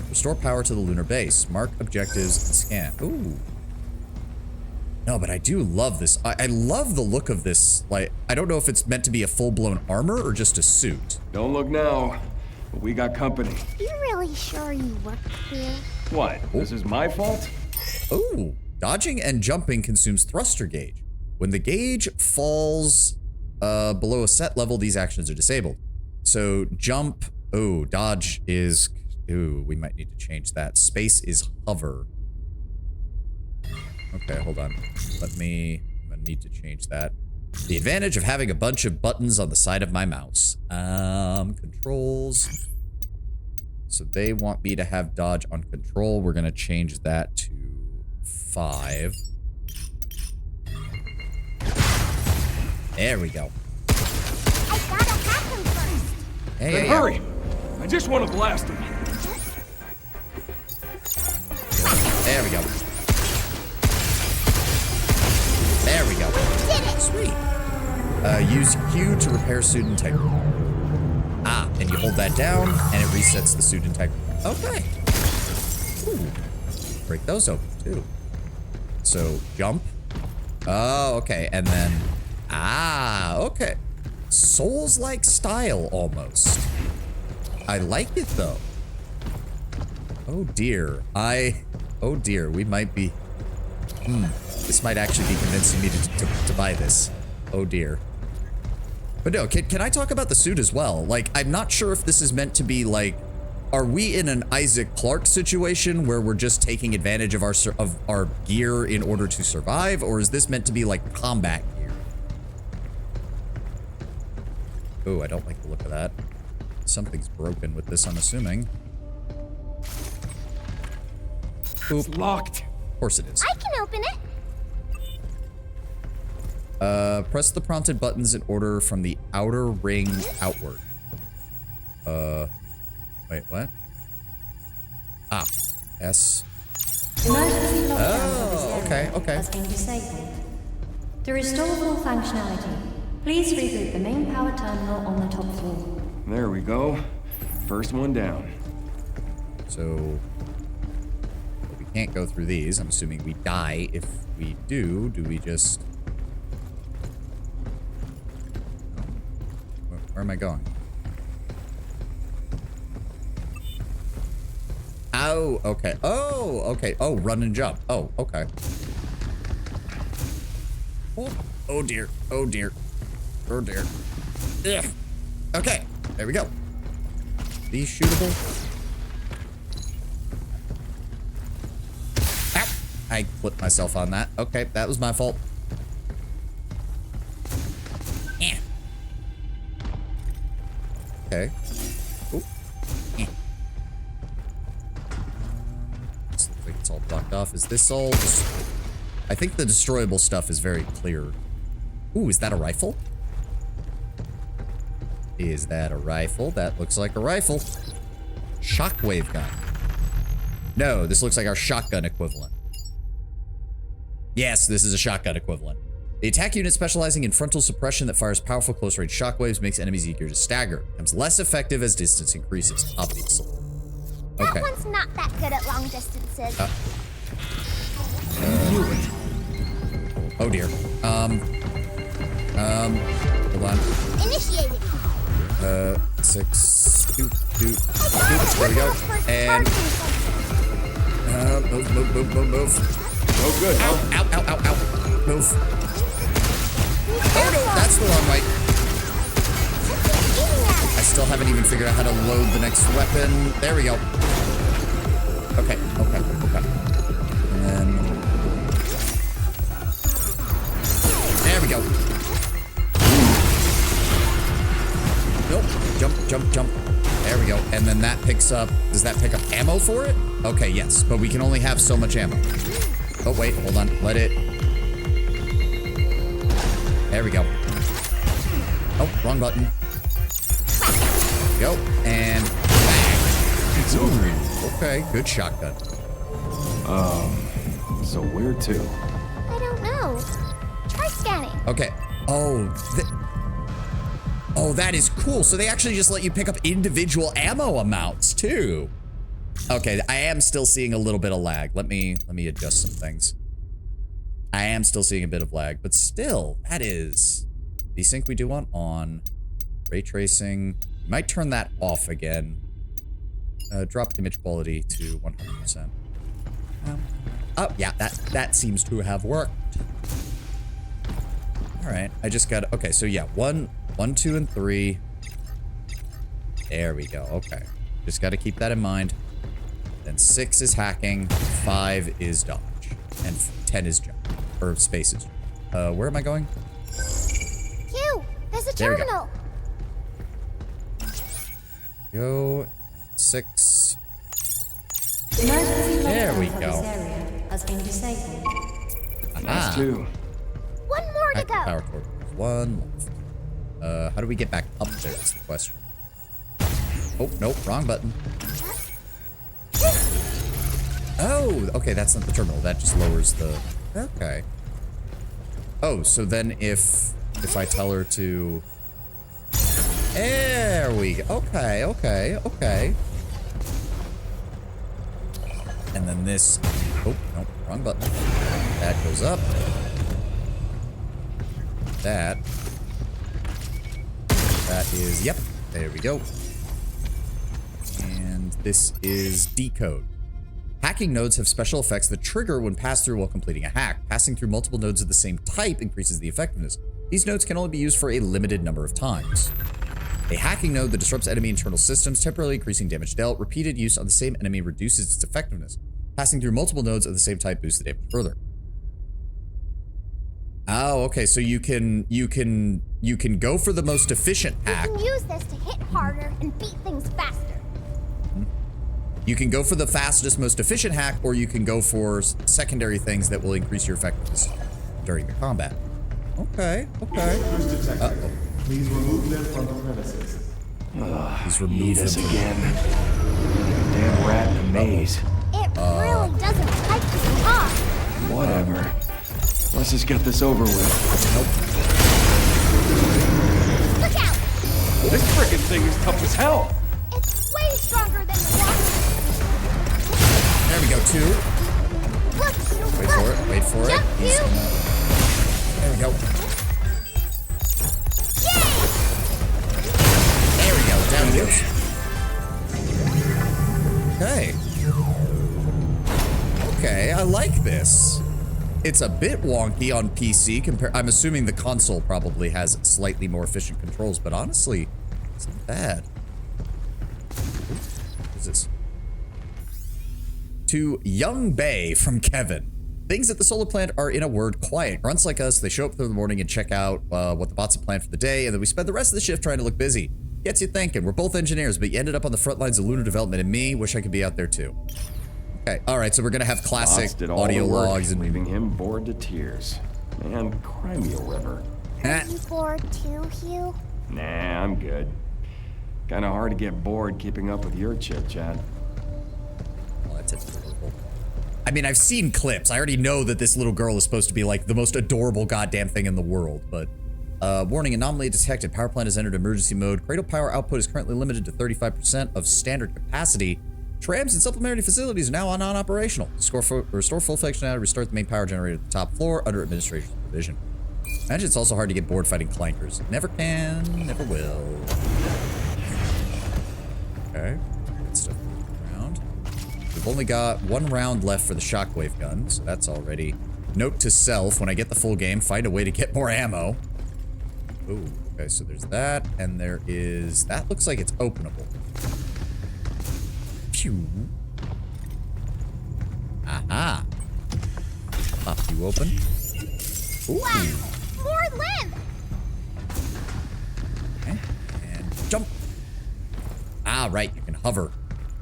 Restore power to the lunar base. Mark objectives and scan. Ooh. No, but I do love this. I love the look of this. Like, I don't know if it's meant to be a full-blown armor or just a suit. Don't look now, but we got company. You really sure you work here? What? This is my fault? Ooh. Dodging and jumping consumes thruster gauge. When the gauge falls below a set level, these actions are disabled. So jump, oh, dodge is, ooh, we might need to change that. Space is hover. Okay, hold on. I'm gonna need to change that. The advantage of having a bunch of buttons on the side of my mouse. Controls. So they want me to have dodge on control. We're gonna change that to 5. There we go. I gotta hack him first. Hey, Then hey, hurry! I just want to blast him. There we go. There we go. Did it. Sweet. Use Q to repair suit integrity. Ah, and you hold that down, and it resets the suit integrity. Okay. Ooh. Break those open, too. So, jump. Oh, okay. And then... Ah, okay. Souls-like style, almost. I like it, though. Oh, dear. Oh, dear. We might be... This might actually be convincing me to buy this. Oh, dear. But no, can I talk about the suit as well? Like, I'm not sure if this is meant to be, like... Are we in an Isaac Clarke situation where we're just taking advantage of our gear in order to survive? Or is this meant to be, like, combat gear? Oh, I don't like the look of that. Something's broken with this, I'm assuming. It's locked. Of course it is. I can open it. Press the prompted buttons in order from the outer ring outward. Wait, what? Ah, S. Emergency lockdown Oh, of this okay, area okay. has been disabled. To restore full functionality, please reboot the main power terminal on the top floor. There we go. First one down. So we can't go through these. I'm assuming we die. If we do we just... Where am I going? Oh, okay. Oh, okay. Oh, run and jump. Oh, okay. Oh dear. Oh dear. Oh dear. Ugh. Okay. There we go. These shootable? Ow. I flipped myself on that. Okay, that was my fault. okay. Ooh. Eh. This looks like it's all blocked off. Is this all... I think the destroyable stuff is very clear. Ooh, is that a rifle? Is that a rifle? That looks like a rifle. Shockwave gun. No, this looks like our shotgun equivalent. Yes, this is a shotgun equivalent. The attack unit specializing in frontal suppression that fires powerful close-range shockwaves makes enemies easier to stagger. Becomes less effective as distance increases, obviously. Okay. That one's not that good at long distances. Oh dear. Hold on. Initiated. 6. Doop. There we go. And move. Oh, good. Ow. Move. Oh no, that's the wrong way. I still haven't even figured out how to load the next weapon. There we go. Okay. And then... there we go. Nope. Jump. There we go. And then that picks up... does that pick up ammo for it? Okay, yes. But we can only have so much ammo. Oh, wait. Hold on. Let it... there we go. Oh, wrong button. Go. And bang. It's over. Okay, good shotgun. So where to? I don't know. Try scanning. Okay. Oh, that is cool. So they actually just let you pick up individual ammo amounts too. Okay, I am still seeing a little bit of lag. Let me adjust some things. I am still seeing a bit of lag, but still, that is... desync we do want on. Ray tracing. Might turn that off again. Drop image quality to 100%. Oh, yeah, that seems to have worked. All right, I just got... okay, so yeah, 1, 2, and 3. There we go, okay. Just got to keep that in mind. Then 6 is hacking, 5 is dodge, and 10 is jump. Or spaces. Where am I going? Q, there's a There we go. terminal. Go. 6. Emergency There we lockdown for go. this area has been disabled. That's 2. One more to Active go. power cord. 1 left. How do we get back up there is the question. Oh, nope, wrong button. Oh, okay, that's not the terminal. That just lowers the... okay. Oh, so then if I tell her to... there we go. Okay. And then this... oh, nope, wrong button. That goes up. That is... yep, there we go. And this is decode. Hacking nodes have special effects that trigger when passed through while completing a hack. Passing through multiple nodes of the same type increases the effectiveness. These nodes can only be used for a limited number of times. A hacking node that disrupts enemy internal systems, temporarily increasing damage dealt. Repeated use on the same enemy reduces its effectiveness. Passing through multiple nodes of the same type boosts the damage further. Oh, okay, so you can go for the most efficient hack. You can use this to hit harder and beat things faster. You can go for the fastest, most efficient hack, or you can go for secondary things that will increase your effectiveness during the combat. Okay. Uh-oh. Please remove them from the premises. Please remove This them. again. Damn rat in the maze. It really doesn't like to be hard. Whatever. Let's just get this over with. Look out! This frickin' thing is tough as hell. It's way stronger than the one. There we go, 2. Look, Wait for it. Jump, He's you. gonna... there we go. Yay! There we go. Down he goes. Okay, I like this. It's a bit wonky on PC I'm assuming the console probably has slightly more efficient controls, but honestly, it's not bad. Ooh, what is this? To Young Bay from Kevin. Things at the solar plant are, in a word, quiet. Grunts like us, they show up through the morning and check out what the bots have planned for the day, and then we spend the rest of the shift trying to look busy. Gets you thinking. We're both engineers, but you ended up on the front lines of lunar development, and me, wish I could be out there too. Okay, all right, so we're gonna have classic Boss did all audio the work, logs and leaving him bored to tears. Man, cry me a river. Are you bored too, Hugh? Nah, I'm good. Kinda hard to get bored keeping up with your chit-chat. Oh, that's adorable. I mean, I've seen clips. I already know that this little girl is supposed to be like the most adorable goddamn thing in the world, but warning, anomaly detected. Power plant has entered emergency mode. Cradle power output is currently limited to 35% of standard capacity. Trams and supplementary facilities are now non-operational. Restore full functionality, restart the main power generator at the top floor under administration supervision. Imagine it's also hard to get bored fighting clankers. Never can, never will. Okay, good stuff around. We've only got 1 round left for the shockwave gun, so that's already. Note to self, when I get the full game, find a way to get more ammo. Ooh, okay, so there's that, and there is... That looks like it's openable. Phew. Aha. Pop you open. Ooh. Wow! More limb! Okay, and jump. Ah, right, you can hover.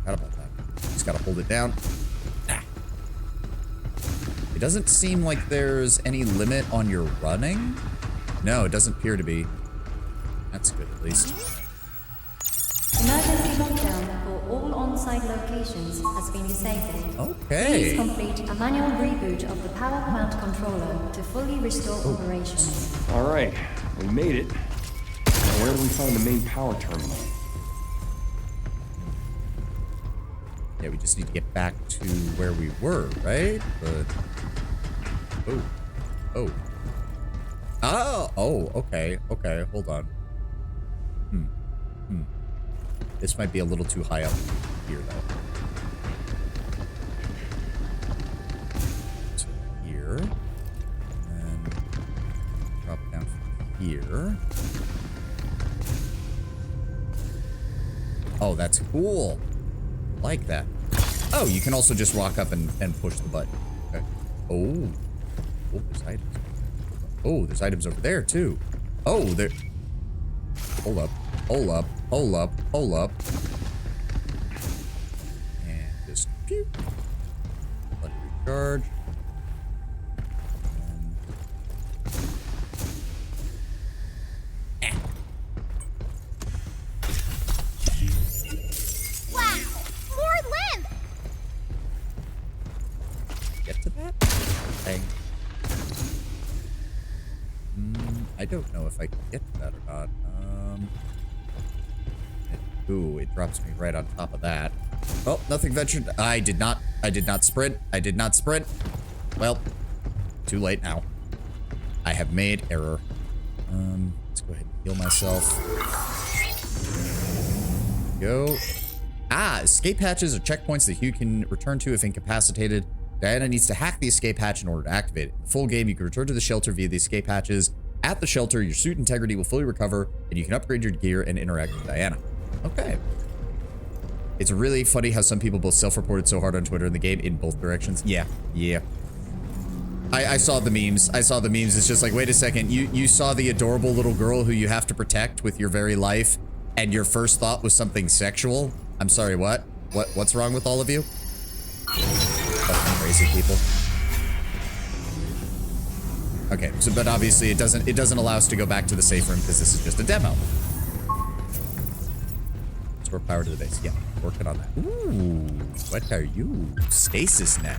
Forgot about that. Just gotta hold it down. Ah. It doesn't seem like there's any limit on your running. No, it doesn't appear to be. That's good, at least. Emergency lockdown for all on-site locations has been disabled. Okay. Please complete a manual reboot of the power plant controller to fully restore operations. All right, we made it. Now where do we find the main power terminal? Yeah, we just need to get back to where we were, right? But... Oh. Oh. Oh, okay, okay, hold on. This might be a little too high up here, though. So here. And drop down from here. Oh, that's cool. Like that. Oh, you can also just walk up and push the button. Okay. Oh. Oh, there's items. Oh, there's items over there, too. Oh, there... Hold up. Hold up. Hold up. Hold up. And just... Pew. Let it recharge. And... Wow! More limb! Get to that? Bang. I don't know if I can get to that or not. Ooh, it drops me right on top of that. Oh, nothing ventured. I did not sprint. I did not sprint. Well, too late now. I have made error. Let's go ahead and heal myself. Go. Ah, escape hatches are checkpoints that Hugh can return to if incapacitated. Diana needs to hack the escape hatch in order to activate it. In the full game, you can return to the shelter via the escape hatches. At the shelter, your suit integrity will fully recover, and you can upgrade your gear and interact with Diana. Okay. It's really funny how some people both self-reported so hard on Twitter in the game in both directions. Yeah. Yeah. I saw the memes. I saw the memes. It's just like, wait a second. You saw the adorable little girl who you have to protect with your very life, and your first thought was something sexual? I'm sorry, what? What's wrong with all of you? Fucking crazy people. Okay, so but obviously it doesn't allow us to go back to the safe room because this is just a demo. Restore power to the base. Yeah, working on that. Ooh, what are you? Stasis net.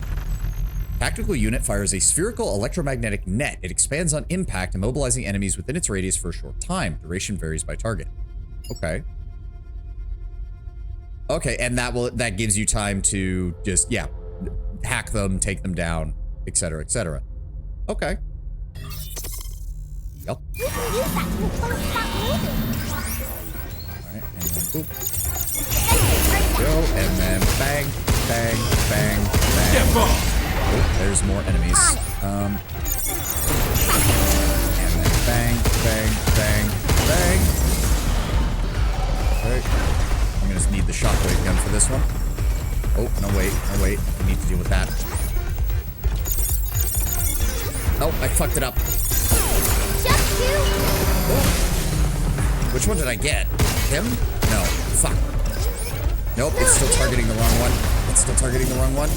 Tactical unit fires a spherical electromagnetic net. It expands on impact, immobilizing enemies within its radius for a short time. Duration varies by target. Okay. Okay, and that gives you time to just, yeah, hack them, take them down, etc., etc. Okay. Yep. You can use that to make bullets stop moving. Alright, and then boop. Go, and then bang, bang, bang, bang. Oh, there's more enemies. And then bang, bang, bang, bang. Okay. I'm gonna need the shockwave gun for this one. Oh, no wait, I need to deal with that. Oh, I fucked it up. Just two. Oh. Which one did I get? him? No. Fuck. Nope, it's still targeting the wrong one. It's still targeting the wrong one.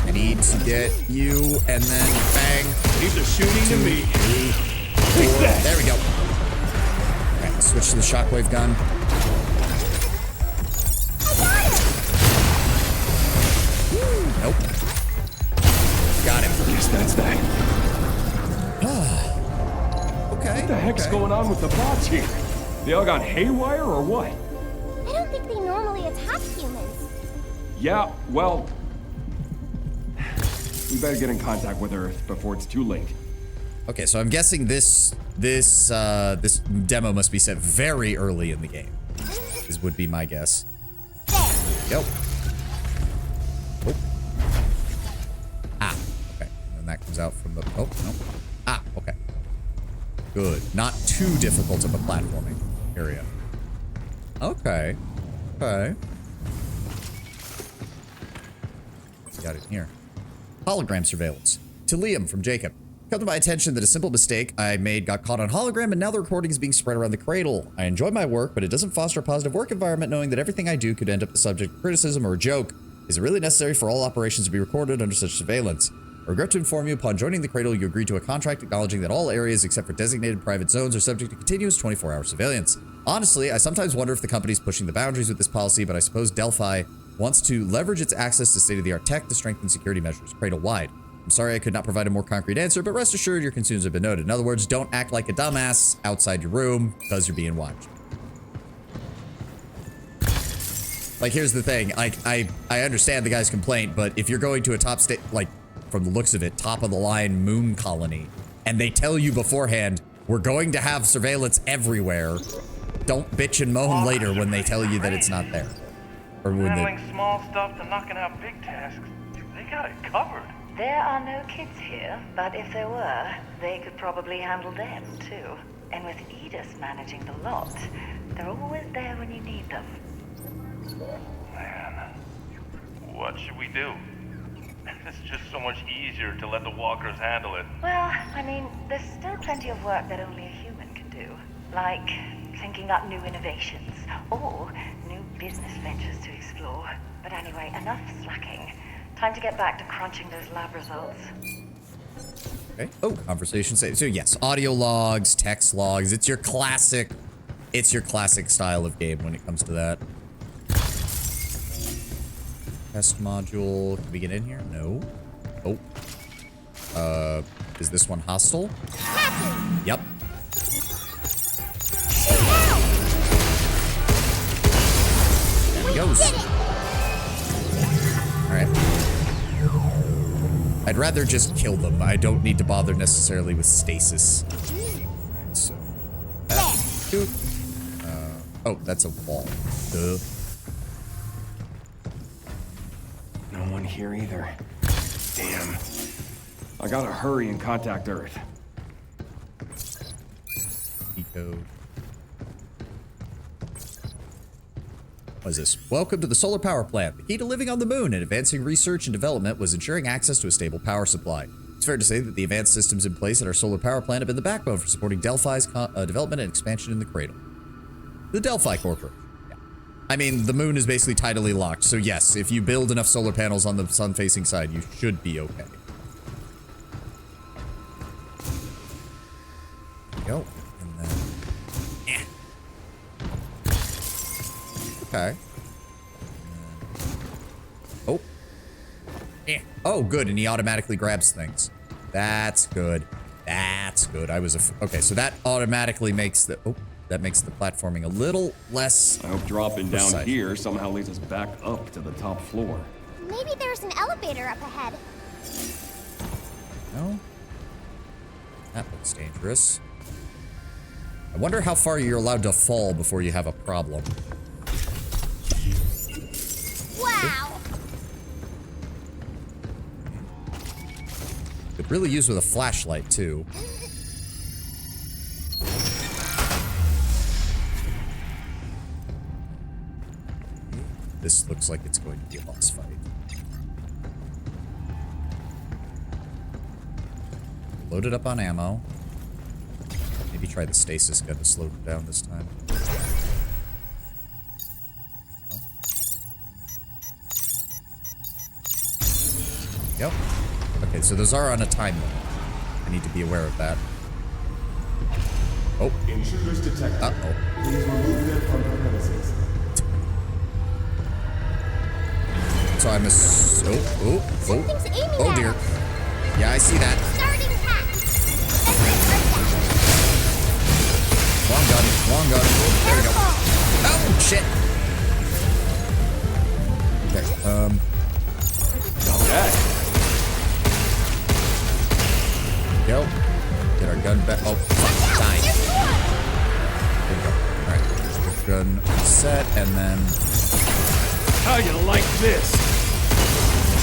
I need to get you, and then bang. These are shooting to me. 3, 4. There we go. Okay, switch to the shockwave gun. Nope. Got him. Guess that's that. Okay. What the heck's going on with the bots here? They all got haywire or what? I don't think they normally attack humans. Yeah, well... we better get in contact with Earth before it's too late. Okay, so I'm guessing this demo must be set very early in the game. This would be my guess. Go. Oh. Ah, okay. And that comes out from the... oh, no. Ah, okay. Good. Not too difficult of a platforming area. Okay. Okay. Got it here. Hologram surveillance. To Liam from Jacob. Come to my attention that a simple mistake I made got caught on hologram and now the recording is being spread around the cradle. I enjoy my work, but it doesn't foster a positive work environment knowing that everything I do could end up the subject of criticism or a joke. Is it really necessary for all operations to be recorded under such surveillance? I regret to inform you, upon joining the cradle, you agreed to a contract acknowledging that all areas except for designated private zones are subject to continuous 24-hour surveillance. Honestly, I sometimes wonder if the company is pushing the boundaries with this policy, but I suppose Delphi wants to leverage its access to state-of-the-art tech to strengthen security measures cradle-wide. I'm sorry I could not provide a more concrete answer, but rest assured your concerns have been noted. In other words, don't act like a dumbass outside your room because you're being watched. Like, here's the thing. Like, I understand the guy's complaint, but if you're going to a top state, like, from the looks of it, top-of-the-line moon colony, and they tell you beforehand, we're going to have surveillance everywhere, don't bitch and moan later when they tell you that it's not there. Or when handling small stuff to knocking out big tasks. They got it covered. There are no kids here, but if there were, they could probably handle them, too. And with Edith managing the lot, they're always there when you need them. Man, what should we do? It's just so much easier to let the walkers handle it. Well, I mean, there's still plenty of work that only a human can do. Like thinking up new innovations, or new business ventures to explore. But anyway, enough slacking. Time to get back to crunching those lab results. Okay. Oh, conversation save. So yes, audio logs, text logs. It's your classic style of game when it comes to that. Test module. Can we get in here? No. Oh. Is this one hostile? Yep. There he goes. Alright. I'd rather just kill them. I don't need to bother necessarily with stasis. Alright, so... oh, that's a wall. Duh. No one here either. Damn. I gotta hurry and contact Earth. Eco. What is this? Welcome to the solar power plant. The key to living on the moon and advancing research and development was ensuring access to a stable power supply. It's fair to say that the advanced systems in place at our solar power plant have been the backbone for supporting Delphi's development and expansion in the cradle. The Delphi Corporation. Yeah. I mean, the moon is basically tidally locked, so yes, if you build enough solar panels on the sun-facing side, you should be okay. There we go. And then... Okay. Oh. Oh, good. And he automatically grabs things. That's good. That's good. I was okay, so that automatically makes the that makes the platforming a little less. I hope dropping precise. down here somehow leads us back up to the top floor. Maybe there's an elevator up ahead. No. That looks dangerous. I wonder how far you're allowed to fall before you have a problem. Wow. Could really use with a flashlight too. This looks like it's going to be a boss fight. Loaded up on ammo. Maybe try the stasis gun to slow it down this time. go. Okay, so those are on a time limit. I need to be aware of that. Oh. Intruders detected. Uh-oh. Please remove them from the premises. So I'm Something's aiming oh at dear. us. Yeah, I see that. Starting attack. Long gun. There we go. Oh, shit. Okay, Okay. go. Get our gun back. Oh, fuck, dying. There we go. Alright, gun set, and then... How you like this?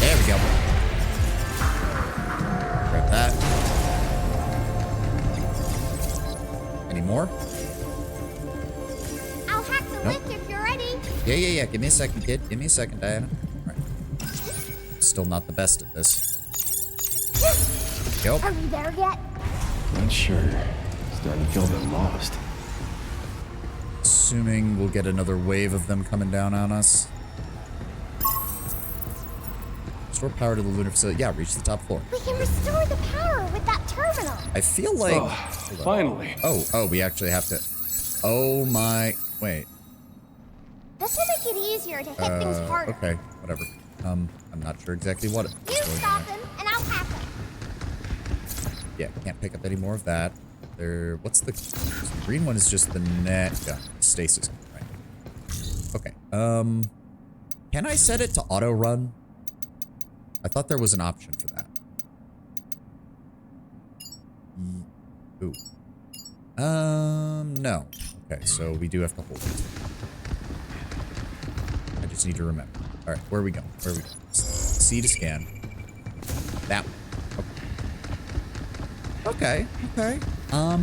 There we go. Grab that. Any more? I'll hack the Nope. lift if you're ready. Yeah. Give me a second, kid. Give me a second, Diana. Alright. Still not the best at this. Go. Are we there yet? Not sure. Starting to feel a bit lost. Assuming we'll get another wave of them coming down on us. Restore power to the lunar facility. Yeah, reach the top floor. We can restore the power with that terminal. I feel like... Oh, finally. Oh, we actually have to... Oh my... Wait. This will make it easier to hit things harder. Okay, whatever. I'm not sure exactly what it... You stop him, and I'll hack him. Yeah, can't pick up any more of that. There... What's the... The green one is just the net gun. Stasis gun, right. Okay, can I set it to auto run? I thought there was an option for that. Ooh. No. Okay, so we do have to hold it. I just need to remember. All right, where are we going? C to scan. That one. Okay. I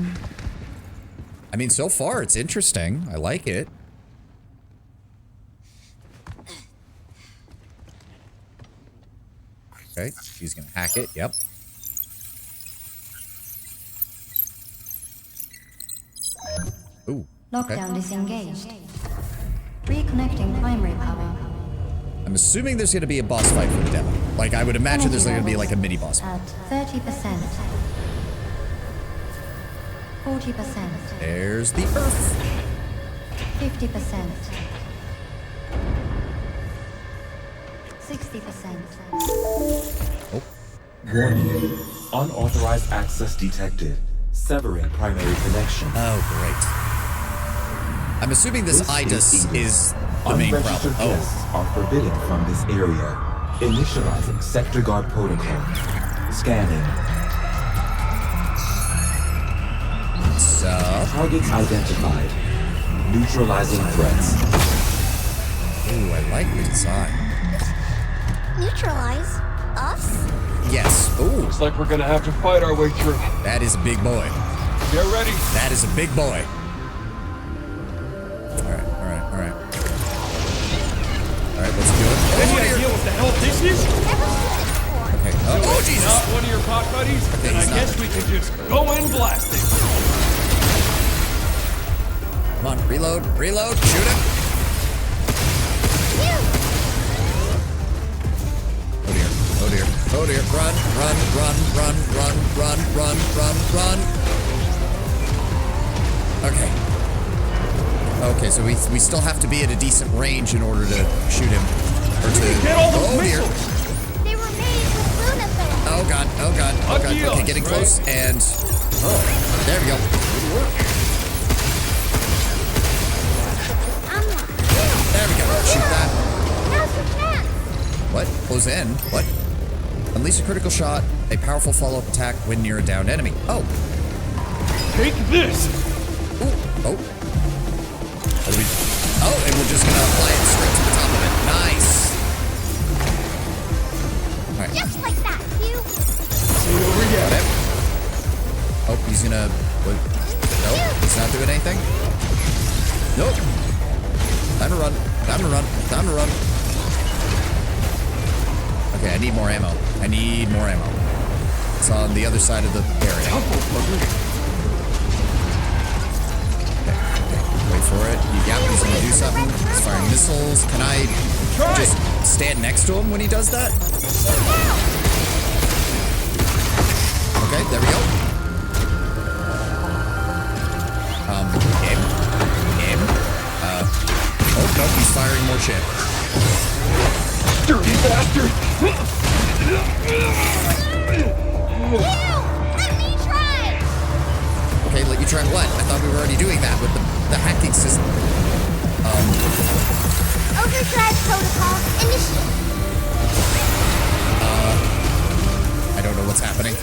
mean, so far it's interesting. I like it. Okay, she's gonna hack it. Yep. Ooh. Lockdown disengaged. Reconnecting primary power. I'm assuming there's gonna be a boss fight for the demo. Like, I would imagine there's gonna be like a mini boss fight. At 30%. 40%. There's the Earth. 50%. 60%. Oh. Warning. Unauthorized access detected. Severing primary connection. Oh, great. I'm assuming this IDUS is the main problem. Unregistered guests are forbidden from this area. Initializing sector guard protocol. Scanning. Targets identified. Neutralizing threats. Ooh, I like the design. Neutralize us? Yes. Ooh, Looks like we're gonna have to fight our way through. that is a big boy. Get ready. That is a big boy. Alright, let's do it. Any Oh, idea dear. what the hell this is? Okay. Oh, Jesus. Not one of your pot buddies? Okay, then I he's not. guess we can just go and blast it. Come on, reload, shoot him. Oh dear, run. Okay, so we still have to be at a decent range in order to shoot him. Or to... Get all those Oh dear. missiles. They were made with Luna film. Oh god. Adios, Okay, getting close right? and... Oh, there we go. Good work. There we go. Shoot that. Now's your chance. What? Close in? What? Unleash a critical shot, a powerful follow-up attack when near a downed enemy. Oh. Take this. Ooh. Oh. What do we... Oh, and we're just gonna apply it straight to the top of it. Nice. Alright. Just like that, you. See you over here. Got him. Oh, he's gonna... What? Nope, he's not doing anything. Nope. Time to run. Okay, I need more ammo. It's on the other side of the area. Okay. Wait for it. Yeah, he's gonna do something. He's firing missiles. Can I just stand next to him when he does that? Okay, there we go. Game. Oh, no, he's firing more shit. Dirty bastard! Let me try! Okay, let you try what? I thought we were already doing that with the hacking system. Overdrive protocol initiated. I don't know what's happening.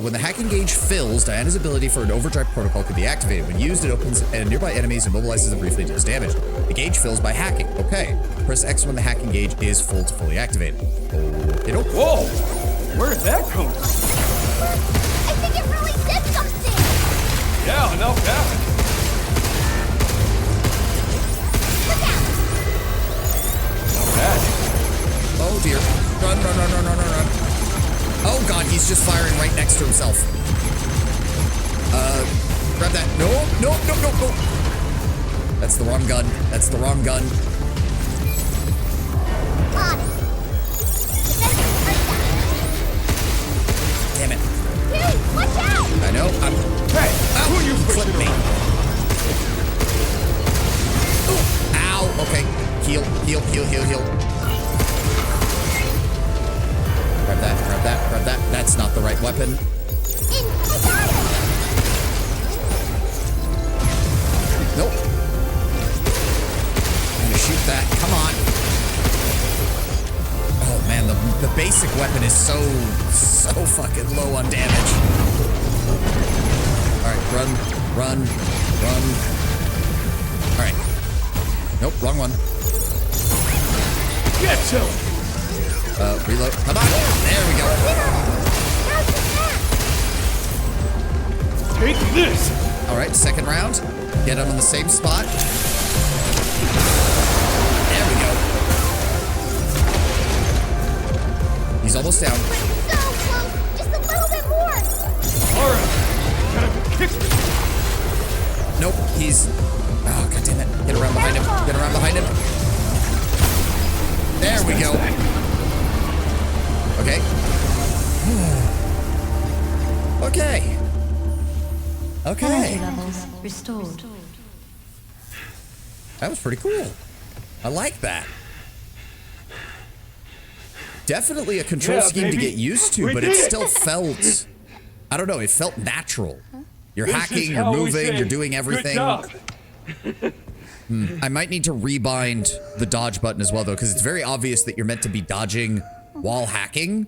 When the hacking gauge fills, Diana's ability for an overdrive protocol can be activated. When used, it opens nearby enemies and mobilizes them briefly, deals damage. The gauge fills by hacking. Okay. Press X when the hacking gauge is full to fully activated. Whoa! Where did that come from? I think it really did something! Yeah, enough happened. Look out! Not bad. Oh dear. Run. Oh god, he's just firing right next to himself. Grab that. No. That's the wrong gun. On it. Damn it. Dude, watch out! I know. Hey, who are you pushing me? around? Ooh, ow. Okay. Heal. Grab that. That's not the right weapon. I got it! Nope. I'm gonna shoot that. Come on. Oh man, the basic weapon is so fucking low on damage. Alright, run. Alright. Nope, wrong one. Get some! Reload. Come on. There we go. Take this! Alright, second round. Get him in the same spot. There we go. He's almost down. So close! Just a little bit more! Alright, gotta kick this. Nope, he's... Oh, god damn it. Get around behind him. There we go. Okay. Okay. Energy levels restored. That was pretty cool. I like that. Definitely a control scheme to get used to, but it still felt... I don't know, it felt natural. You're hacking, you're moving, you're doing everything. I might need to rebind the dodge button as well, though, because it's very obvious that you're meant to be dodging while hacking,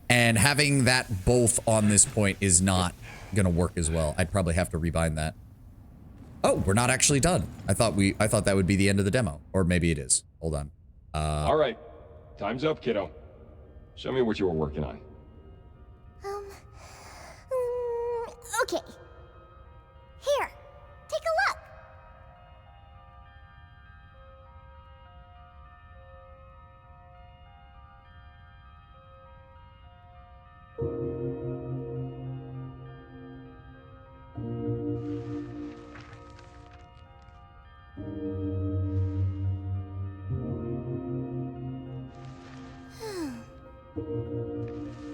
and having that both on this point is not gonna work as well. I'd probably have to rebind that. Oh, we're not actually done. I thought that would be the end of the demo, or maybe it is. Hold on. All right, time's up, kiddo. Show me what you were working on. Okay. Here, take a look.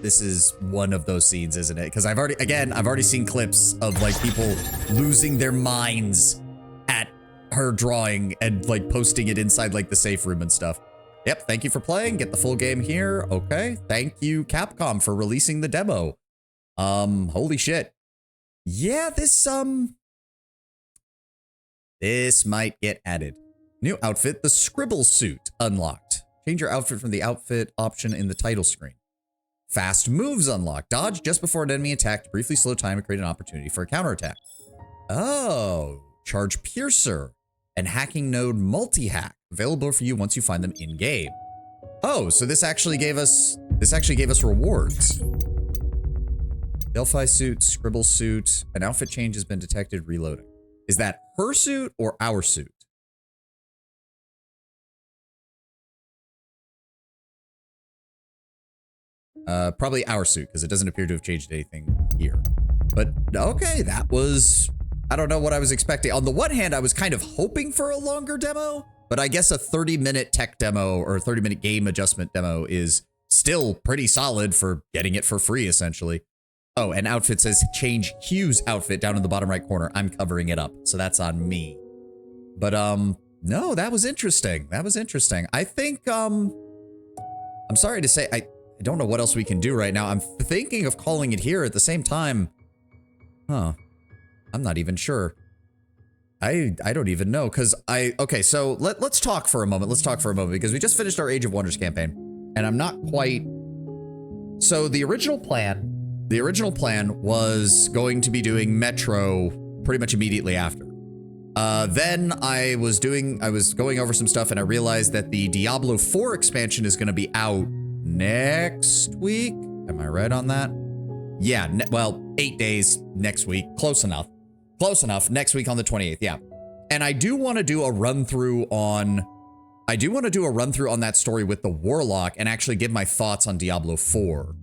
This is one of those scenes, isn't it? Because I've already seen clips of like people losing their minds at her drawing and like posting it inside like the safe room and stuff. Yep, thank you for playing. Get the full game here. Okay. Thank you, Capcom, for releasing the demo. Holy shit. Yeah, this might get added. New outfit, the Scribble Suit, unlocked. Change your outfit from the outfit option in the title screen. Fast moves unlocked. Dodge just before an enemy attack to briefly slow time and create an opportunity for a counterattack. Oh, Charge Piercer and Hacking Node Multi-Hack, available for you once you find them in-game. Oh, so this actually gave us rewards. Delphi suit, Scribble suit, an outfit change has been detected reloading. Is that her suit or our suit? Probably our suit, because it doesn't appear to have changed anything here. But okay, that was, I don't know what I was expecting. On the one hand, I was kind of hoping for a longer demo, but I guess a 30-minute tech demo or a 30-minute game adjustment demo is still pretty solid for getting it for free, essentially. Oh, and outfit says change Hugh's outfit down in the bottom right corner. I'm covering it up, so that's on me. But, no, that was interesting. That was interesting. I think, I'm sorry to say, I don't know what else we can do right now. I'm thinking of calling it here at the same time. Huh. I'm not even sure. I don't even know, because okay, so let's talk for a moment. Let's talk for a moment, because we just finished our Age of Wonders campaign, and I'm not quite... So the original plan was going to be doing Metro pretty much immediately after. Then I was going over some stuff, and I realized that the Diablo 4 expansion is going to be out next week. Am I right on that? Yeah, well, 8 days next week. Close enough. Close enough. Next week on the 28th, yeah. And I do want to do a run-through on... that story with the Warlock and actually give my thoughts on Diablo 4.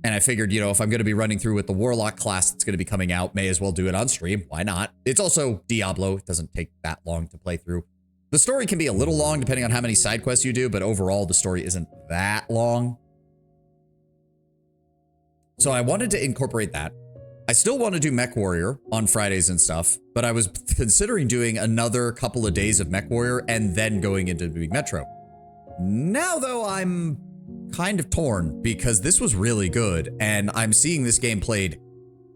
And I figured, you know, if I'm going to be running through with the Warlock class that's going to be coming out, may as well do it on stream. Why not? It's also Diablo. It doesn't take that long to play through. The story can be a little long depending on how many side quests you do, but overall the story isn't that long. So I wanted to incorporate that. I still want to do Mech Warrior on Fridays and stuff, but I was considering doing another couple of days of Mech Warrior and then going into doing Metro. Now, though, I'm kind of torn because this was really good and I'm seeing this game played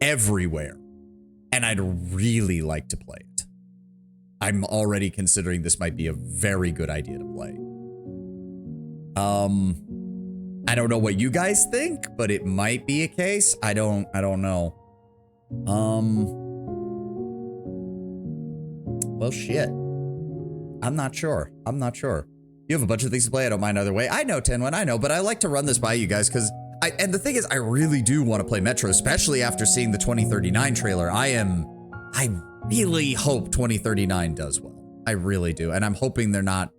everywhere and I'd really like to play it. I'm already considering this might be a very good idea to play. I don't know what you guys think, but it might be a case. I don't know. Well, shit. I'm not sure. You have a bunch of things to play. I don't mind either way. I know, Tenwin, I know, but I like to run this by you guys because and the thing is, I really do want to play Metro, especially after seeing the 2039 trailer. I really hope 2039 does well. I really do. And I'm hoping they're not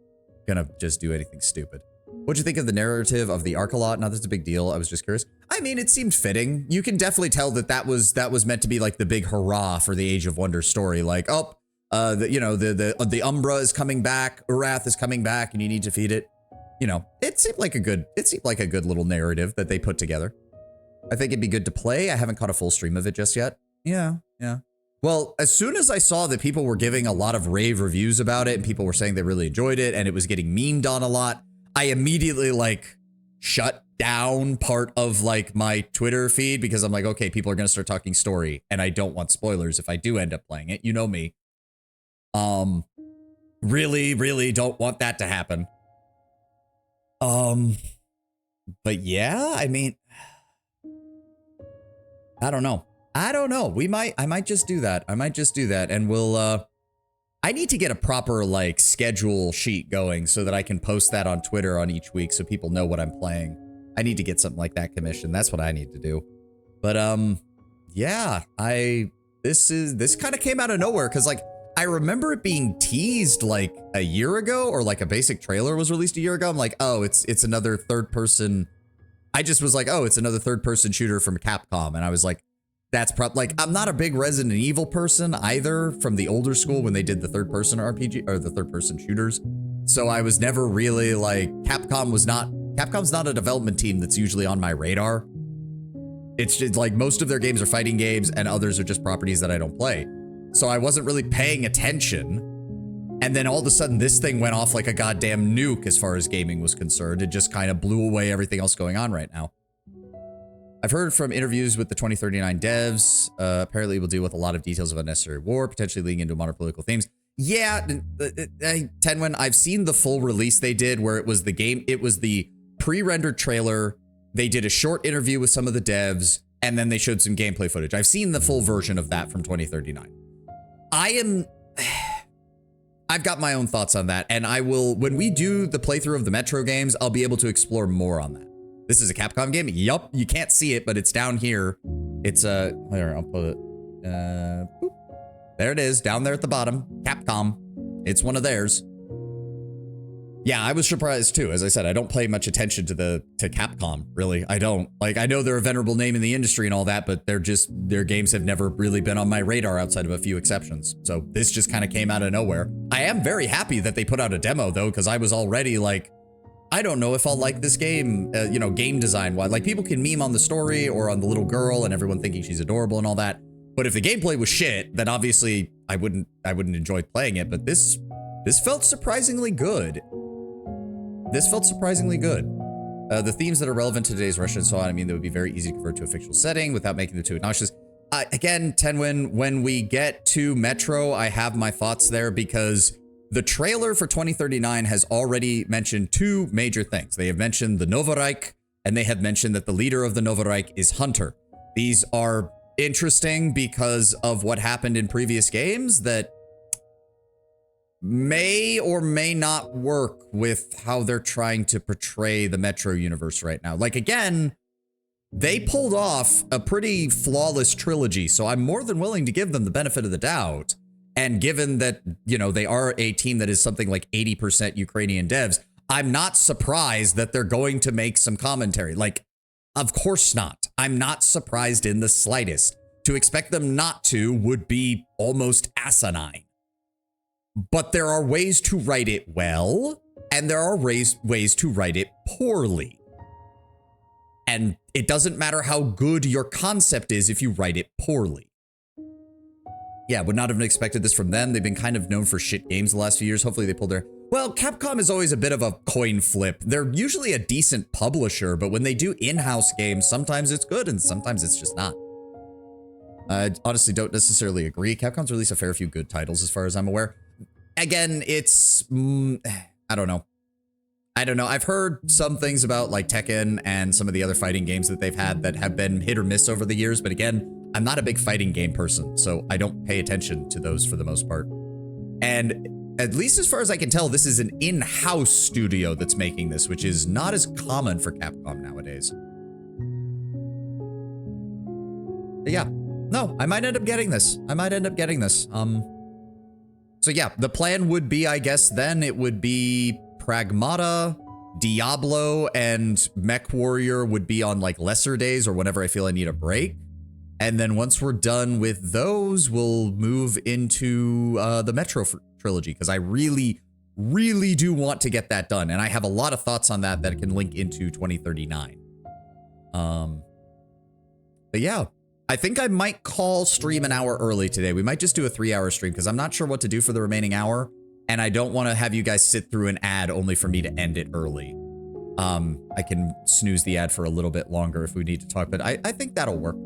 gonna just do anything stupid. What'd you think of the narrative of the Arc-a-Lot? Not that's a big deal. I was just curious. I mean, it seemed fitting. You can definitely tell that was meant to be like the big hurrah for the Age of Wonders story. Like, the Umbra is coming back, Urath is coming back, and you need to feed it. You know, it seemed like a good little narrative that they put together. I think it'd be good to play. I haven't caught a full stream of it just yet. Yeah. Well, as soon as I saw that people were giving a lot of rave reviews about it and people were saying they really enjoyed it and it was getting memed on a lot, I immediately like shut down part of like my Twitter feed because I'm like, okay, people are going to start talking story and I don't want spoilers if I do end up playing it. You know me. Really don't want that to happen. But yeah, I mean, I don't know. I might just do that. And we'll, I need to get a proper like schedule sheet going so that I can post that on Twitter on each week so people know what I'm playing. I need to get something like that commissioned. That's what I need to do. But, yeah, this kind of came out of nowhere because like, I remember it being teased like a year ago or like a basic trailer was released a year ago. I'm like, oh, it's another third person. I just was like, oh, it's another third person shooter from Capcom. And I was like, that's like, I'm not a big Resident Evil person either from the older school when they did the third person RPG or the third person shooters. So I was never really like, Capcom's not a development team that's usually on my radar. It's just like most of their games are fighting games and others are just properties that I don't play. So I wasn't really paying attention. And then all of a sudden this thing went off like a goddamn nuke as far as gaming was concerned. It just kind of blew away everything else going on right now. I've heard from interviews with the 2039 devs. Apparently it will deal with a lot of details of unnecessary war, potentially leading into modern political themes. Yeah, Tenwin, I've seen the full release they did where it was the pre-rendered trailer. They did a short interview with some of the devs and then they showed some gameplay footage. I've seen the full version of that from 2039. I've got my own thoughts on that, and I will, when we do the playthrough of the Metro games, I'll be able to explore more on that. This is a Capcom game? Yup, you can't see it, but it's down here. It's here, I'll put it, boop. There it is, down there at the bottom, Capcom. It's one of theirs. Yeah, I was surprised too. As I said, I don't pay much attention to Capcom, really. I don't. Like, I know they're a venerable name in the industry and all that, but their games have never really been on my radar outside of a few exceptions. So this just kind of came out of nowhere. I am very happy that they put out a demo though, because I was already like, I don't know if I'll like this game, you know, game design wise. Like, people can meme on the story or on the little girl and everyone thinking she's adorable and all that. But if the gameplay was shit, then obviously I wouldn't enjoy playing it. But this felt surprisingly good. This felt surprisingly good. The themes that are relevant to today's Russia and so on, I mean, they would be very easy to convert to a fictional setting without making them too obnoxious. Again, Tenwin, when we get to Metro, I have my thoughts there because the trailer for 2039 has already mentioned two major things. They have mentioned the Nova Reich, and they have mentioned that the leader of the Nova Reich is Hunter. These are interesting because of what happened in previous games that may or may not work with how they're trying to portray the Metro universe right now. Like, again, they pulled off a pretty flawless trilogy, so I'm more than willing to give them the benefit of the doubt. And given that, you know, they are a team that is something like 80% Ukrainian devs, I'm not surprised that they're going to make some commentary. Like, of course not. I'm not surprised in the slightest. To expect them not to would be almost asinine. But there are ways to write it well, and there are ways to write it poorly. And it doesn't matter how good your concept is if you write it poorly. Yeah, would not have expected this from them. They've been kind of known for shit games the last few years. Hopefully they pulled their... Well, Capcom is always a bit of a coin flip. They're usually a decent publisher, but when they do in-house games, sometimes it's good and sometimes it's just not. I honestly don't necessarily agree. Capcom's released a fair few good titles as far as I'm aware. Again, it's... I don't know. I've heard some things about like Tekken and some of the other fighting games that they've had that have been hit or miss over the years. But again, I'm not a big fighting game person, so I don't pay attention to those for the most part. And at least as far as I can tell, this is an in-house studio that's making this, which is not as common for Capcom nowadays. But yeah, no, I might end up getting this. So yeah, the plan would be, I guess then it would be Pragmata, Diablo, and MechWarrior would be on like lesser days or whenever I feel I need a break. And then once we're done with those, we'll move into the Metro trilogy because I really, really do want to get that done. And I have a lot of thoughts on that can link into 2039. But yeah, I think I might call stream an hour early today. We might just do a 3-hour stream because I'm not sure what to do for the remaining hour. And I don't want to have you guys sit through an ad only for me to end it early. I can snooze the ad for a little bit longer if we need to talk, but I think that'll work.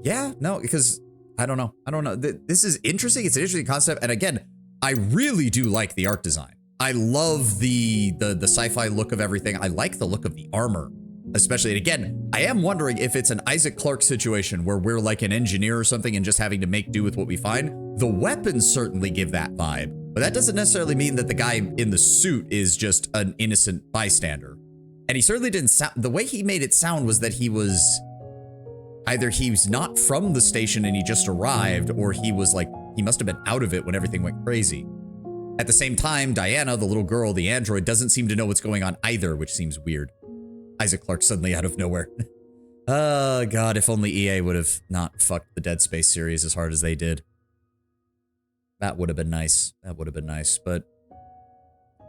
Yeah, no, because I don't know. This is interesting. It's an interesting concept. And again, I really do like the art design. I love the sci-fi look of everything. I like the look of the armor, especially. And again, I am wondering if it's an Isaac Clarke situation where we're like an engineer or something and just having to make do with what we find. The weapons certainly give that vibe. But that doesn't necessarily mean that the guy in the suit is just an innocent bystander. And he certainly didn't sound... The way he made it sound was that he was... Either he was not from the station and he just arrived, or he was like... He must have been out of it when everything went crazy. At the same time, Diana, the little girl, the android, doesn't seem to know what's going on either, which seems weird. Isaac Clarke suddenly out of nowhere. Oh, God, if only EA would have not fucked the Dead Space series as hard as they did. That would have been nice. But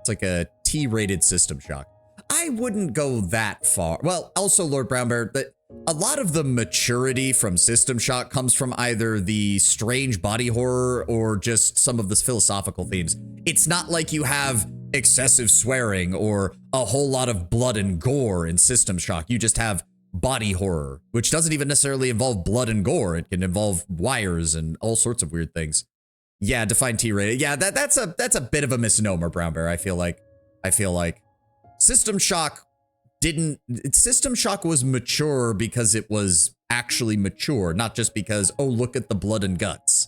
it's like a T-rated System Shock. I wouldn't go that far. Well, also, Lord Brown Bear, but a lot of the maturity from System Shock comes from either the strange body horror or just some of the philosophical themes. It's not like you have excessive swearing or a whole lot of blood and gore in System Shock. You just have body horror, which doesn't even necessarily involve blood and gore. It can involve wires and all sorts of weird things. Yeah, define T-rated. Yeah, that's a bit of a misnomer, Brown Bear. I feel like System Shock was mature because it was actually mature, not just because, oh, look at the blood and guts.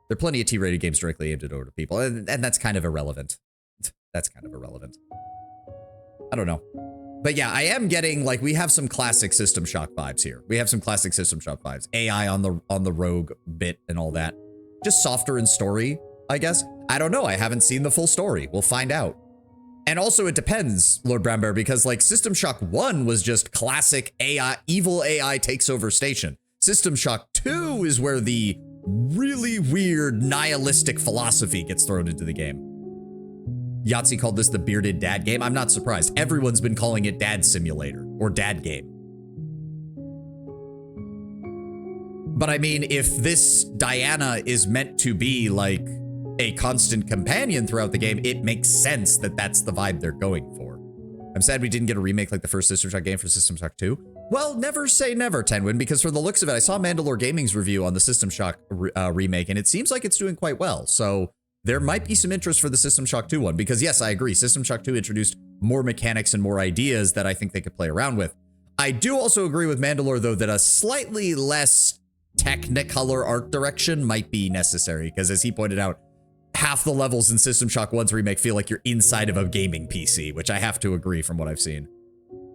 There are plenty of T-rated games directly aimed at older people, and that's kind of irrelevant. I don't know. But yeah, I am getting, like, we have some classic System Shock vibes here. AI on the rogue bit and all that. Just softer in story, I guess. I don't know. I haven't seen the full story. We'll find out. And also it depends, Lord Brown Bear, because like System Shock 1 was just classic AI, evil AI takes over station. System Shock 2 is where the really weird nihilistic philosophy gets thrown into the game. Yahtzee called this the bearded dad game. I'm not surprised. Everyone's been calling it Dad Simulator or Dad Game. But I mean, if this Diana is meant to be like a constant companion throughout the game, it makes sense that that's the vibe they're going for. I'm sad we didn't get a remake like the first System Shock game for System Shock 2. Well, never say never, Tenwin, because from the looks of it, I saw Mandalore Gaming's review on the System Shock remake, and it seems like it's doing quite well. So there might be some interest for the System Shock 2 one, because yes, I agree. System Shock 2 introduced more mechanics and more ideas that I think they could play around with. I do also agree with Mandalore, though, that a slightly less Technicolor art direction might be necessary, because as he pointed out, half the levels in System Shock 1's remake feel like you're inside of a gaming PC, which I have to agree from what I've seen.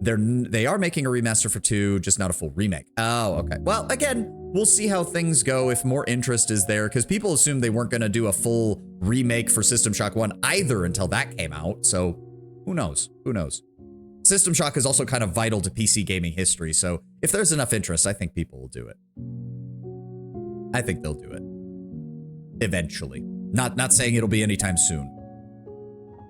They are making a remaster for 2, just not a full remake. Oh, okay. Well, again, we'll see how things go if more interest is there, because people assumed they weren't going to do a full remake for System Shock 1 either until that came out, so who knows? Who knows? System Shock is also kind of vital to PC gaming history, so if there's enough interest, I think people will do it. I think they'll do it. Eventually. Not saying it'll be anytime soon.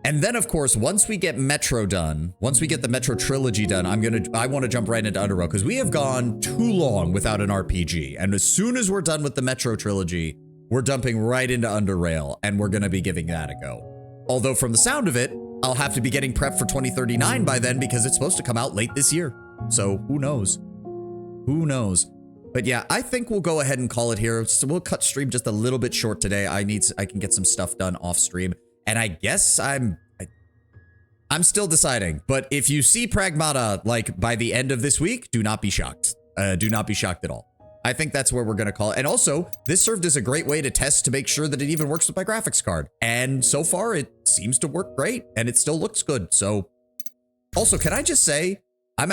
And then, of course, once we get Metro done, once we get the Metro trilogy done, I want to jump right into Underrail, because we have gone too long without an RPG. And as soon as we're done with the Metro trilogy, we're dumping right into Underrail, and we're going to be giving that a go. Although from the sound of it, I'll have to be getting prepped for 2039 by then, because it's supposed to come out late this year. So who knows? Who knows? But yeah, I think we'll go ahead and call it here. So we'll cut stream just a little bit short today. I can get some stuff done off stream. And I guess I'm still deciding. But if you see Pragmata like by the end of this week, do not be shocked. Do not be shocked at all. I think that's where we're going to call it. And also, this served as a great way to test to make sure that it even works with my graphics card. And so far, it seems to work great. And it still looks good. So also, can I just say, I am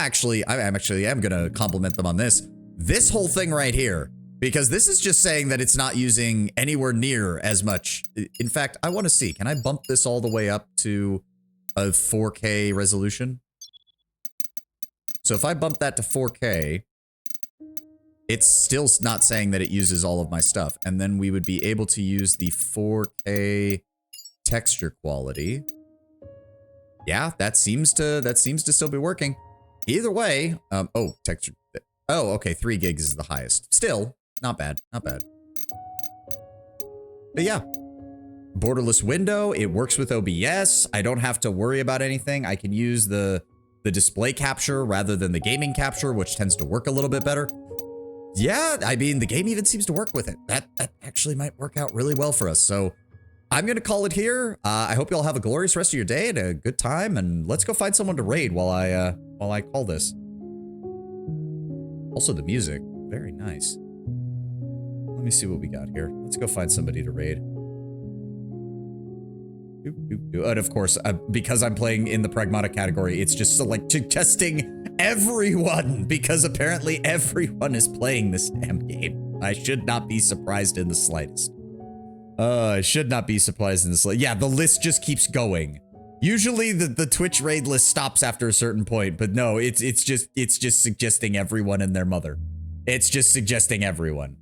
going to compliment them on this. This whole thing right here, because this is just saying that it's not using anywhere near as much. In fact, I want to see, can I bump this all the way up to a 4K resolution? So if I bump that to 4K, it's still not saying that it uses all of my stuff. And then we would be able to use the 4K texture quality. Yeah, that seems to still be working. Either way, oh, texture. Oh, okay, 3 gigs is the highest. Still, not bad, not bad. But yeah, borderless window, it works with OBS. I don't have to worry about anything. I can use the display capture rather than the gaming capture, which tends to work a little bit better. Yeah, I mean, the game even seems to work with it. That actually might work out really well for us. So I'm going to call it here. I hope you all have a glorious rest of your day and a good time. And let's go find someone to raid while I call this. Also, the music, very nice. Let me see what we got here. Let's go find somebody to raid. And of course, because I'm playing in the pragmatic category, it's just suggesting everyone, because apparently everyone is playing this damn game. I should not be surprised in the slightest. I should not be surprised in the slightest. Yeah, the list just keeps going. Usually the Twitch raid list stops after a certain point, but no, it's just suggesting everyone and their mother. It's just suggesting everyone.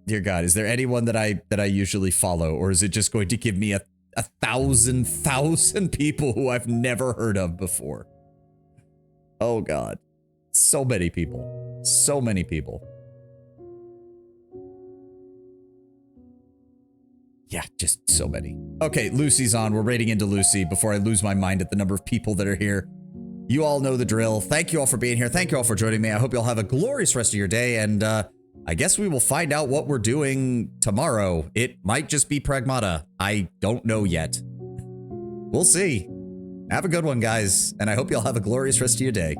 Dear God, is there anyone that I usually follow, or is it just going to give me a thousand people who I've never heard of before? Oh God, so many people, so many people. Yeah, just so many. Okay, Lucy's on. We're raiding into Lucy before I lose my mind at the number of people that are here. You all know the drill. Thank you all for being here. Thank you all for joining me. I hope you all have a glorious rest of your day. And I guess we will find out what we're doing tomorrow. It might just be Pragmata. I don't know yet. We'll see. Have a good one, guys. And I hope you all have a glorious rest of your day.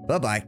Bye-bye.